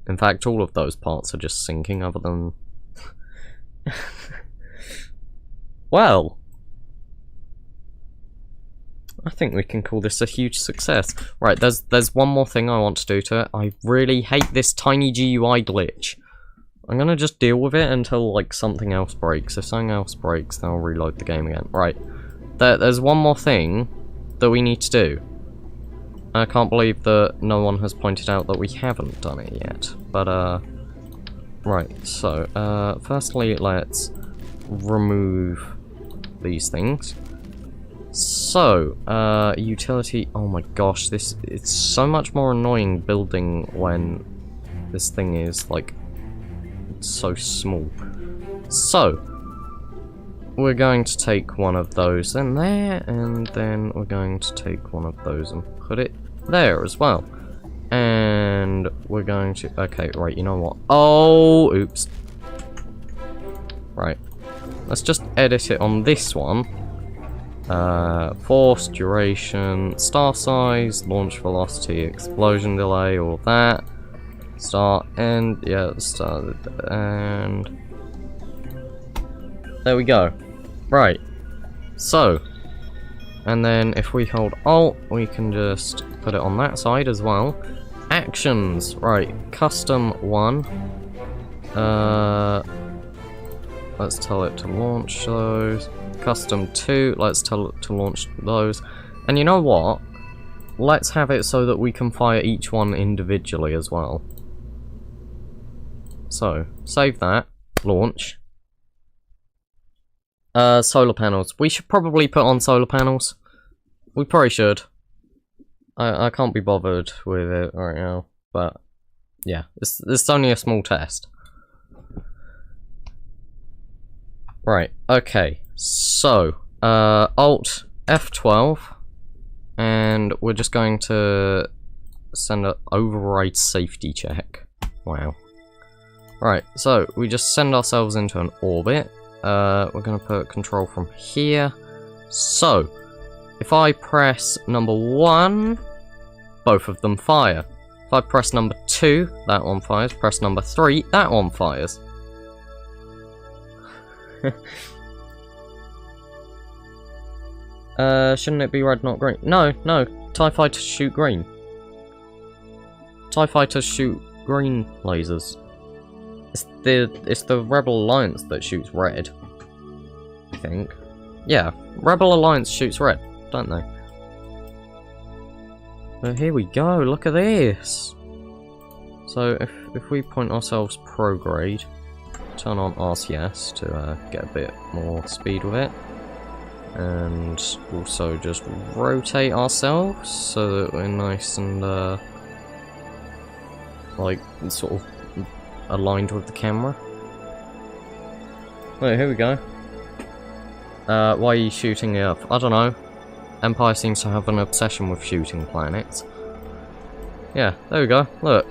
In fact, all of those parts are just sinking, other than... Well... I think we can call this a huge success. Right, there's one more thing I want to do to it. I really hate this tiny GUI glitch. I'm gonna just deal with it until, like, something else breaks. If something else breaks, then I'll reload the game again. Right. There's one more thing that we need to do. I can't believe that no one has pointed out that we haven't done it yet. But, right, so, firstly, let's remove these things. So, utility... Oh my gosh, it's so much more annoying building when this thing is, like, so small. So, we're going to take one of those in there, and then we're going to take one of those and put it there as well. And we're going to... Okay, right, you know what? Oh, oops. Right. Let's just edit it on this one. Force, duration, star size, launch velocity, explosion delay, all that. Start, end, yeah, start, and... There we go. Right. So. And then if we hold Alt, we can just put it on that side as well. Actions. Right. Custom 1. Let's tell it to launch those. Custom 2. Let's tell it to launch those. And you know what? Let's have it so that we can fire each one individually as well. So, save that. Launch. Solar panels. We should probably put on solar panels. We probably should. I can't be bothered with it right now. But, yeah. It's only a small test. Right, okay. So, Alt F12. And we're just going to send an override safety check. Wow. Right, so we just send ourselves into an orbit. We're going to put control from here. So, if I press number 1, both of them fire. If I press number 2, that one fires. Press number 3, that one fires. Shouldn't it be red, not green? No, no. TIE fighters shoot green. TIE fighters shoot green lasers. It's the Rebel Alliance that shoots red, I think. Yeah, Rebel Alliance shoots red, don't they? But here we go, look at this! So, if we point ourselves prograde, turn on RCS to get a bit more speed with it, and also just rotate ourselves so that we're nice and, like, sort of aligned with the camera. Wait, here we go. Why are you shooting the Earth? I don't know. Empire seems to have an obsession with shooting planets. Yeah, there we go. Look.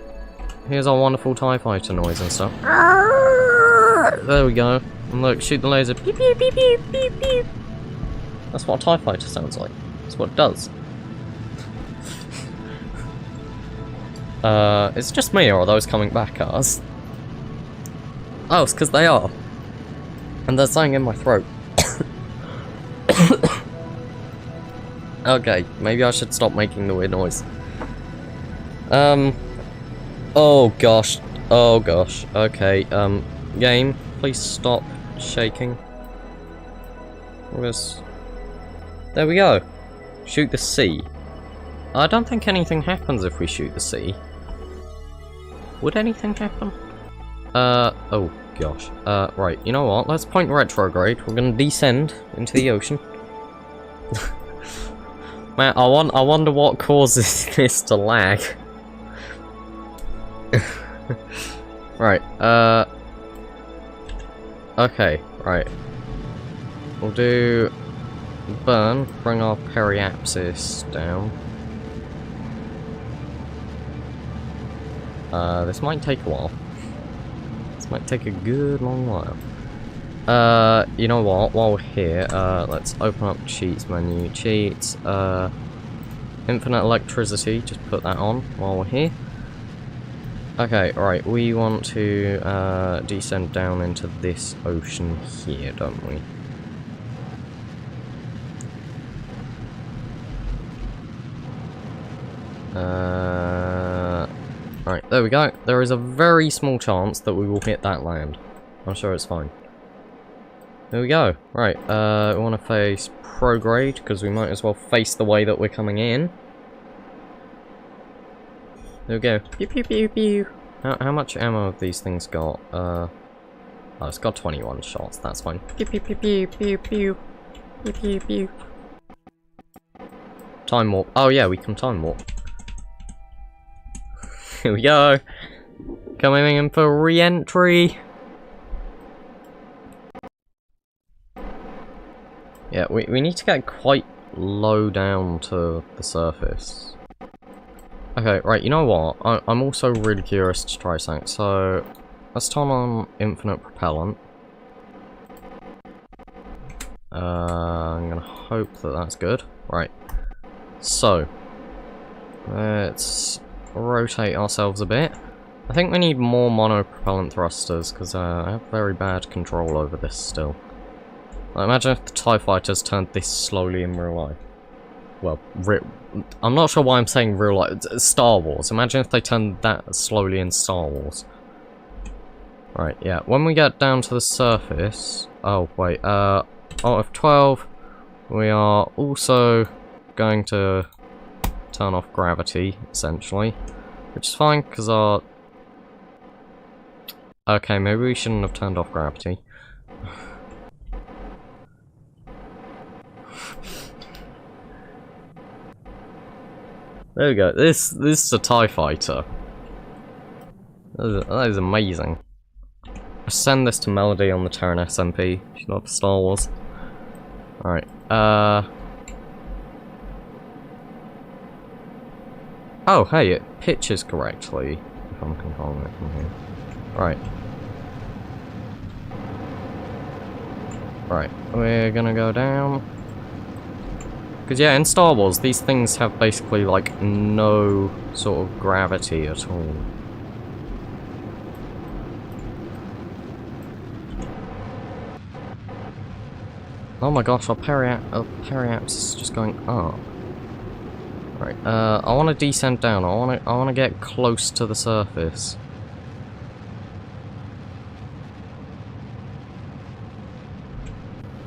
Here's our wonderful TIE fighter noise and stuff. There we go. And look, shoot the laser. Beep, beep, beep, beep, beep, beep. That's what a TIE fighter sounds like. That's what it does. It's just me, or are those coming back at us? Oh, it's because they are. And there's something in my throat. Okay, maybe I should stop making the weird noise. Oh gosh. Oh gosh. Okay, game, please stop shaking. There we go. Shoot the sea. I don't think anything happens if we shoot the sea. Would anything happen? Oh gosh. Right, you know what? Let's point retrograde. We're gonna descend into the ocean. Man, I wonder what causes this to lag. Right, okay, right. We'll do burn, bring our periapsis down. This might take a while. This might take a good long while. You know what, while we're here, let's open up cheats menu. Cheats, infinite electricity, just put that on while we're here. Okay, right, we want to descend down into this ocean here, don't we? Right, Right, there we go. There is a very small chance that we will hit that land. I'm sure it's fine. There we go. Right, we want to face prograde, because we might as well face the way that we're coming in. There we go. Pew pew pew pew. How much ammo have these things got? Oh, it's got 21 shots, that's fine. Pew pew pew pew pew pew. Pew pew pew. Time warp. Oh yeah, we can time warp. Here we go. Coming in for re-entry. Yeah, we need to get quite low down to the surface. Okay, right, you know what? I'm also really curious to try something. So, let's turn on infinite propellant. I'm gonna hope that that's good. Right. So, let's rotate ourselves a bit. I think we need more monopropellant thrusters, because I have very bad control over this still. Imagine if the TIE fighters turned this slowly in real life. Well, I'm not sure why I'm saying real life. Star Wars. Imagine if they turned that slowly in Star Wars. Right, yeah. When we get down to the surface... Oh, wait. Alt F12. We are also going to turn off gravity, essentially. Which is fine, because our... Okay, maybe we shouldn't have turned off gravity. There we go. This is a TIE fighter. That is amazing. I send this to Melody on the Terran SMP. She loves Star Wars. Alright. Oh, hey, it pitches correctly. If I'm controlling it from here. Right. Right. We're gonna go down. Because, yeah, in Star Wars, these things have basically, like, no sort of gravity at all. Oh my gosh, our periaps is just going up. Right, I want to descend down. I want to get close to the surface.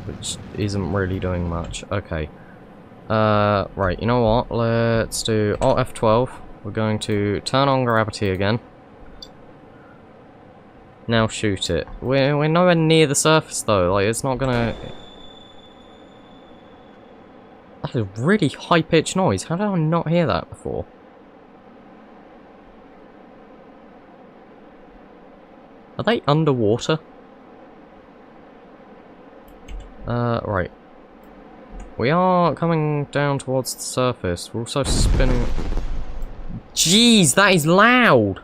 Which isn't really doing much. Okay. Right, you know what? Let's do Alt F12. We're going to turn on gravity again. Now shoot it. We're nowhere near the surface though, like it's not gonna... That is a really high-pitched noise. How did I not hear that before? Are they underwater? Right. We are coming down towards the surface. We're also spinning... Jeez, that is loud!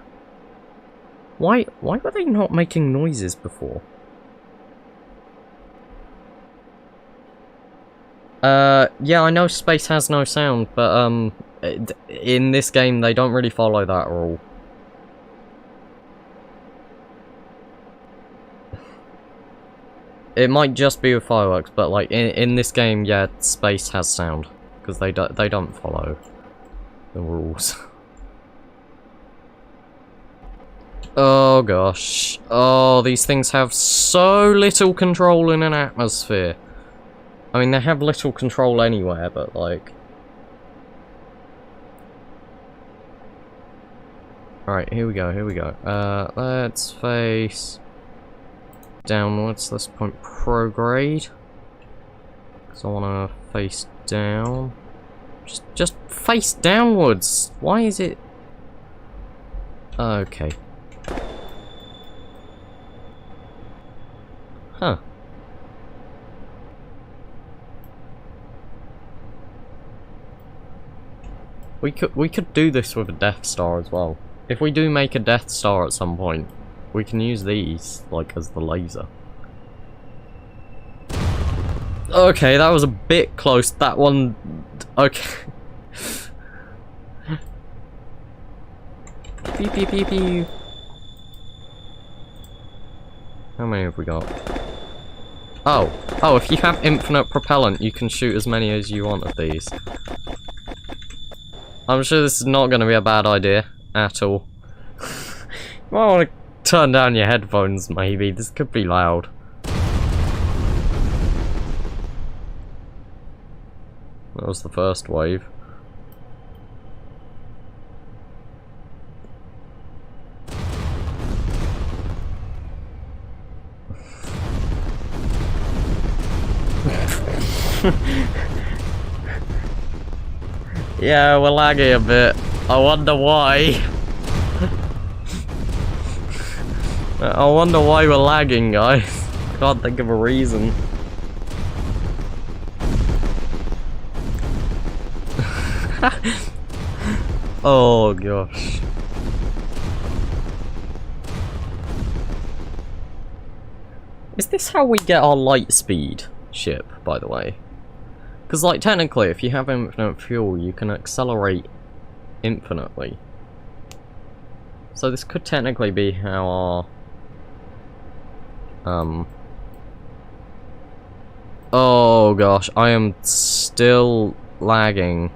Why were they not making noises before? Yeah, I know space has no sound, but, in this game, they don't really follow that rule. It might just be with fireworks, but like in this game, yeah, space has sound because they don't follow the rules. Oh gosh! Oh, these things have so little control in an atmosphere. I mean, they have little control anywhere, but like. All right, here we go. Here we go. Let's face. Downwards, let's point prograde. Because I want to face down. Just face downwards. Why is it? Okay. Huh. We could do this with a Death Star as well. If we do make a Death Star at some point, we can use these, like, as the laser. Okay, that was a bit close. That one... Okay. Beep, beep, beep, beep. How many have we got? Oh. Oh, if you have infinite propellant, you can shoot as many as you want of these. I'm sure this is not going to be a bad idea. At all. might want to turn down your headphones, maybe. This could be loud. That was the first wave. Yeah, we're lagging a bit. I wonder why. I wonder why we're lagging, guys. I can't think of a reason. Oh gosh. Is this how we get our light speed ship, by the way? Because, like, technically, if you have infinite fuel, you can accelerate infinitely. So this could technically be how our... Oh gosh, I am still lagging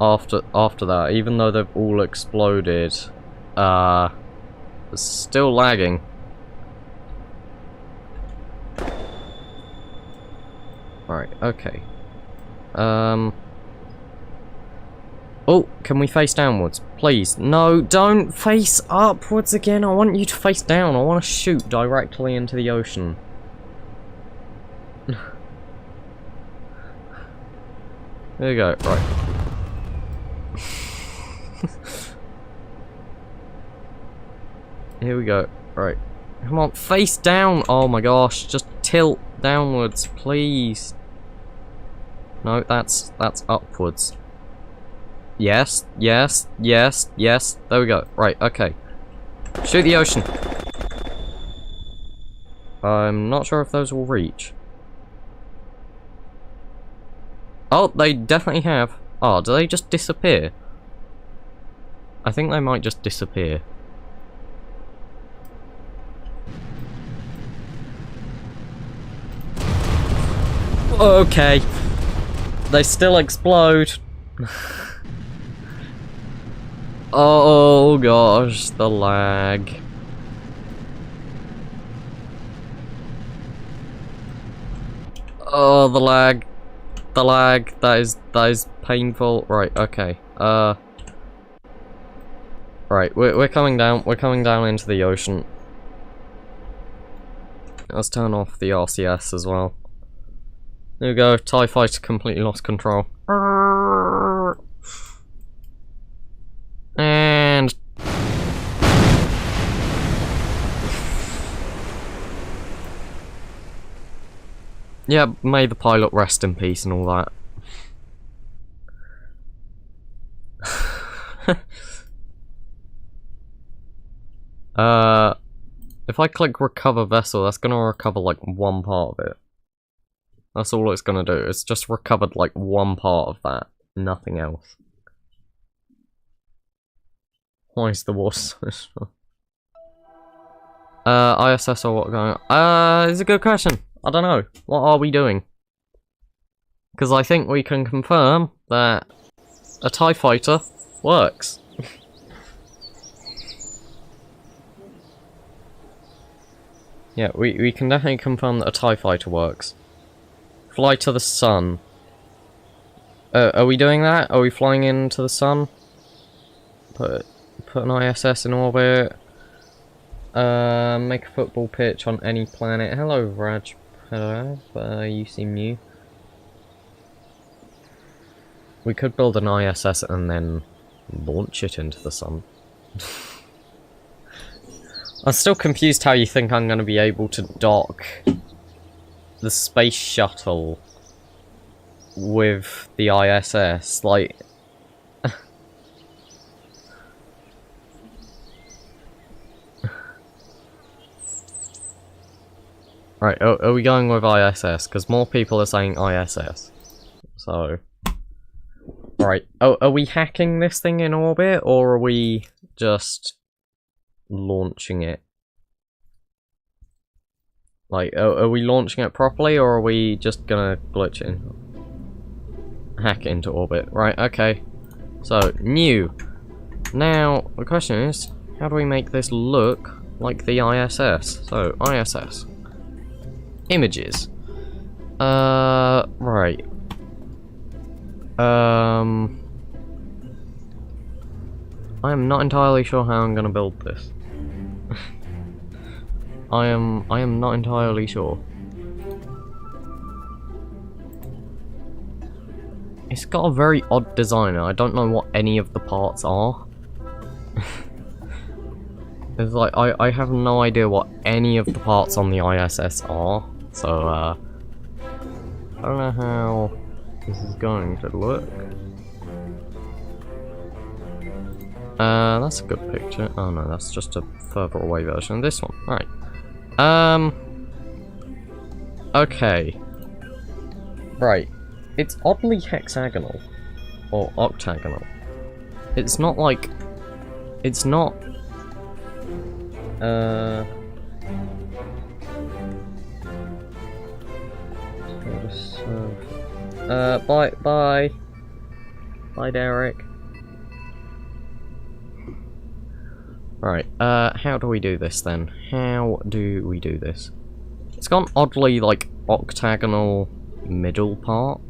after that, even though they've all exploded. Still lagging. Right, okay. Oh, can we face downwards? Please. No, don't face upwards again. I want you to face down. I want to shoot directly into the ocean. There you go, right. Here we go. Right. Come on, face down! Oh my gosh, just tilt downwards, please. No, that's upwards. Yes, yes, yes, yes. There we go. Right, okay. Shoot the ocean. I'm not sure if those will reach. Oh, they definitely have. Oh, do they just disappear? I think they might just disappear. Okay. They still explode. Oh gosh, the lag. Oh, the lag. The lag. That is painful. Right, okay. Right, we're coming down. We're coming down into the ocean. Let's turn off the RCS as well. There we go, TIE fighter completely lost control. And... yeah, may the pilot rest in peace and all that. If I click recover vessel, that's gonna recover like one part of it. That's all it's gonna do. It's just recovered like one part of that. Nothing else. Why is the water so strong? ISS or what going on? It's a good question. I don't know. What are we doing? Because I think we can confirm that a TIE fighter works. Yeah, we can definitely confirm that a TIE fighter works. Fly to the sun. Are we doing that? Are we flying into the sun? Put an ISS in orbit. Make a football pitch on any planet. Hello, Raj. Hello. You seem new. We could build an ISS and then launch it into the sun. I'm still confused how you think I'm going to be able to dock the space shuttle with the ISS, like... Right, are we going with ISS? Because more people are saying ISS. So... Right, are we hacking this thing in orbit, or are we just launching it? Like, are we launching it properly, or are we just gonna glitch it in? Hack it into orbit. Right, okay. So, new. Now, the question is, how do we make this look like the ISS? So, ISS. Images. Right. I am not entirely sure how I'm gonna build this. I am not entirely sure. It's got a very odd design. I don't know what any of the parts are. It's like, I have no idea what any of the parts on the ISS are. So, I don't know how this is going to look. That's a good picture. Oh no, that's just a further away version of this one. Right. Okay. Right. It's oddly hexagonal. Or octagonal. It's not like... It's not... Bye, Derek. Right, how do we do this then? How do we do this? It's got an oddly, like, octagonal middle part.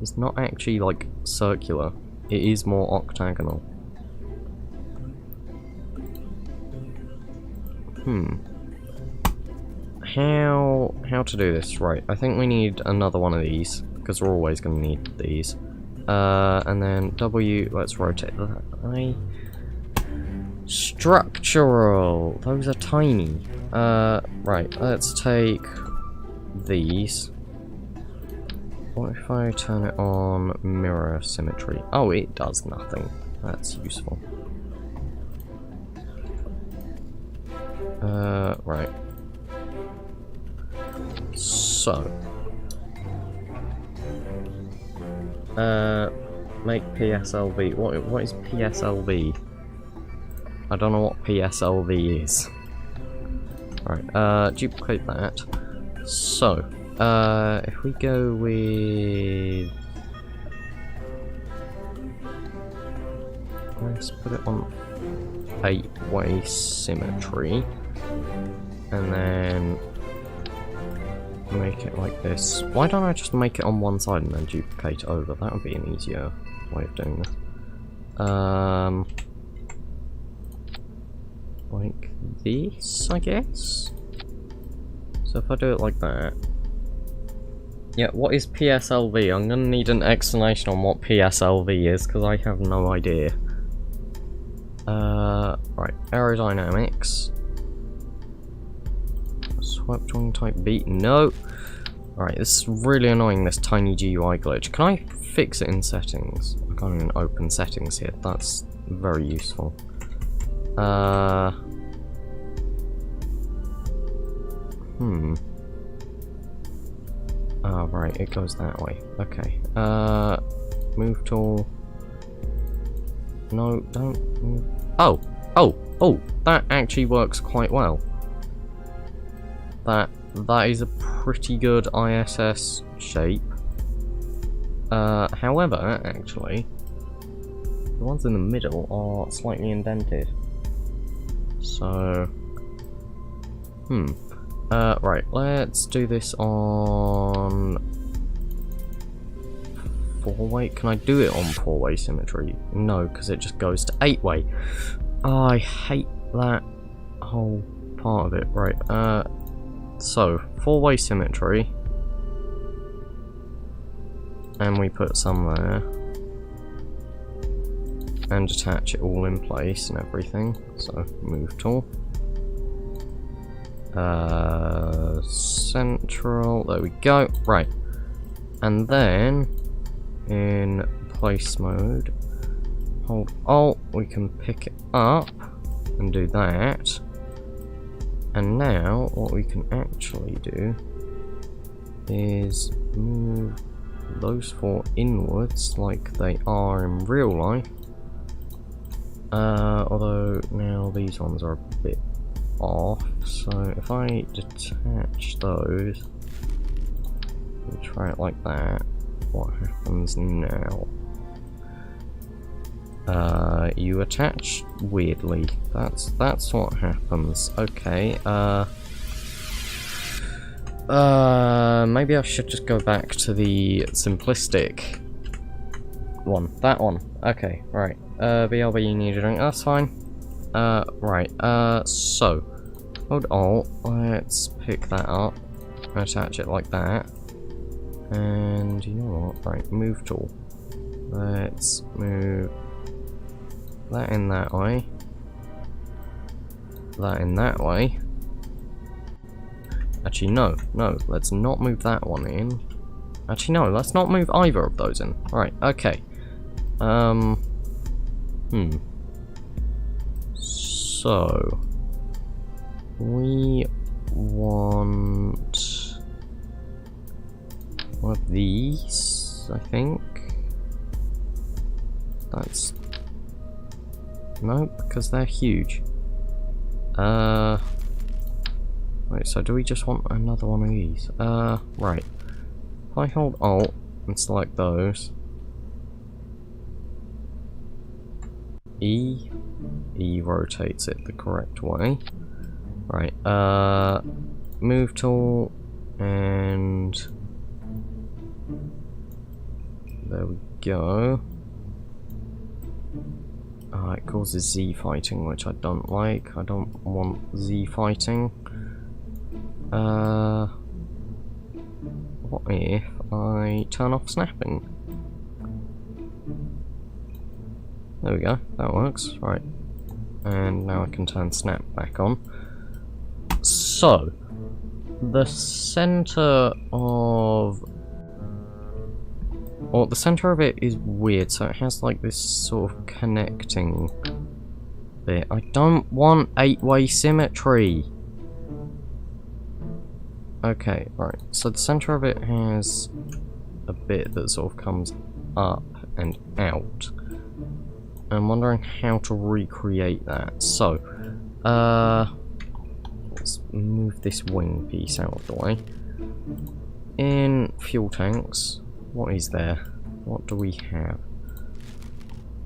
It's not actually, like, circular. It is more octagonal. How to do this? Right, I think we need another one of these, because we're always going to need these. And then W, let's rotate that. Structural! Those are tiny. Right, let's take these. What if I turn it on mirror symmetry? Oh, it does nothing. That's useful. Right. So. Make PSLV. What is PSLV? I don't know what PSLV is. Right, duplicate that. So, if we go with... Let's put it on 8-way symmetry. And then... make it like this. Why don't I just make it on one side and then duplicate over? That would be an easier way of doing this. Like this, I guess? So if I do it like that... Yeah, what is PSLV? I'm gonna need an explanation on what PSLV is, because I have no idea. Right, aerodynamics. Swept wing type B. No! Alright, this is really annoying, this tiny GUI glitch. Can I fix it in settings? I can't even open settings here. That's very useful. Oh, right, it goes that way. Okay. Move tool. No, don't move. Oh! That actually works quite well. That is a pretty good ISS shape. However, actually, the ones in the middle are slightly indented. So, right, let's do this on 4-way. Can I do it on 4-way symmetry? No, because it just goes to 8-way. Oh, I hate that whole part of it. Right, so, 4-way symmetry. And we put some there. And attach it all in place and everything. So, move tool. Central, there we go. Right. And then, in place mode, hold Alt, we can pick it up and do that. And now, what we can actually do is move those 4 inwards like they are in real life. Although now these ones are a bit off, so if I detach those and try it like that, what happens now? You attach weirdly. That's what happens. Okay, maybe I should just go back to the simplistic one. That one. Okay, right. BLB, you need a drink. That's fine. Right. So, hold Alt. Let's pick that up. Attach it like that. And you know what? Right, move tool. Let's move that in that way. That in that way. Actually, no, let's not move that one in. Actually, no, let's not move either of those in. Right, okay. So, we want one of these, I think. That's... no, because they're huge. Wait, so do we just want another one of these? Right. If I hold Alt and select those. E rotates it the correct way. Right, move tool, and there we go. It causes Z fighting, which I don't like. I don't want Z fighting. What if I turn off snapping? There we go, that works. Right. And now I can turn snap back on. So, the center of... well, the center of it is weird, so it has like this sort of connecting bit. I don't want 8-way symmetry! Okay, right, so the center of it has a bit that sort of comes up and out. I'm wondering how to recreate that. So, let's move this wing piece out of the way. In fuel tanks, what is there? What do we have?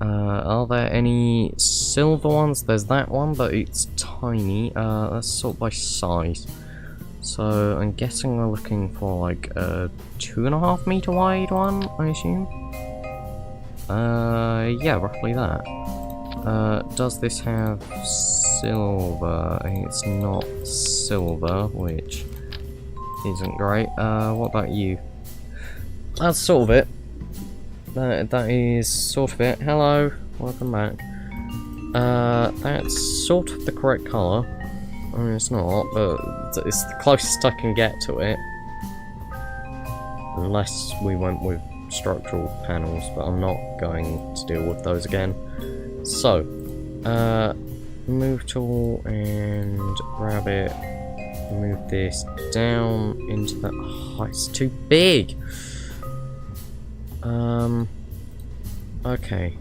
Are there any silver ones? There's that one, but it's tiny. Let's sort by size. So, I'm guessing we're looking for like a 2.5 meter wide one, I assume? Yeah, roughly that. Does this have silver? It's not silver, which isn't great. What about you? That's sort of it. That is sort of it. Hello, welcome back. That's sort of the correct colour. I mean, it's not, but it's the closest I can get to it. Unless we went with structural panels, but I'm not going to deal with those again. So, move tool and grab it. Move this down into the... oh, it's too big! Okay,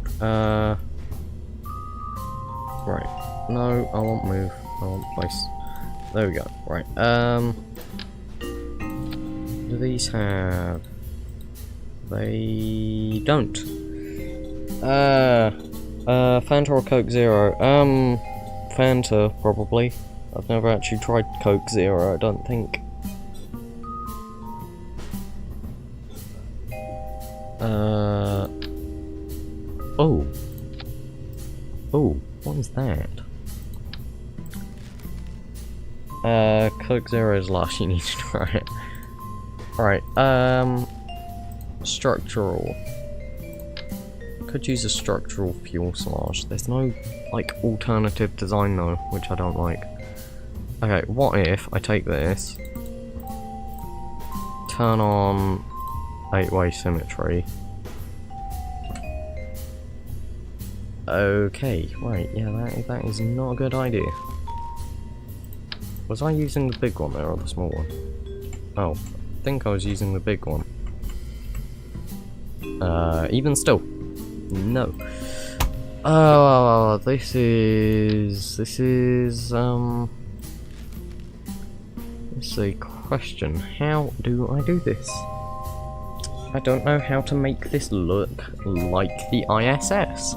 right. No, I won't move. I want place. There we go. Right. Do these have? They don't. Fanta or Coke Zero? Fanta probably. I've never actually tried Coke Zero. I don't think. Oh. Oh, what is that? Coke Zero is last, you need to try it. Alright, structural. Could use a structural fuselage. There's no, like, alternative design though, which I don't like. Okay, what if I take this, turn on 8-way symmetry. Okay, right, yeah, that is not a good idea. Was I using the big one there, or the small one? Oh, I think I was using the big one. Even still. No. Oh, this is a question. How do I do this? I don't know how to make this look like the ISS.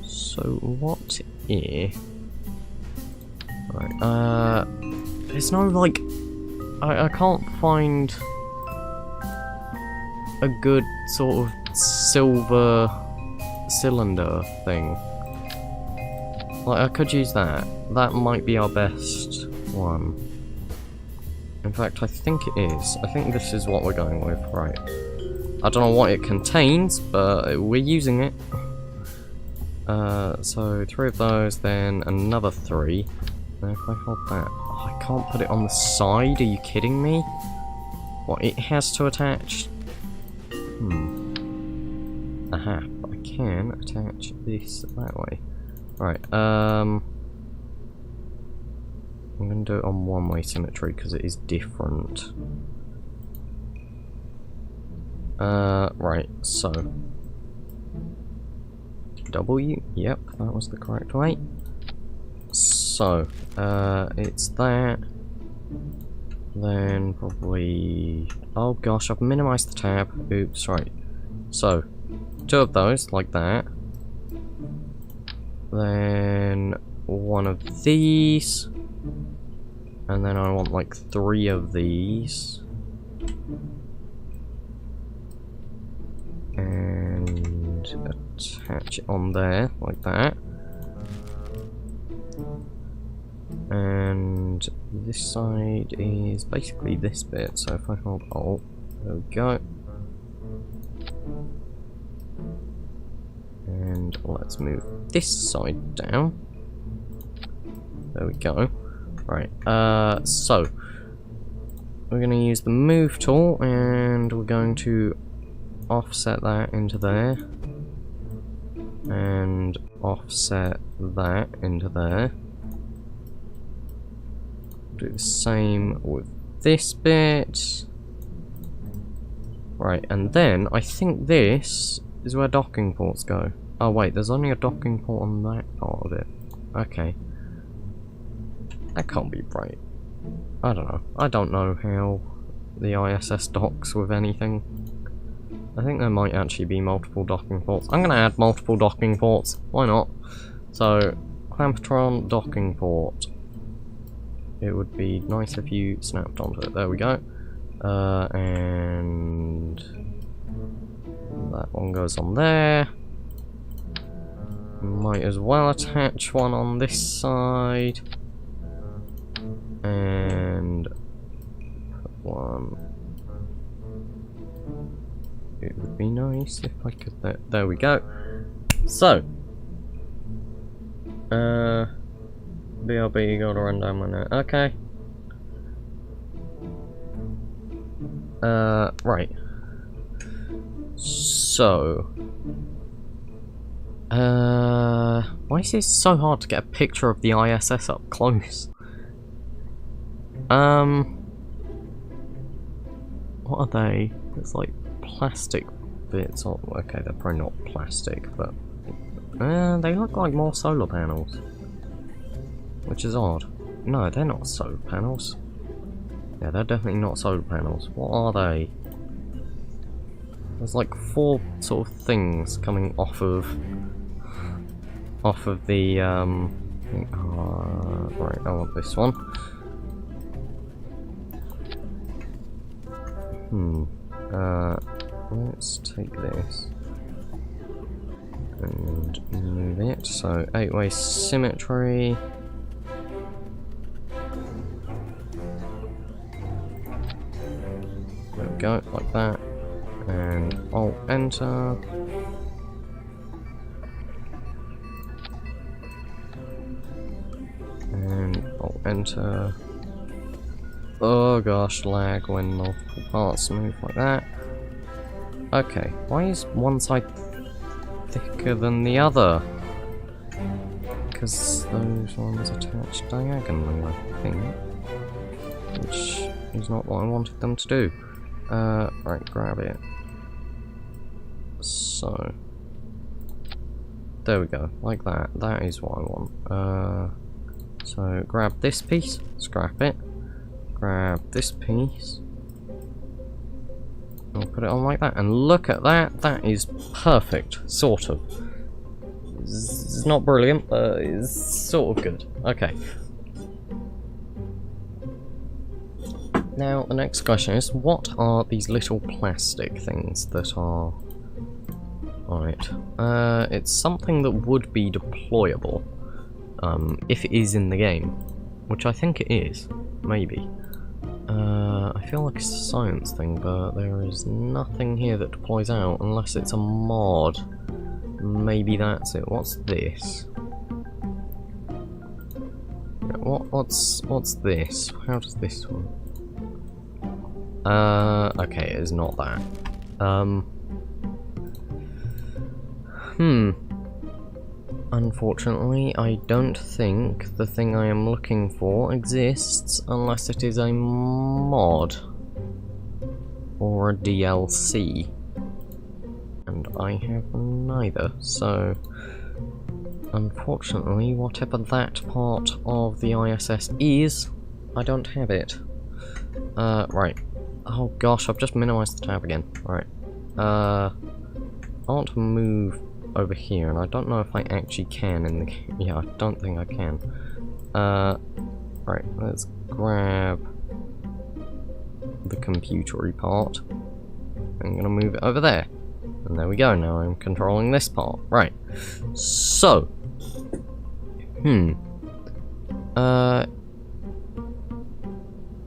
So what if... Right, there's no, like... I can't find a good sort of silver cylinder thing. Like, I could use that. That might be our best one. In fact, I think it is. I think this is what we're going with, right. I don't know what it contains, but we're using it. So 3 of those, then another 3. Now if I hold that... Oh, I can't put it on the side, are you kidding me? What, it has to attach... Aha, I can attach this that way. Right, I'm gonna do it on one-way symmetry because it is different. Right, so... W, yep, that was the correct way. So, it's that. Then probably... Oh gosh, I've minimized the tab. Oops, right. So, 2 of those, like that. Then 1 of these. And then I want like 3 of these. And attach it on there, like that. And this side is basically this bit, so if I hold Alt, there we go. And let's move this side down. There we go. Right, so we're going to use the move tool and we're going to offset that into there. And offset that into there. Do the same with this bit. Right, and then I think this is where docking ports go. Oh wait, there's only a docking port on that part of it. Okay. That can't be right. I don't know. I don't know how the ISS docks with anything. I think there might actually be multiple docking ports. I'm gonna add multiple docking ports. Why not? So, Clampatron docking port. It would be nice if you snapped onto it. There we go. And that one goes on there. Might as well attach one on this side. And put one. It would be nice if I could. There we go. So, BRB, gotta run down my note. Okay. Right. So, why is it so hard to get a picture of the ISS up close? What are they? It's like plastic bits. Oh, okay, they're probably not plastic, but they look like more solar panels, which is odd. No, they're not solar panels. Yeah, they're definitely not solar panels. What are they? There's like 4 sort of things coming off of the right, I want this one. Let's take this and move it. So 8-way symmetry. There we go, like that. And Alt Enter. And Alt Enter. Oh gosh, lag when multiple parts move like that. Okay, why is one side thicker than the other? Because those ones attach diagonally, I think. Which is not what I wanted them to do. Right, grab it. So, there we go, like that. That is what I want. So grab this piece, scrap it, grab this piece, I'll put it on like that, and look at that, that is perfect, sort of. It's not brilliant, but it's sort of good. Okay. Now, the next question is, what are these little plastic things that are on it? It's something that would be deployable, if it is in the game, which I think it is, maybe. I feel like it's a science thing, but there is nothing here that deploys out unless it's a mod. Maybe that's it. What's this? Yeah, what's this? How does this one? Okay, it is not that. Unfortunately, I don't think the thing I am looking for exists unless it is a mod or a DLC. And I have neither, so unfortunately, whatever that part of the ISS is, I don't have it. Right. Oh gosh, I've just minimized the tab again. Right. I want to move over here, and I don't know if I actually can in the... Yeah, I don't think I can. Right, let's grab the computery part. I'm gonna move it over there. And there we go, now I'm controlling this part. Right. So.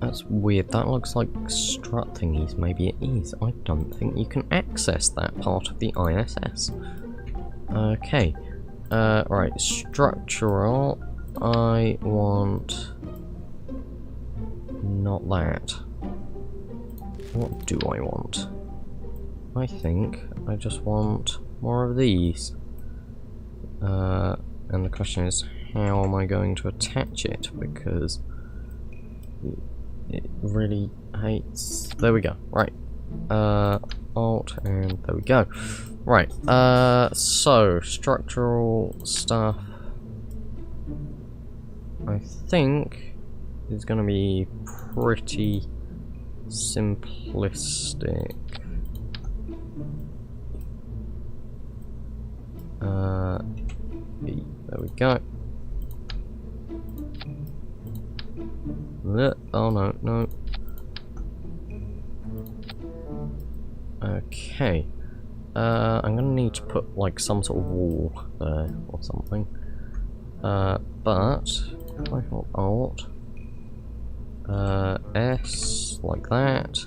That's weird. That looks like strut thingies. Maybe it is. I don't think you can access that part of the ISS. Okay. Right. Structural. I want... Not that. What do I want? I think I just want more of these. And the question is, how am I going to attach it? Because it really hates... There we go. Right. Alt, and there we go. Right. So, structural stuff, I think, is going to be pretty simplistic. There we go. Oh no, no. Okay. I'm gonna need to put like some sort of wall there or something. But if I hold Alt, S like that.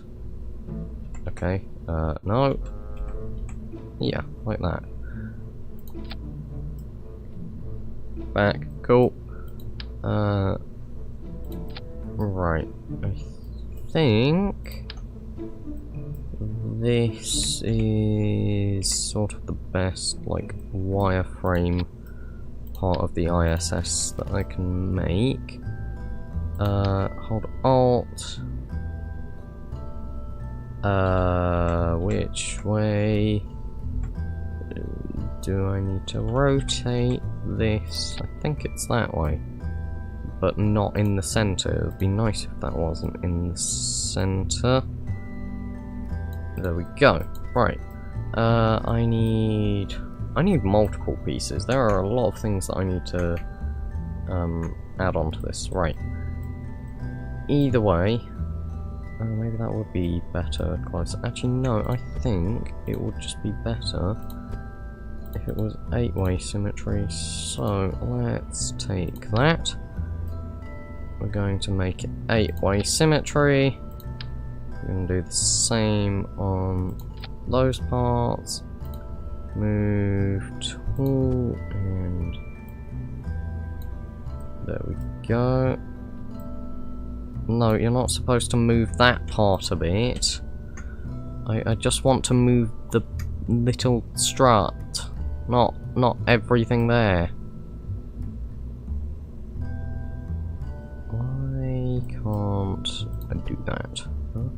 Okay. No. Yeah, like that. Back. Cool. Right. I think this is sort of the best, like, wireframe part of the ISS that I can make. Hold Alt. Which way do I need to rotate this? I think it's that way, but not in the center. It would be nice if that wasn't in the center. There we go. Right. I need multiple pieces. There are a lot of things that I need to add on to this. Right. Either way, maybe that would be better closer. Actually, no. I think it would just be better if it was 8-way symmetry. So let's take that. We're going to make it 8-way symmetry. We're going to do the same on those parts. Move tool, and there we go. No, you're not supposed to move that part of it. I just want to move the little strut, not everything there. Why can't I do that? Huh?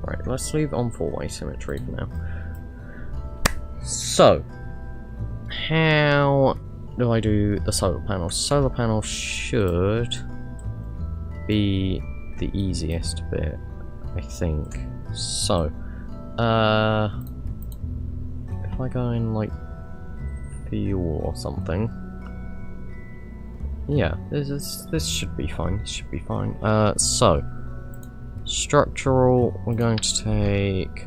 Right, let's leave on 4-way symmetry for now. So, how do I do the solar panels? Solar panels should be the easiest bit, I think. So, if I go in like fuel or something, yeah, this should be fine. This should be fine. So structural, we're going to take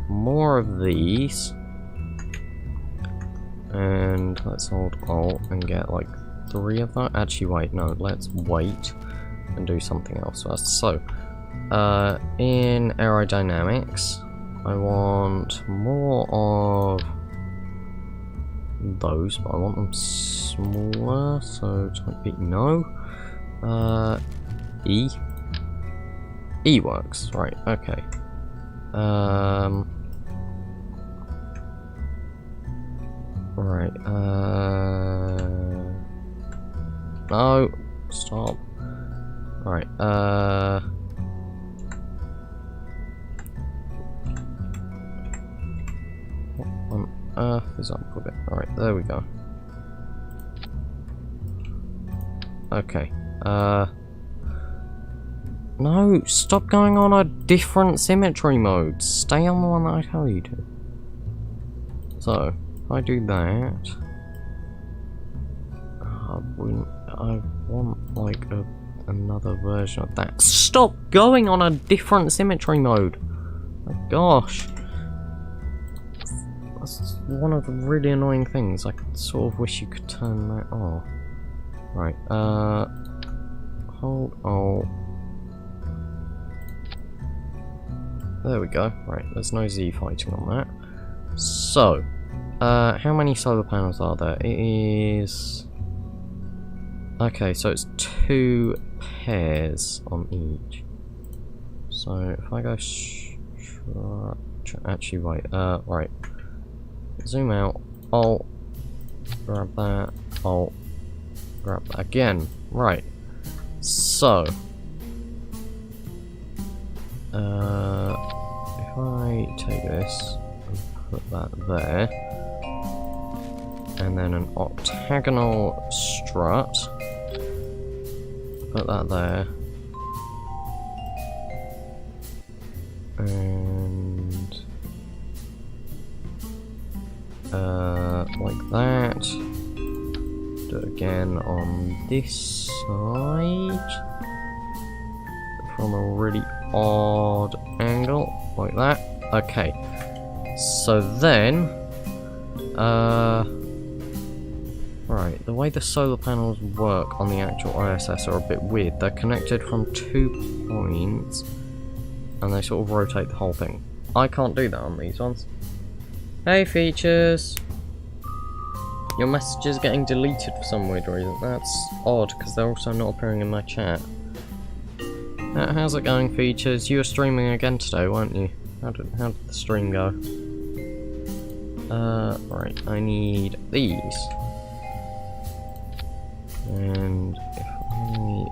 more of these, and let's hold Alt and get like 3 of that. Actually, wait, no, let's wait and do something else first. So, in aerodynamics, I want more of those, but I want them smaller, so type B, no. E. E works, right, okay. Right, no, stop. Right, what on earth is up with it? Alright, there we go. Okay, no, stop going on a different symmetry mode. Stay on the one that I tell you to. So, if I do that, I want like another version of that. Stop going on a different symmetry mode. My gosh. That's one of the really annoying things. I sort of wish you could turn that off. Right, hold Alt. There we go. Right, there's no Z fighting on that. So, how many solar panels are there? It is... Okay, so it's 2 pairs on each. So, if I go... Actually, wait, right. Zoom out, Alt, grab that, Alt, grab that again. Right. So, if I take this and put that there, and then an octagonal strut, put that there, and like that. Do it again on this side from a really odd angle, like that. Okay, so then, right, the way the solar panels work on the actual ISS are a bit weird. They're connected from 2 points, and they sort of rotate the whole thing. I can't do that on these ones. Hey, features! Your message is getting deleted for some weird reason. That's odd, because they're also not appearing in my chat. How's it going, features? You were streaming again today, weren't you? How did the stream go? Right, I need these. And if I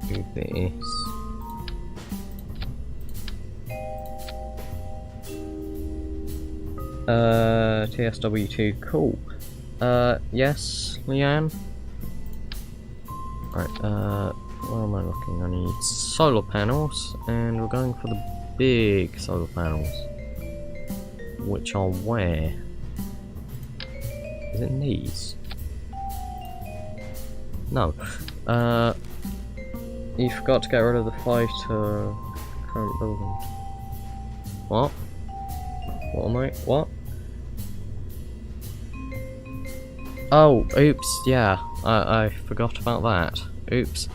do this... TSW2, cool. Yes, Leanne? Right, where am I looking? I need solar panels, and we're going for the big solar panels. Which are where? Is it in these? No. You forgot to get rid of the fighter current building. What? What am I? What? Oh, oops, yeah. I forgot about that. Oops.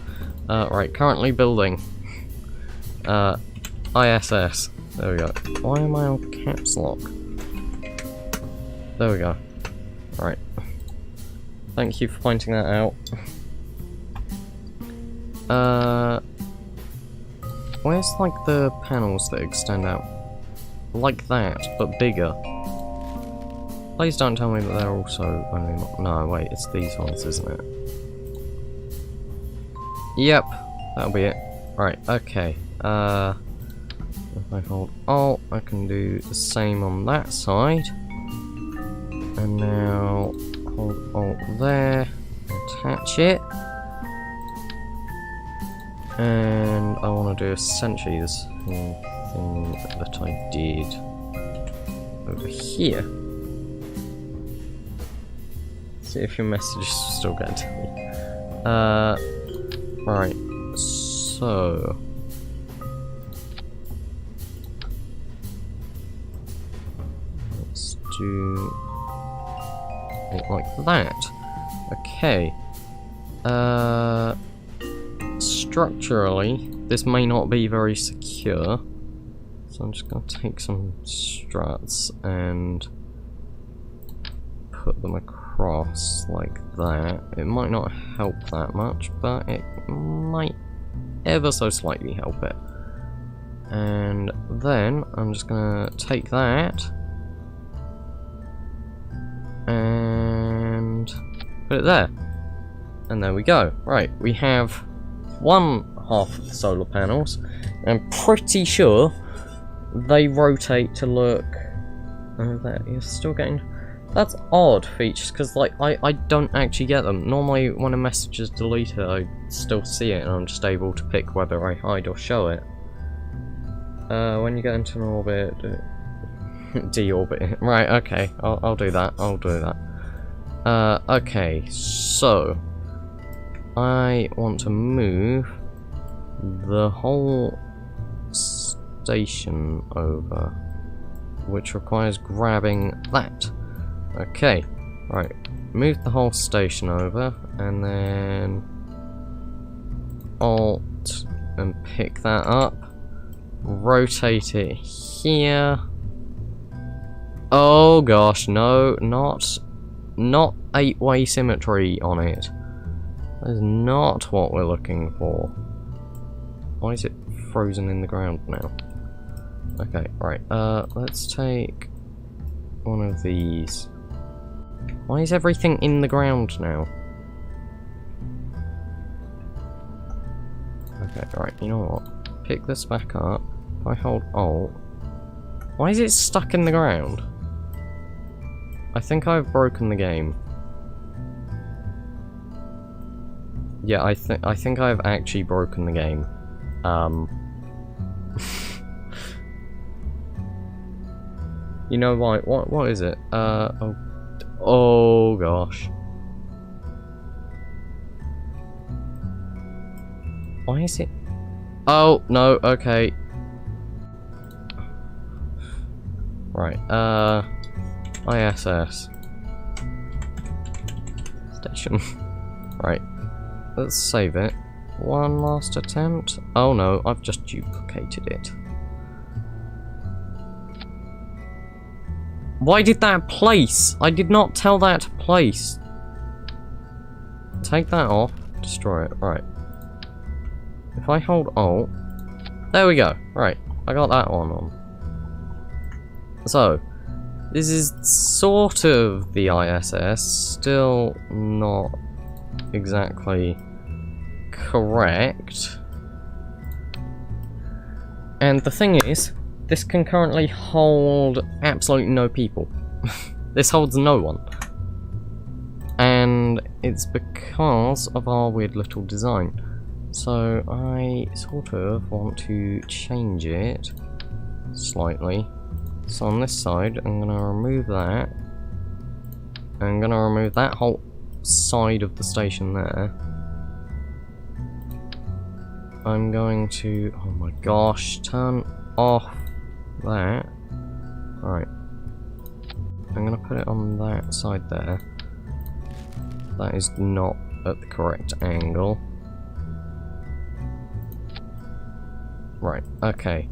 Right, currently building. ISS. There we go. Why am I on caps lock? There we go. Right. Thank you for pointing that out. Where's like the panels that extend out? Like that, but bigger. Please don't tell me that they're also only... No, wait, it's these ones, isn't it? Yep, that'll be it. Right, okay. If I hold Alt, I can do the same on that side. And now hold Alt there, attach it. And I want to do essentially this thing that I did over here. See if your message is still getting to me. Right, so let's do it like that. Okay. Structurally, this may not be very secure, so I'm just going to take some struts and put them across like that. It might not help that much, but it might ever so slightly help it. And then I'm just going to take that and put it there. And there we go. Right, we have one half of the solar panels. I'm pretty sure they rotate to look... Oh, that you're still getting... That's odd features, because like I don't actually get them. Normally when a message is deleted I still see it and I'm just able to pick whether I hide or show it. When you get into an orbit... deorbit. Right, okay, I'll do that, I'll do that. Okay, so... I want to move the whole station over, which requires grabbing that. Okay, right, move the whole station over, and then Alt and pick that up, rotate it here. Oh gosh, no, not 8-way symmetry on it. That is not what we're looking for. Why is it frozen in the ground now? Okay, right, let's take one of these. Why is everything in the ground now? Okay, right, you know what? Pick this back up. If I hold Alt... Why is it stuck in the ground? I think I've broken the game. Yeah, I think I've actually broken the game. You know why? What is it? Oh gosh. Why is it? Oh no. Okay. Right. ISS station. Right. Let's save it. One last attempt. Oh no, I've just duplicated it. Why did that place? I did not tell that to place. Take that off. Destroy it. Right. If I hold Alt... There we go. Right. I got that one on. So, this is sort of the ISS. Still not exactly correct. And the thing is, this can currently hold absolutely no people. This holds no one. And it's because of our weird little design. So I sort of want to change it slightly. So on this side, I'm going to remove that. I'm going to remove that whole side of the station there. I'm going to... Oh my gosh, turn off that. Right. I'm going to put it on that side there. That is not at the correct angle. Right, okay.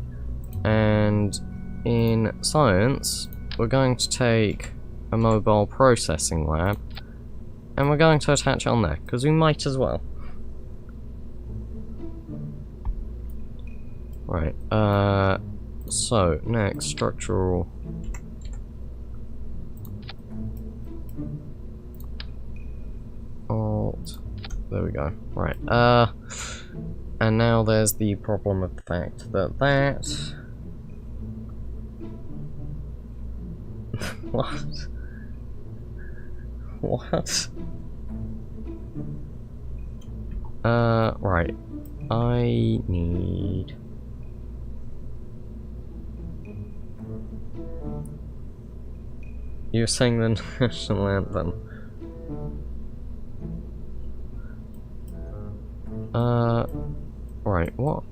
And in science, we're going to take a mobile processing lab and we're going to attach it on there, because we might as well. Right, so next, structural. Alt. There we go. Right, and now there's the problem of the fact that that What? What? Right. I need... You're saying the national anthem. Right, what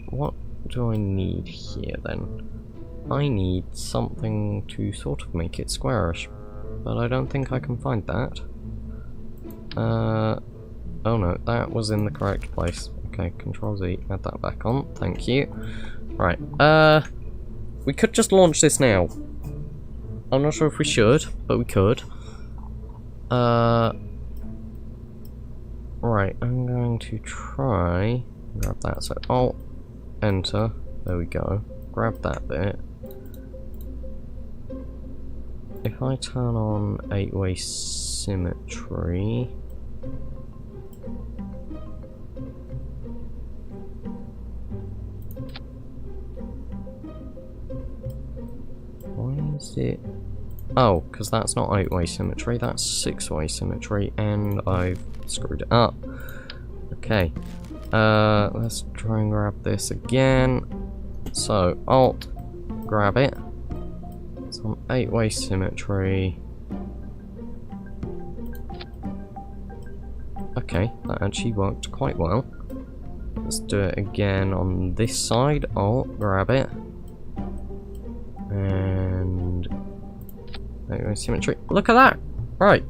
do I need here then? I need something to sort of make it squarish, but I don't think I can find that. Oh no, that was in the correct place. Okay, Control Z, add that back on, thank you. Right, we could just launch this now. I'm not sure if we should, but we could. Right, I'm going to try... Grab that, so Alt, Enter, there we go. Grab that bit. If I turn on 8-way symmetry... Why is it... Oh, because that's not 8-way symmetry, that's 6-way symmetry, and I've screwed it up. Okay. Let's try and grab this again. So, Alt, grab it. It's on 8-way symmetry. Okay, that actually worked quite well. Let's do it again on this side. Alt, grab it. And... 8-way symmetry. Look at that! Right.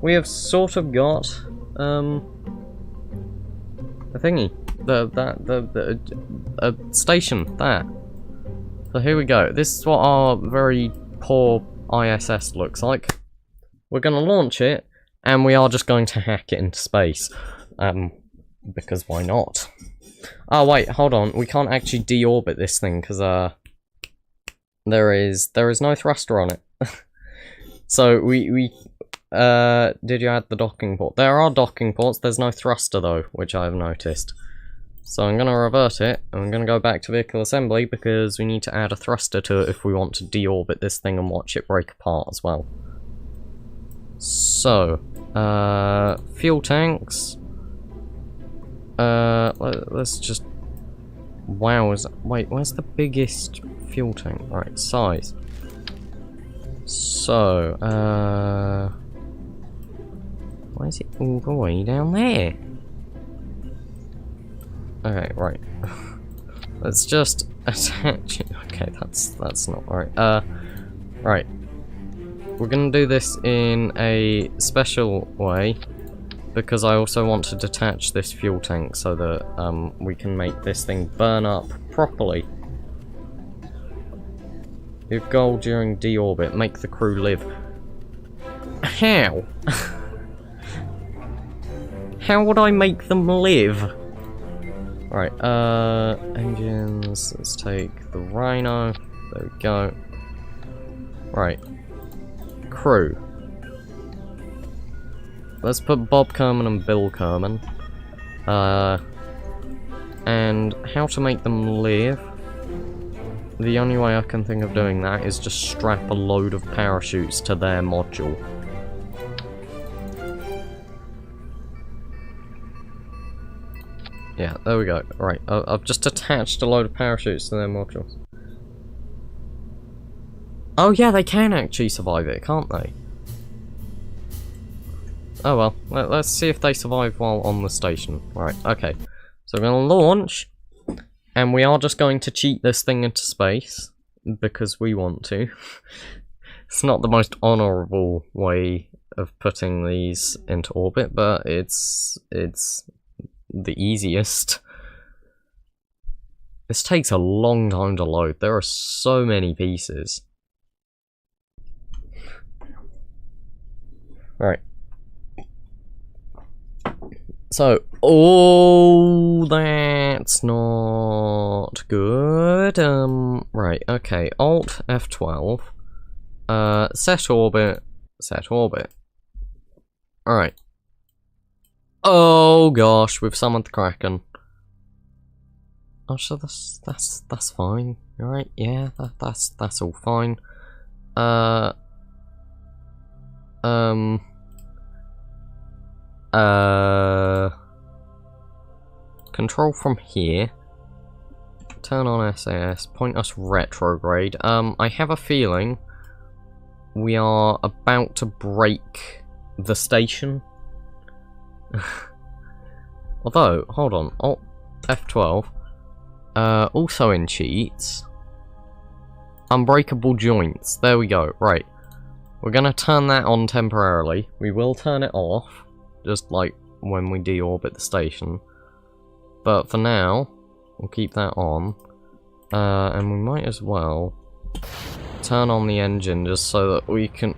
We have sort of got, a thingy. A station, there. So here we go. This is what our very poor ISS looks like. We're going to launch it, and we are just going to hack it into space. Because why not? Oh wait, hold on. We can't actually deorbit this thing, because, there is no thruster on it. So did you add the docking port? There are docking ports, there's no thruster though, which I've noticed. So I'm gonna revert it, and I'm gonna go back to vehicle assembly because we need to add a thruster to it if we want to deorbit this thing and watch it break apart as well. So, fuel tanks. Let's just... Wow, wait, where's the biggest fuel tank? Right, size. So, why is it all the way down there? Okay, right. Let's just attach it. Okay, that's not right. Right. We're gonna do this in a special way because I also want to detach this fuel tank so that we can make this thing burn up properly. If goal during deorbit, make the crew live. How? How would I make them live? Right, engines, let's take the Rhino, there we go. Right, crew. Let's put Bob Kerman and Bill Kerman. And how to make them live. The only way I can think of doing that is just strap a load of parachutes to their module. Yeah, there we go. Right, I've just attached a load of parachutes to their modules. Oh yeah, they can actually survive it, can't they? Oh well, let's see if they survive while on the station. Right, okay. So we're going to launch, and we are just going to cheat this thing into space, because we want to. It's not the most honourable way of putting these into orbit, but it's the easiest. This takes a long time to load. There are so many pieces. Right. So, oh, that's not good. Right, okay. Alt F12. Set orbit. Set orbit. Alright. Oh gosh, we've summoned the Kraken. Oh, so that's fine. Alright, yeah, that's all fine. Control from here. Turn on SAS. Point us retrograde. I have a feeling we are about to break the station. Although, hold on. Alt F12. Also in cheats. Unbreakable joints. There we go. Right. We're gonna turn that on temporarily. We will turn it off. Just like when we deorbit the station. But for now, we'll keep that on. And we might as well turn on the engine just so that we can...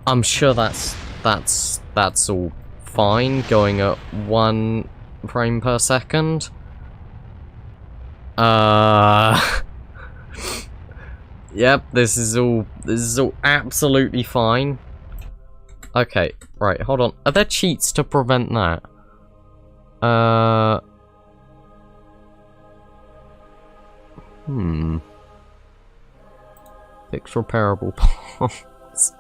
I'm sure that's all fine, going at 1 frame per second. Yep, this is all absolutely fine. Okay, right, hold on. Are there cheats to prevent that? Fix repairable parts.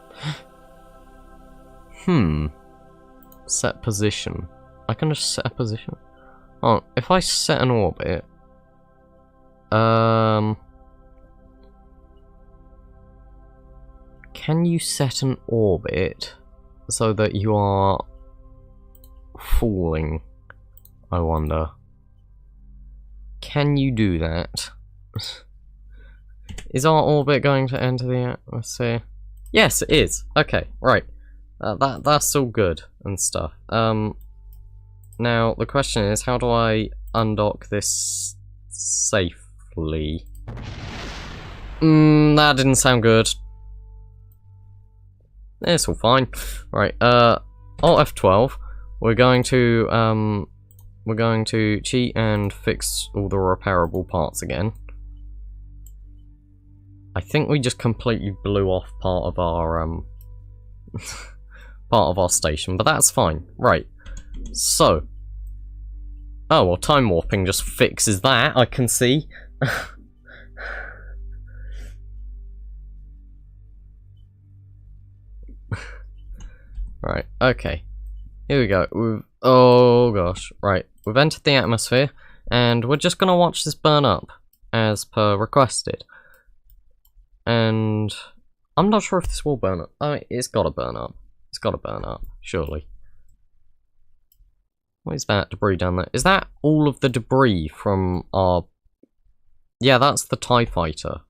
Set position. I can just set a position. Oh, if I set an orbit. Can you set an orbit so that you are falling? I wonder. Can you do that? Is our orbit going to enter the atmosphere? Yes, it is. Okay, right. That's all good and stuff. Now the question is, how do I undock this safely? That didn't sound good. It's all fine. Right. Alt F12. We're going to cheat and fix all the repairable parts again. I think we just completely blew off part of our part of our station, but that's fine. Right. So. Oh, well, time warping just fixes that, I can see. Right, okay. Here we go. Oh gosh. Right. We've entered the atmosphere, and we're just gonna watch this burn up, as per requested. And I'm not sure if this will burn up. I mean, it's gotta burn up. It's gotta burn up, surely. What is that debris down there? Is that all of the debris from our... Yeah, that's the TIE fighter.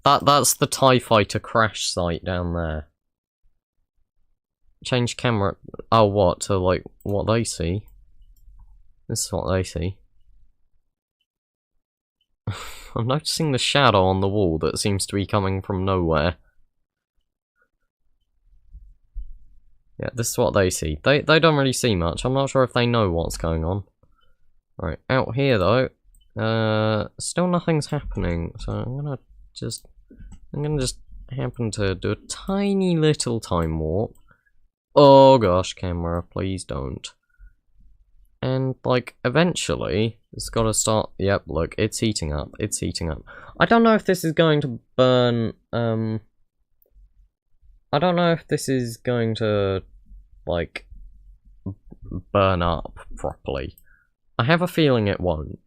That's the TIE fighter crash site down there. Change camera... Oh, what? To, like, what they see? This is what they see. I'm noticing the shadow on the wall that seems to be coming from nowhere. Yeah, this is what they see. They don't really see much. I'm not sure if they know what's going on. Right, out here though, still nothing's happening. So I'm gonna just happen to do a tiny little time warp. Oh gosh, camera, please don't. And like eventually, it's got to start. Yep, look, it's heating up. It's heating up. I don't know if this is going to burn. I don't know if this is going to, like, burn up properly. I have a feeling it won't.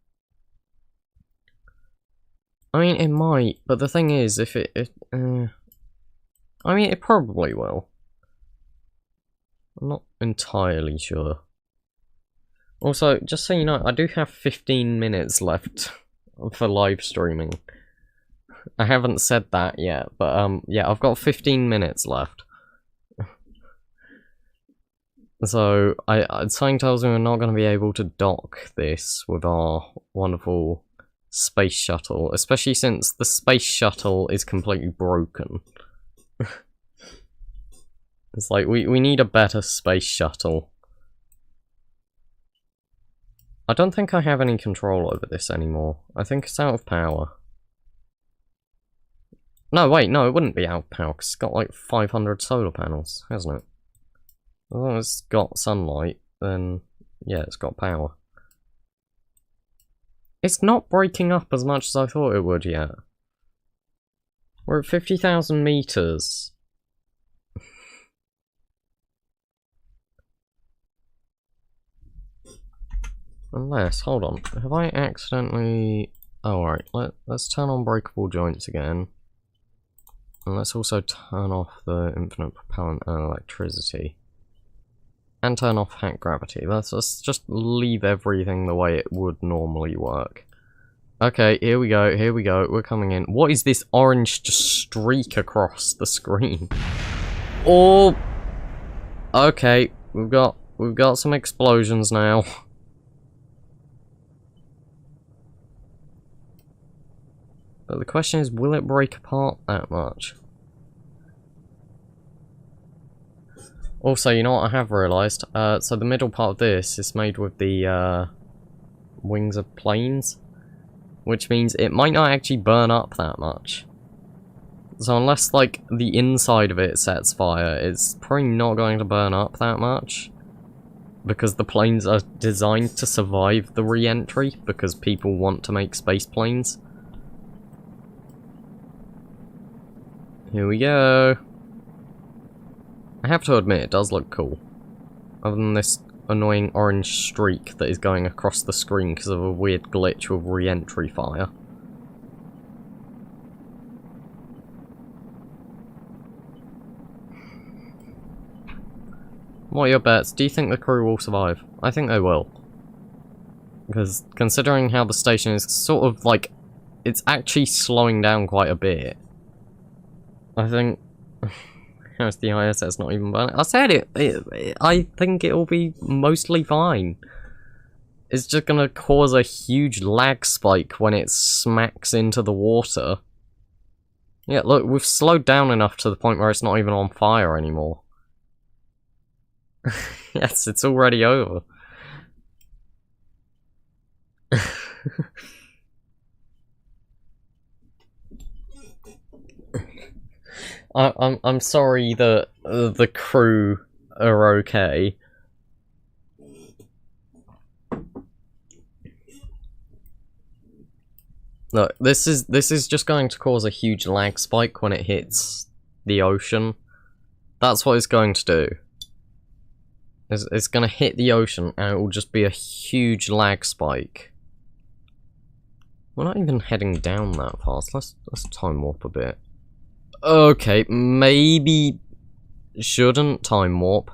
I mean, it might, but the thing is, if I mean, it probably will. I'm not entirely sure. Also, just so you know, I do have 15 minutes left for live streaming. I haven't said that yet, but yeah, I've got 15 minutes left. So, something tells me we're not going to be able to dock this with our wonderful space shuttle, especially since the space shuttle is completely broken. It's like, we need a better space shuttle. I don't think I have any control over this anymore. I think it's out of power. No, wait, no, it wouldn't be out of power, because it's got like 500 solar panels, hasn't it? As long as it's got sunlight, then, yeah, it's got power. It's not breaking up as much as I thought it would yet. We're at 50,000 meters. Unless, hold on, have I accidentally... Oh, alright, let's turn on breakable joints again. And let's also turn off the infinite propellant and electricity. And turn off hack gravity. Let's just leave everything the way it would normally work. Okay, here we go, we're coming in. What is this orange just streak across the screen? Oh! Okay, we've got some explosions now. But the question is, will it break apart that much? Also, you know what I have realised? So the middle part of this is made with the wings of planes, which means it might not actually burn up that much. So unless, like, the inside of it sets fire, it's probably not going to burn up that much. Because the planes are designed to survive the re-entry, because people want to make space planes. Here we go. I have to admit, it does look cool. Other than this annoying orange streak that is going across the screen because of a weird glitch with re-entry fire. What are your bets? Do you think the crew will survive? I think they will. Because considering how the station is sort of like... It's actually slowing down quite a bit. I think... How's the ISS not even burning? I said it! I think it'll be mostly fine. It's just gonna cause a huge lag spike when it smacks into the water. Yeah, look, we've slowed down enough to the point where it's not even on fire anymore. Yes, it's already over. I'm sorry that the crew are okay. Look, this is just going to cause a huge lag spike when it hits the ocean. That's what it's going to do. It's going to hit the ocean and it will just be a huge lag spike. We're not even heading down that fast. Let's time warp a bit. Okay, maybe shouldn't time warp.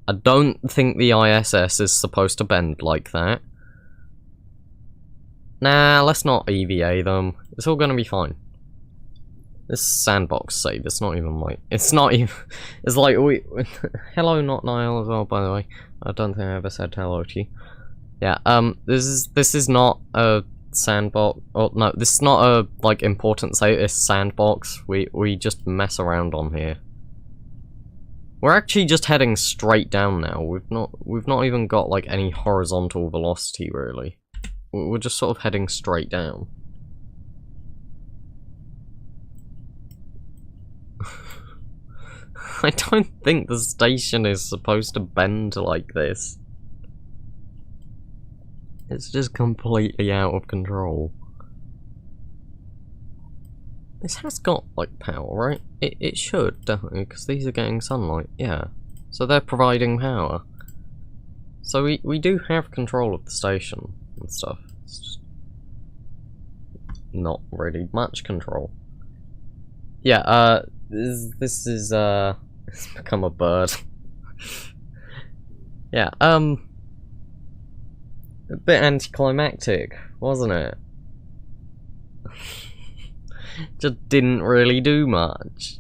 I don't think the ISS is supposed to bend like that. Nah, let's not EVA them. It's all gonna be fine. This sandbox save, it's not even like... It's not even... It's like... Hello, not Niall as well, by the way. I don't think I ever said hello to you. Yeah, this is not a... sandbox. Oh no, this is not a like important save. It's sandbox. We just mess around on here. We're actually just heading straight down now. We've not even got like any horizontal velocity really. We're just sort of heading straight down. I don't think the station is supposed to bend like this. It's just completely out of control. This has got, like, power, right? It should, definitely, because these are getting sunlight, yeah. So they're providing power. So we do have control of the station and stuff. It's just not really much control. Yeah, this is, it's become a bird. Yeah, a bit anticlimactic, wasn't it? Just didn't really do much.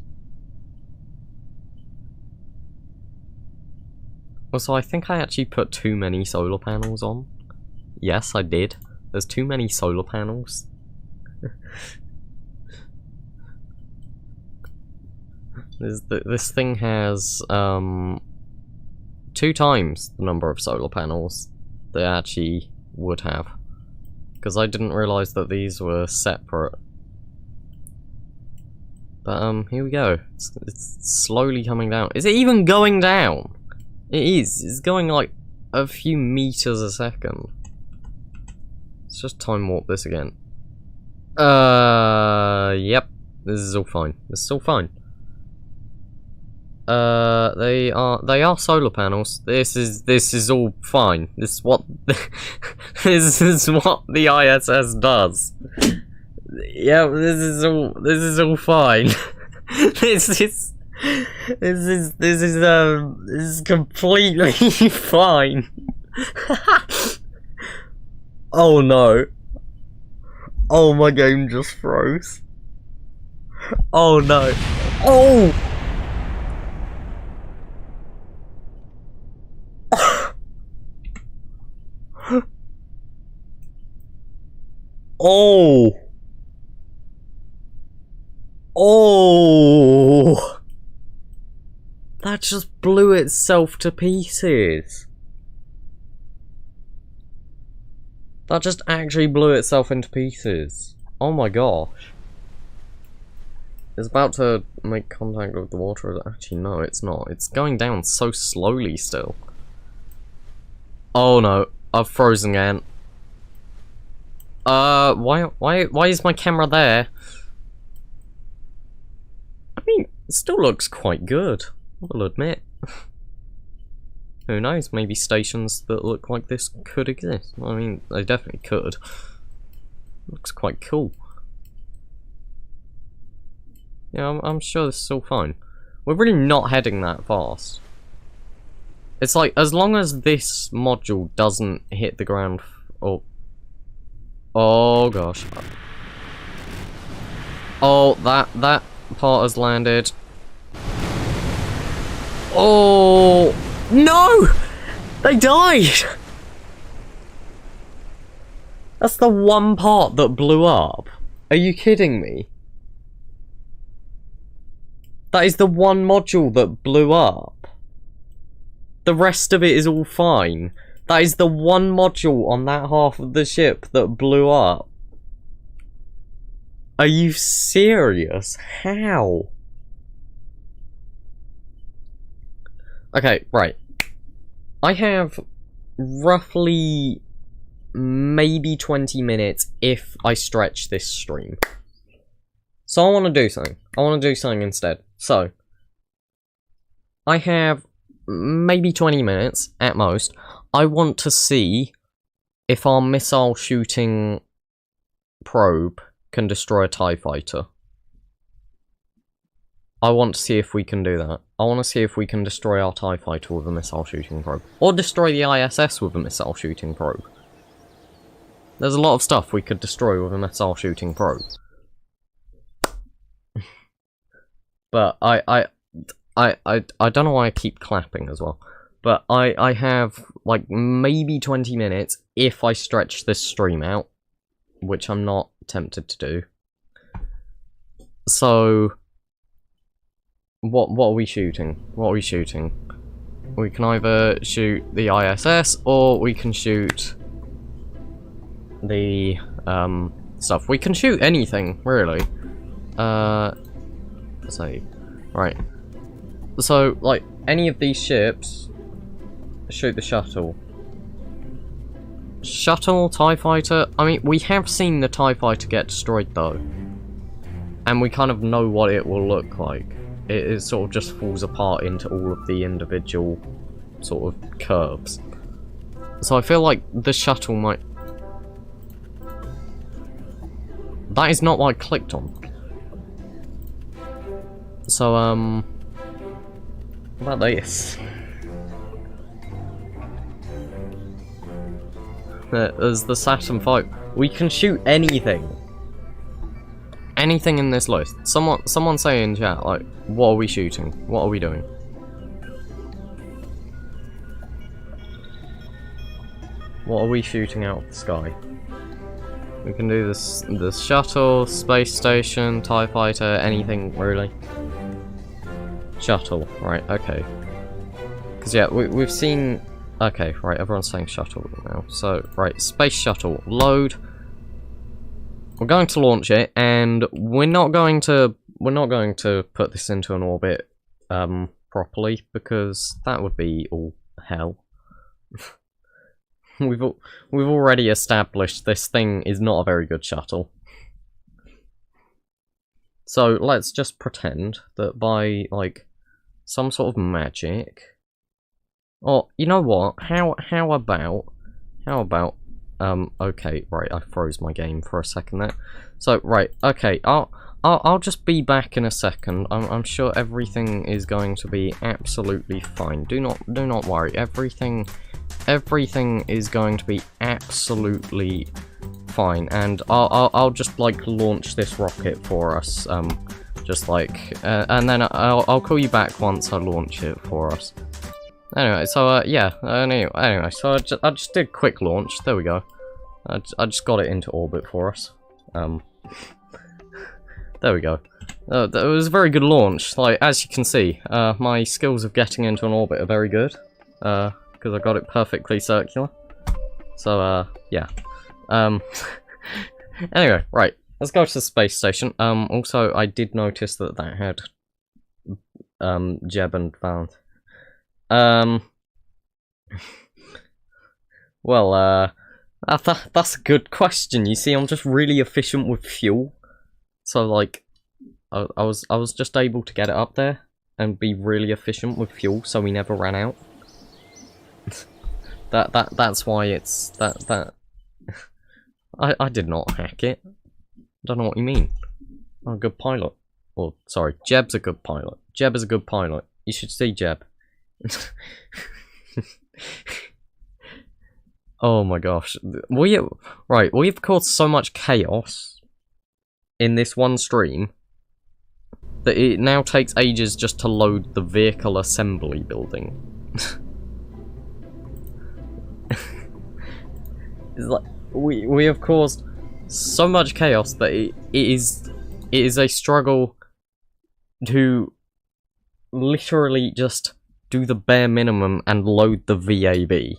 Also, I think I actually put too many solar panels on. Yes, I did. There's too many solar panels. This thing has 2 times the number of solar panels they actually would have, because I didn't realise that these were separate. But here we go. It's slowly coming down. Is it even going down? It is. It's going like a few meters a second. It's Let's just time warp this again. Yep. This is all fine. This is all fine. They are solar panels. This is all fine. This is what this is what the ISS does. Yeah, this is all fine. This is completely fine. Oh no. Oh, my game just froze. Oh no. Oh! Oh! Oh! That just blew itself to pieces. That just actually blew itself into pieces. Oh my gosh. It's about to make contact with the water. Actually, no, it's not. It's going down so slowly still. Oh no, I've frozen again. Why is my camera there? I mean, it still looks quite good, I'll admit. Who knows, maybe stations that look like this could exist. I mean, they definitely could. Looks quite cool. Yeah, I'm sure this is all fine. We're really not heading that fast. It's like, as long as this module doesn't hit the ground... Oh gosh. Oh, that part has landed. Oh no! They died! That's the one part that blew up. Are you kidding me? That is the one module that blew up. The rest of it is all fine. That is the one module on that half of the ship that blew up. Are you serious? How? Okay, right. I have roughly maybe 20 minutes if I stretch this stream. So I want to do something. I want to do something instead. So, I have maybe 20 minutes at most. I want to see if our missile shooting probe can destroy a TIE fighter. I want to see if we can do that. I want to see if we can destroy our TIE fighter with a missile shooting probe. Or destroy the ISS with a missile shooting probe. There's a lot of stuff we could destroy with a missile shooting probe. But I don't know why I keep clapping as well. But I have like maybe 20 minutes if I stretch this stream out, which I'm not tempted to do. So what are we shooting? What are we shooting? We can either shoot the ISS or we can shoot the stuff. We can shoot anything, really. Let's see. Right. So, like, any of these ships, shoot the shuttle. Shuttle, TIE fighter. I mean, we have seen the TIE fighter get destroyed, though. And we kind of know what it will look like. It sort of just falls apart into all of the individual sort of curves. So I feel like the shuttle might... That is not what I clicked on. So, what about this? There's the Saturn V. We can shoot anything. Anything in this list. Someone say in chat, like, what are we shooting? What are we doing? What are we shooting out of the sky? We can do this, the shuttle, space station, TIE fighter, anything really. Shuttle, right, okay. Because yeah, we've seen... Okay, right, everyone's saying shuttle now. So, right, space shuttle, load. We're going to launch it, and we're not going to put this into an orbit properly, because that would be all hell. we've already established this thing is not a very good shuttle. So let's just pretend that by like some sort of magic, or you know what? How about okay, right, I froze my game for a second there. So right, okay, I'll just be back in a second. I'm sure everything is going to be absolutely fine. Do not worry. Everything is going to be absolutely fine, and I'll just like launch this rocket for us. Just like and then I'll call you back once I launch it for us. Anyway, so yeah. Anyway, so I just did quick launch. There we go. I just got it into orbit for us. There we go. It was a very good launch. Like, as you can see, my skills of getting into an orbit are very good. Because I got it perfectly circular. So, yeah. Anyway, right. Let's go to the space station. Also, I did notice that had, Jeb and Valent. Well, that's a good question. You see, I'm just really efficient with fuel. So like, I was just able to get it up there and be really efficient with fuel, so we never ran out. That's why it's that. I did not hack it. I don't know what you mean. I'm a good pilot. Or sorry, Jeb's a good pilot. Jeb is a good pilot. You should see Jeb. Oh my gosh, we've caused so much chaos in this one stream that it now takes ages just to load the vehicle assembly building. It's like we have caused so much chaos that it is a struggle to literally just do the bare minimum and load the VAB.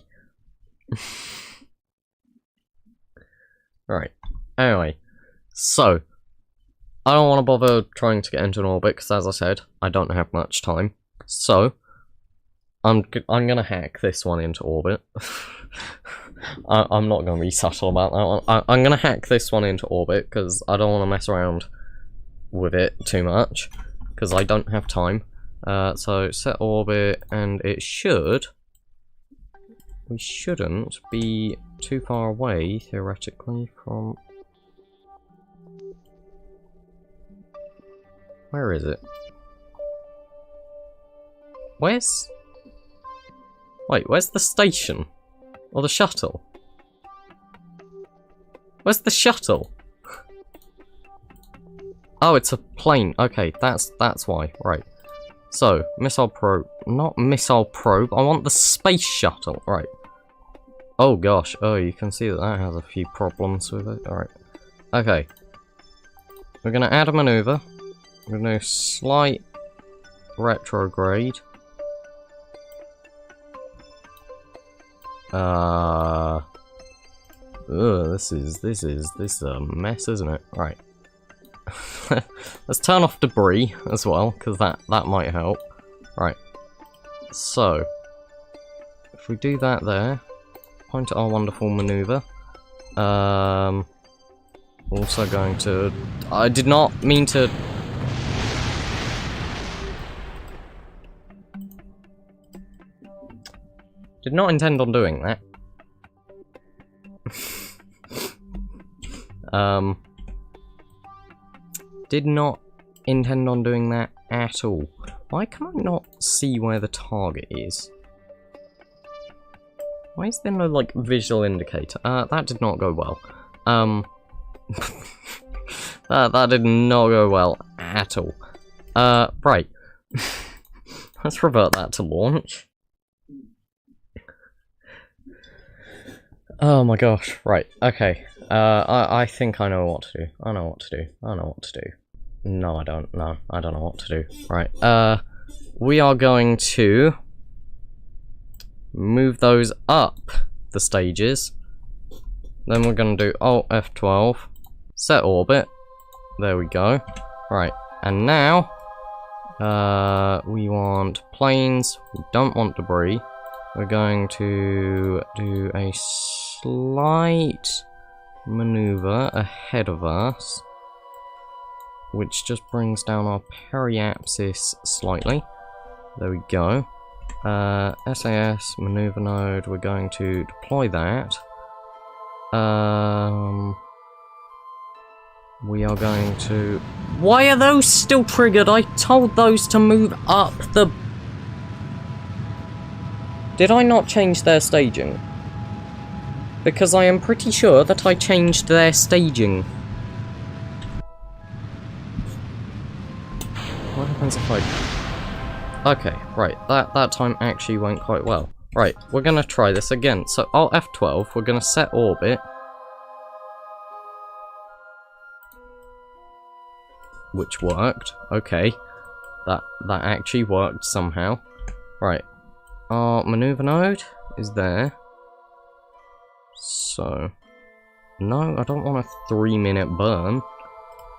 Right. Anyway, so I don't want to bother trying to get into an orbit because, as I said, I don't have much time. So I'm gonna hack this one into orbit. I'm not gonna be subtle about that one. I'm gonna hack this one into orbit because I don't want to mess around with it too much because I don't have time. So set orbit, and it should. We shouldn't be too far away, theoretically, from... Where is it? Where's... Wait, where's the station? Or the shuttle? Where's the shuttle? Oh, it's a plane. Okay, that's why. Right. So, missile probe. Not missile probe. I want the space shuttle. Right. Oh gosh. Oh, you can see that has a few problems with it. Alright. Okay. We're going to add a maneuver. We're going to do slight retrograde. This is a mess, isn't it? Right. Let's turn off debris as well, because that might help. Right. So, if we do that there, point at our wonderful maneuver. Also going to... I did not mean to... Did not intend on doing that. Did not intend on doing that at all. Why can I not see where the target is? Why is there no, like, visual indicator? That did not go well. That did not go well at all. Right. Let's revert that to launch. Oh my gosh, right, okay. I think I know what to do. I know what to do. No, I don't. No, I don't know what to do. Right, we are going to move those up the stages. Then we're going to do Alt F12, set orbit. There we go. Right, and now, we want planes. We don't want debris. we're going to do a slight maneuver ahead of us, which just brings down our periapsis slightly. There we go. SAS maneuver node, we're going to deploy that. We are going to... Why are those still triggered? I told those to move up the... Did I not change their staging? Because I am pretty sure that I changed their staging. What happens if I... Okay, right, that time actually went quite well. Right, we're gonna try this again. So, Alt F12, we're gonna set orbit. Which worked. Okay. That actually worked somehow. Right. Our maneuver node is there. So... No, I don't want a 3-minute burn.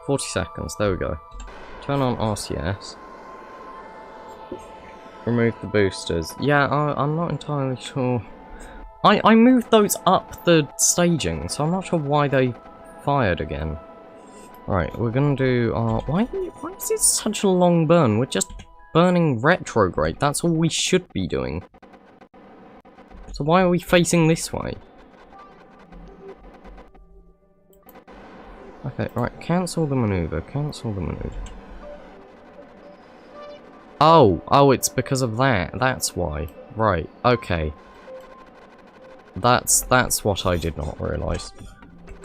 40 seconds, there we go. Turn on RCS. Remove the boosters. Yeah, I'm not entirely sure. I moved those up the staging, so I'm not sure why they fired again. Right, we're gonna do our... Why is it such a long burn? We're just burning retrograde. That's all we should be doing. So why are we facing this way? Okay, right, cancel the maneuver. Cancel the maneuver. Oh, it's because of that. That's why. Right, okay. That's what I did not realise.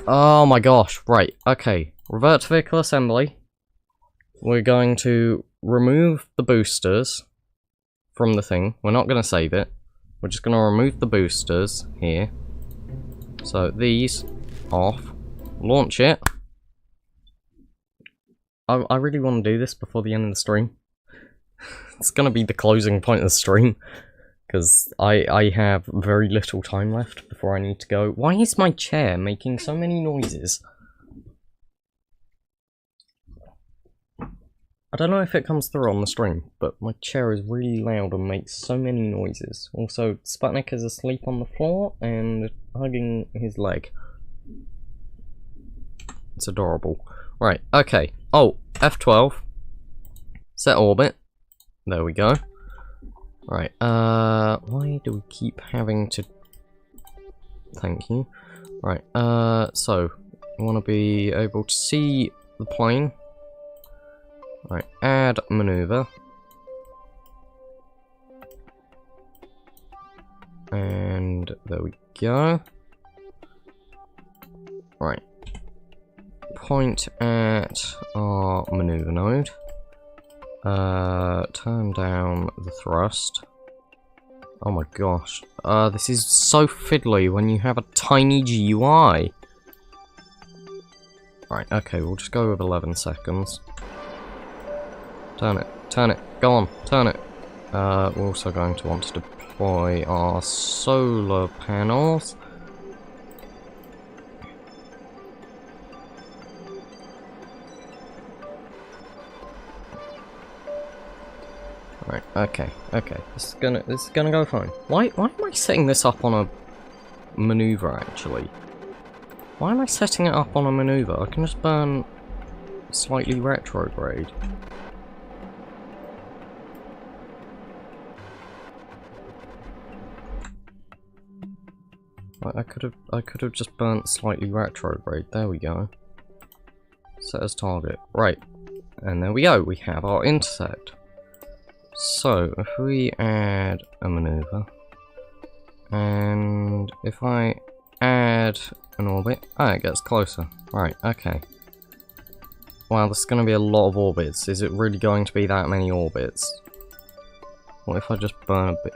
Oh my gosh, right, okay. Revert to vehicle assembly. We're going to remove the boosters from the thing. We're not going to save it. We're just going to remove the boosters here. So these off. Launch it. I really want to do this before the end of the stream. It's going to be the closing point of the stream. Because I have very little time left before I need to go. Why is my chair making so many noises? I don't know if it comes through on the stream, but my chair is really loud and makes so many noises. Also, Sputnik is asleep on the floor and hugging his leg. It's adorable. Right, okay. Oh, F12. Set orbit. There we go. Right, why do we keep having to... Thank you. Right, so, we want to be able to see the plane. Right, add maneuver. And there we go. Right. Point at our maneuver node. Turn down the thrust. Oh my gosh. This is so fiddly when you have a tiny GUI. Right, okay, we'll just go with 11 seconds. Turn it, go on, turn it. We're also going to want to deploy our solar panels. Right, okay. This is gonna go fine. Why am I setting this up on a maneuver actually? Why am I setting it up on a maneuver? I can just burn slightly retrograde. I could have just burnt slightly retrograde. There we go. Set as target. Right. And there we go. We have our intersect. So, if we add a maneuver, and if I add an orbit, it gets closer. Right, okay. Wow, this is going to be a lot of orbits. Is it really going to be that many orbits? What if I just burn a bit?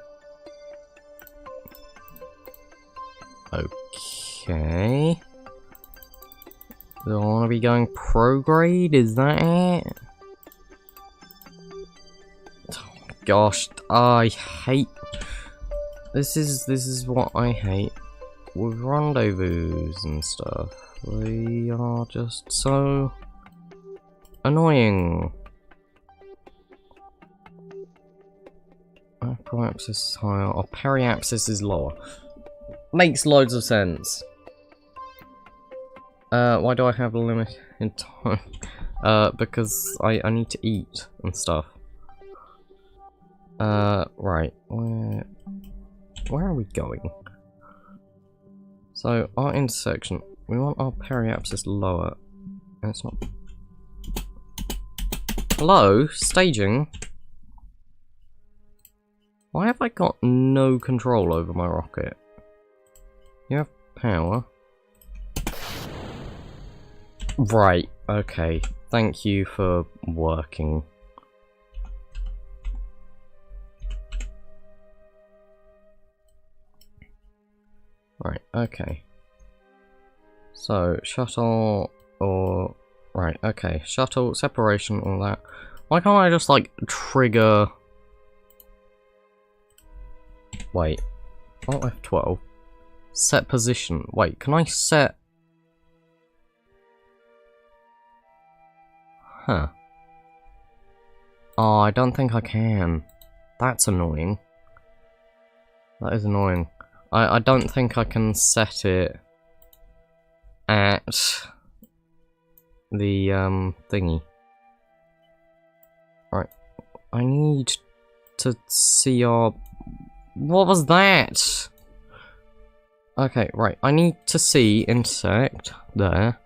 Okay. Do I want to be going prograde? Is that it? Gosh, I hate... This is what I hate with rendezvous and stuff. They are just so annoying. temporal axis is higher, or periapsis is lower. Makes loads of sense. Why do I have a limit in time? Because I need to eat and stuff. Right. Where are we going? So, our intersection. We want our periapsis lower. And it's not... Hello? Staging? Why have I got no control over my rocket? You have power. Right, okay. Thank you for working. Right, okay. So, shuttle, or... Right, okay. Shuttle, separation, all that. Why can't I just, like, trigger... Wait. Oh, F12. Set position. Wait, can I set... Huh. Oh, I don't think I can. That's annoying. That is annoying. I don't think I can set it at the thingy. Right. I need to see our... What was that? Okay, right. I need to see intersect there.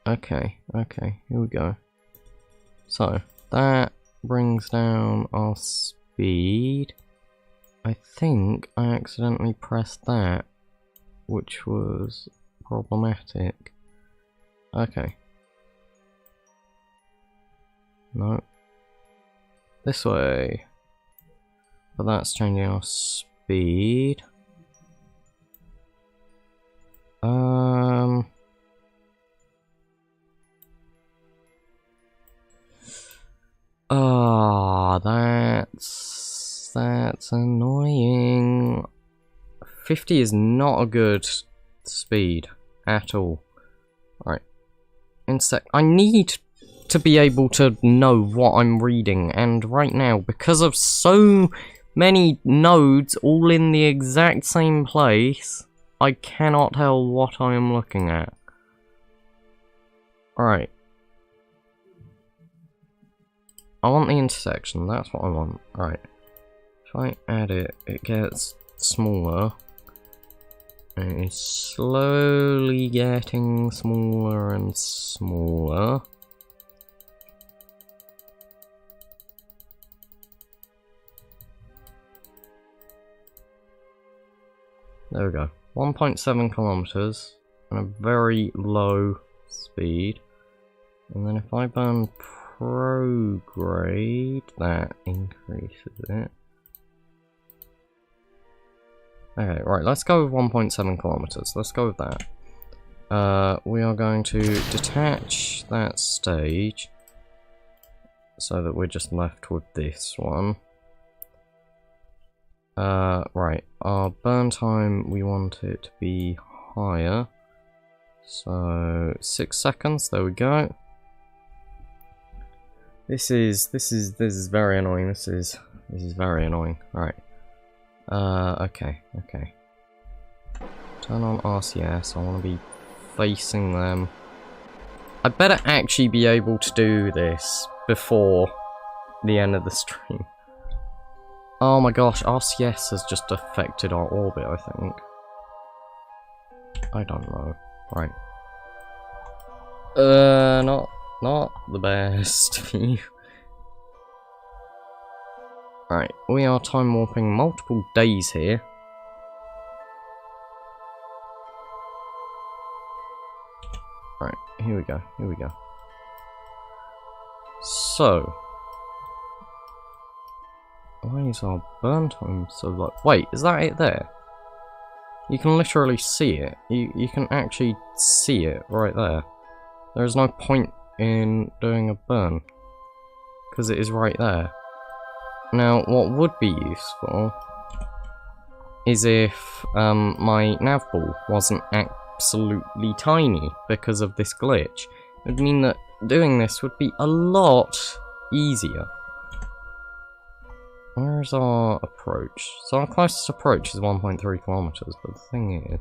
Okay, okay, here we go. So, that brings down our speed. I think I accidentally pressed that, which was problematic. Okay. No. This way. But that's changing our speed. Ah, that's annoying. 50 is not a good speed at all. Right. Insect. I need to be able to know what I'm reading, and right now, because of so many nodes all in the exact same place, I cannot tell what I am looking at. Alright. I want the intersection, that's what I want. Alright. If I add it, it gets smaller. And it's slowly getting smaller and smaller. There we go. 1.7 kilometers and a very low speed. And then if I burn prograde, that increases it. Okay, right, let's go with 1.7 kilometers. Let's go with that. We are going to detach that stage so that we're just left with this one. Right, our burn time, we want it to be higher. So, 6 seconds, there we go. This is very annoying, this is very annoying. Right. Okay. Turn on RCS, I want to be facing them. I better actually be able to do this before the end of the stream. Oh my gosh, RCS has just affected our orbit, I think. I don't know. Right. Not the best. Right, we are time warping multiple days here. Right, here we go. So, why is our burn time so low? Wait, is that it there? You can literally see it. You can actually see it right there. There is no point in doing a burn, because it is right there. Now, what would be useful is if my nav ball wasn't absolutely tiny because of this glitch. It would mean that doing this would be a lot easier. Where's our approach? So our closest approach is 1.3 kilometers, but the thing is...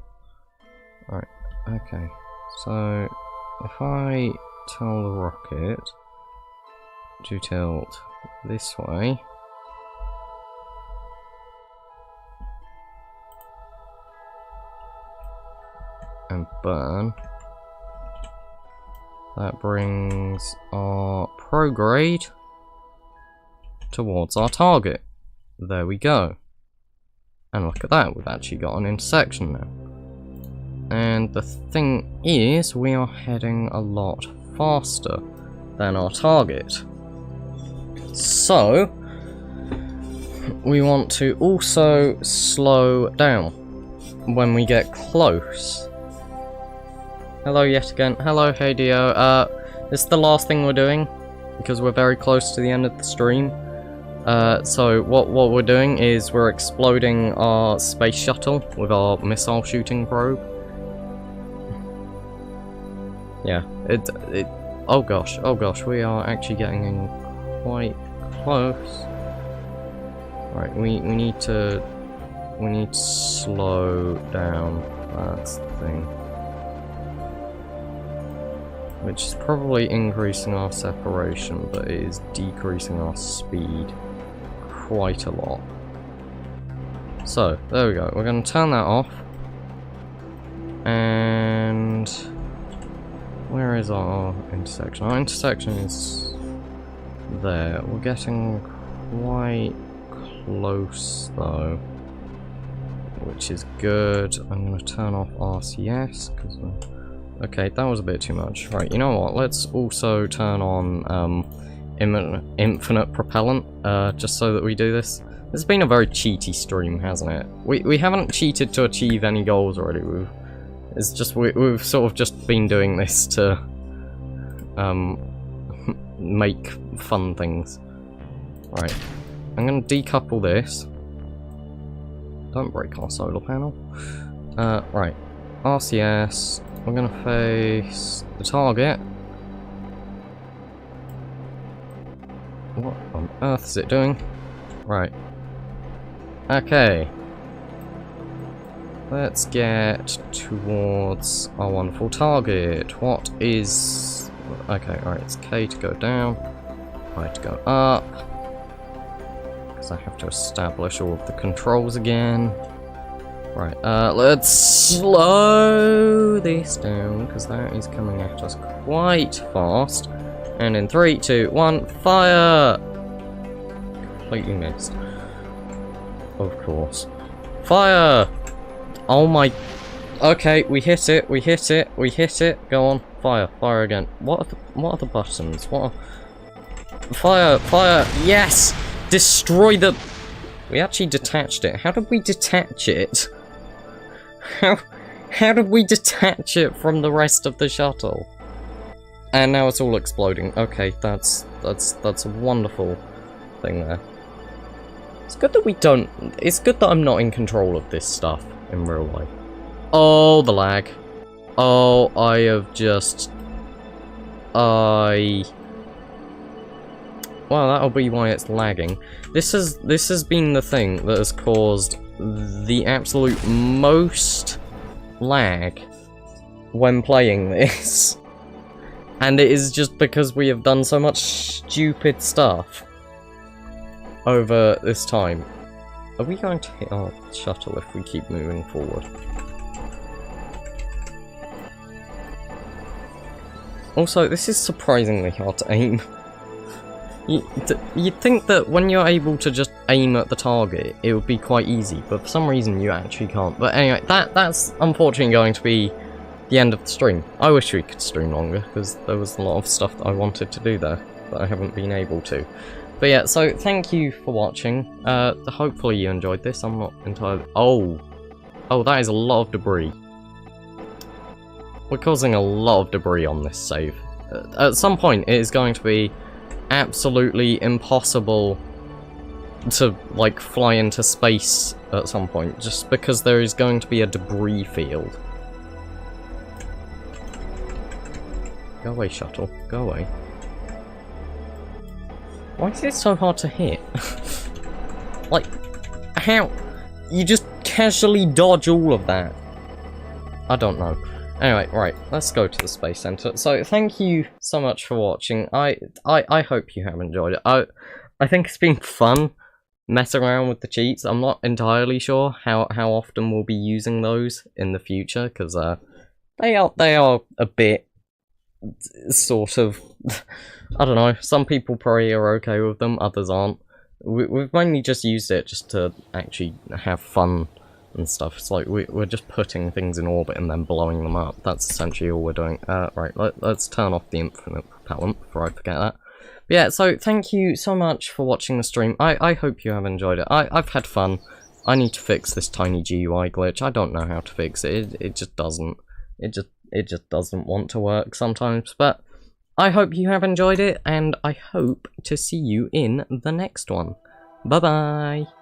Right, okay. So, if I tell the rocket to tilt this way... and burn... that brings our prograde towards our target. There we go. And look at that, we've actually got an intersection now. And the thing is, we are heading a lot faster than our target. So, we want to also slow down when we get close. Hello yet again. Hello, hey Dio. This is the last thing we're doing, because we're very close to the end of the stream. So what we're doing is we're exploding our space shuttle with our missile shooting probe. Yeah, oh gosh, we are actually getting in quite close. Right, we need to slow down, that's the thing. Which is probably increasing our separation, but it is decreasing our speed quite a lot. So, there we go. We're going to turn that off. And... where is our intersection? Our intersection is there. We're getting quite close, though. Which is good. I'm going to turn off RCS, because... okay, that was a bit too much. Right, you know what? Let's also turn on infinite propellant, just so that we do this. This has been a very cheaty stream, hasn't it? We haven't cheated to achieve any goals already. It's just we've sort of just been doing this to make fun things. Right, I'm gonna decouple this. Don't break our solar panel. Right, RCS. We're gonna face the target. What on earth is it doing? Right. Okay. Let's get towards our wonderful target. What is... okay, alright, it's K to go down, Y to go up. Because I have to establish all of the controls again. Right, let's slow this down, because that is coming at us quite fast. And in 3, 2, 1, fire! Completely missed. Of course. Fire! Oh my... okay, we hit it, we hit it, we hit it. Go on, fire, fire again. What are the buttons? What are... fire, fire, yes! Destroy the... we actually detached it. How did we detach it? How did we detach it from the rest of the shuttle? And now it's all exploding. Okay, that's a wonderful thing there. It's good that we don't... it's good that I'm not in control of this stuff in real life. Oh, the lag. Oh, I have just... well, that'll be why it's lagging. This has been the thing that has caused the absolute most lag when playing this. And it is just because we have done so much stupid stuff over this time. Are we going to hit our shuttle if we keep moving forward? Also, this is surprisingly hard to aim. You'd think that when you're able to just aim at the target, it would be quite easy, but for some reason you actually can't. But anyway, that's unfortunately going to be the end of the stream. I wish we could stream longer, because there was a lot of stuff that I wanted to do there, but I haven't been able to. But yeah, so thank you for watching. Hopefully you enjoyed this. I'm not entirely... oh, that is a lot of debris. We're causing a lot of debris on this save. At some point, it is going to be absolutely impossible to, like, fly into space at some point, just because there is going to be a debris field. Go away, shuttle. Go away. Why is it so hard to hit? Like, how? You just casually dodge all of that. I don't know. Anyway, right, let's go to the Space Center. So, thank you so much for watching. I hope you have enjoyed it. I think it's been fun messing around with the cheats. I'm not entirely sure how often we'll be using those in the future, because they are a bit sort of, I don't know, some people probably are okay with them, others aren't. We've mainly just used it just to actually have fun and stuff. It's like we're just putting things in orbit and then blowing them up. That's essentially all we're doing. Right, let's turn off the infinite propellant before I forget that. But yeah, so thank you so much for watching the stream. I hope you have enjoyed it. I've had fun. I need to fix this tiny GUI glitch. I don't know how to fix it. It just doesn't. It just doesn't want to work sometimes. But I hope you have enjoyed it, and I hope to see you in the next one. Bye bye.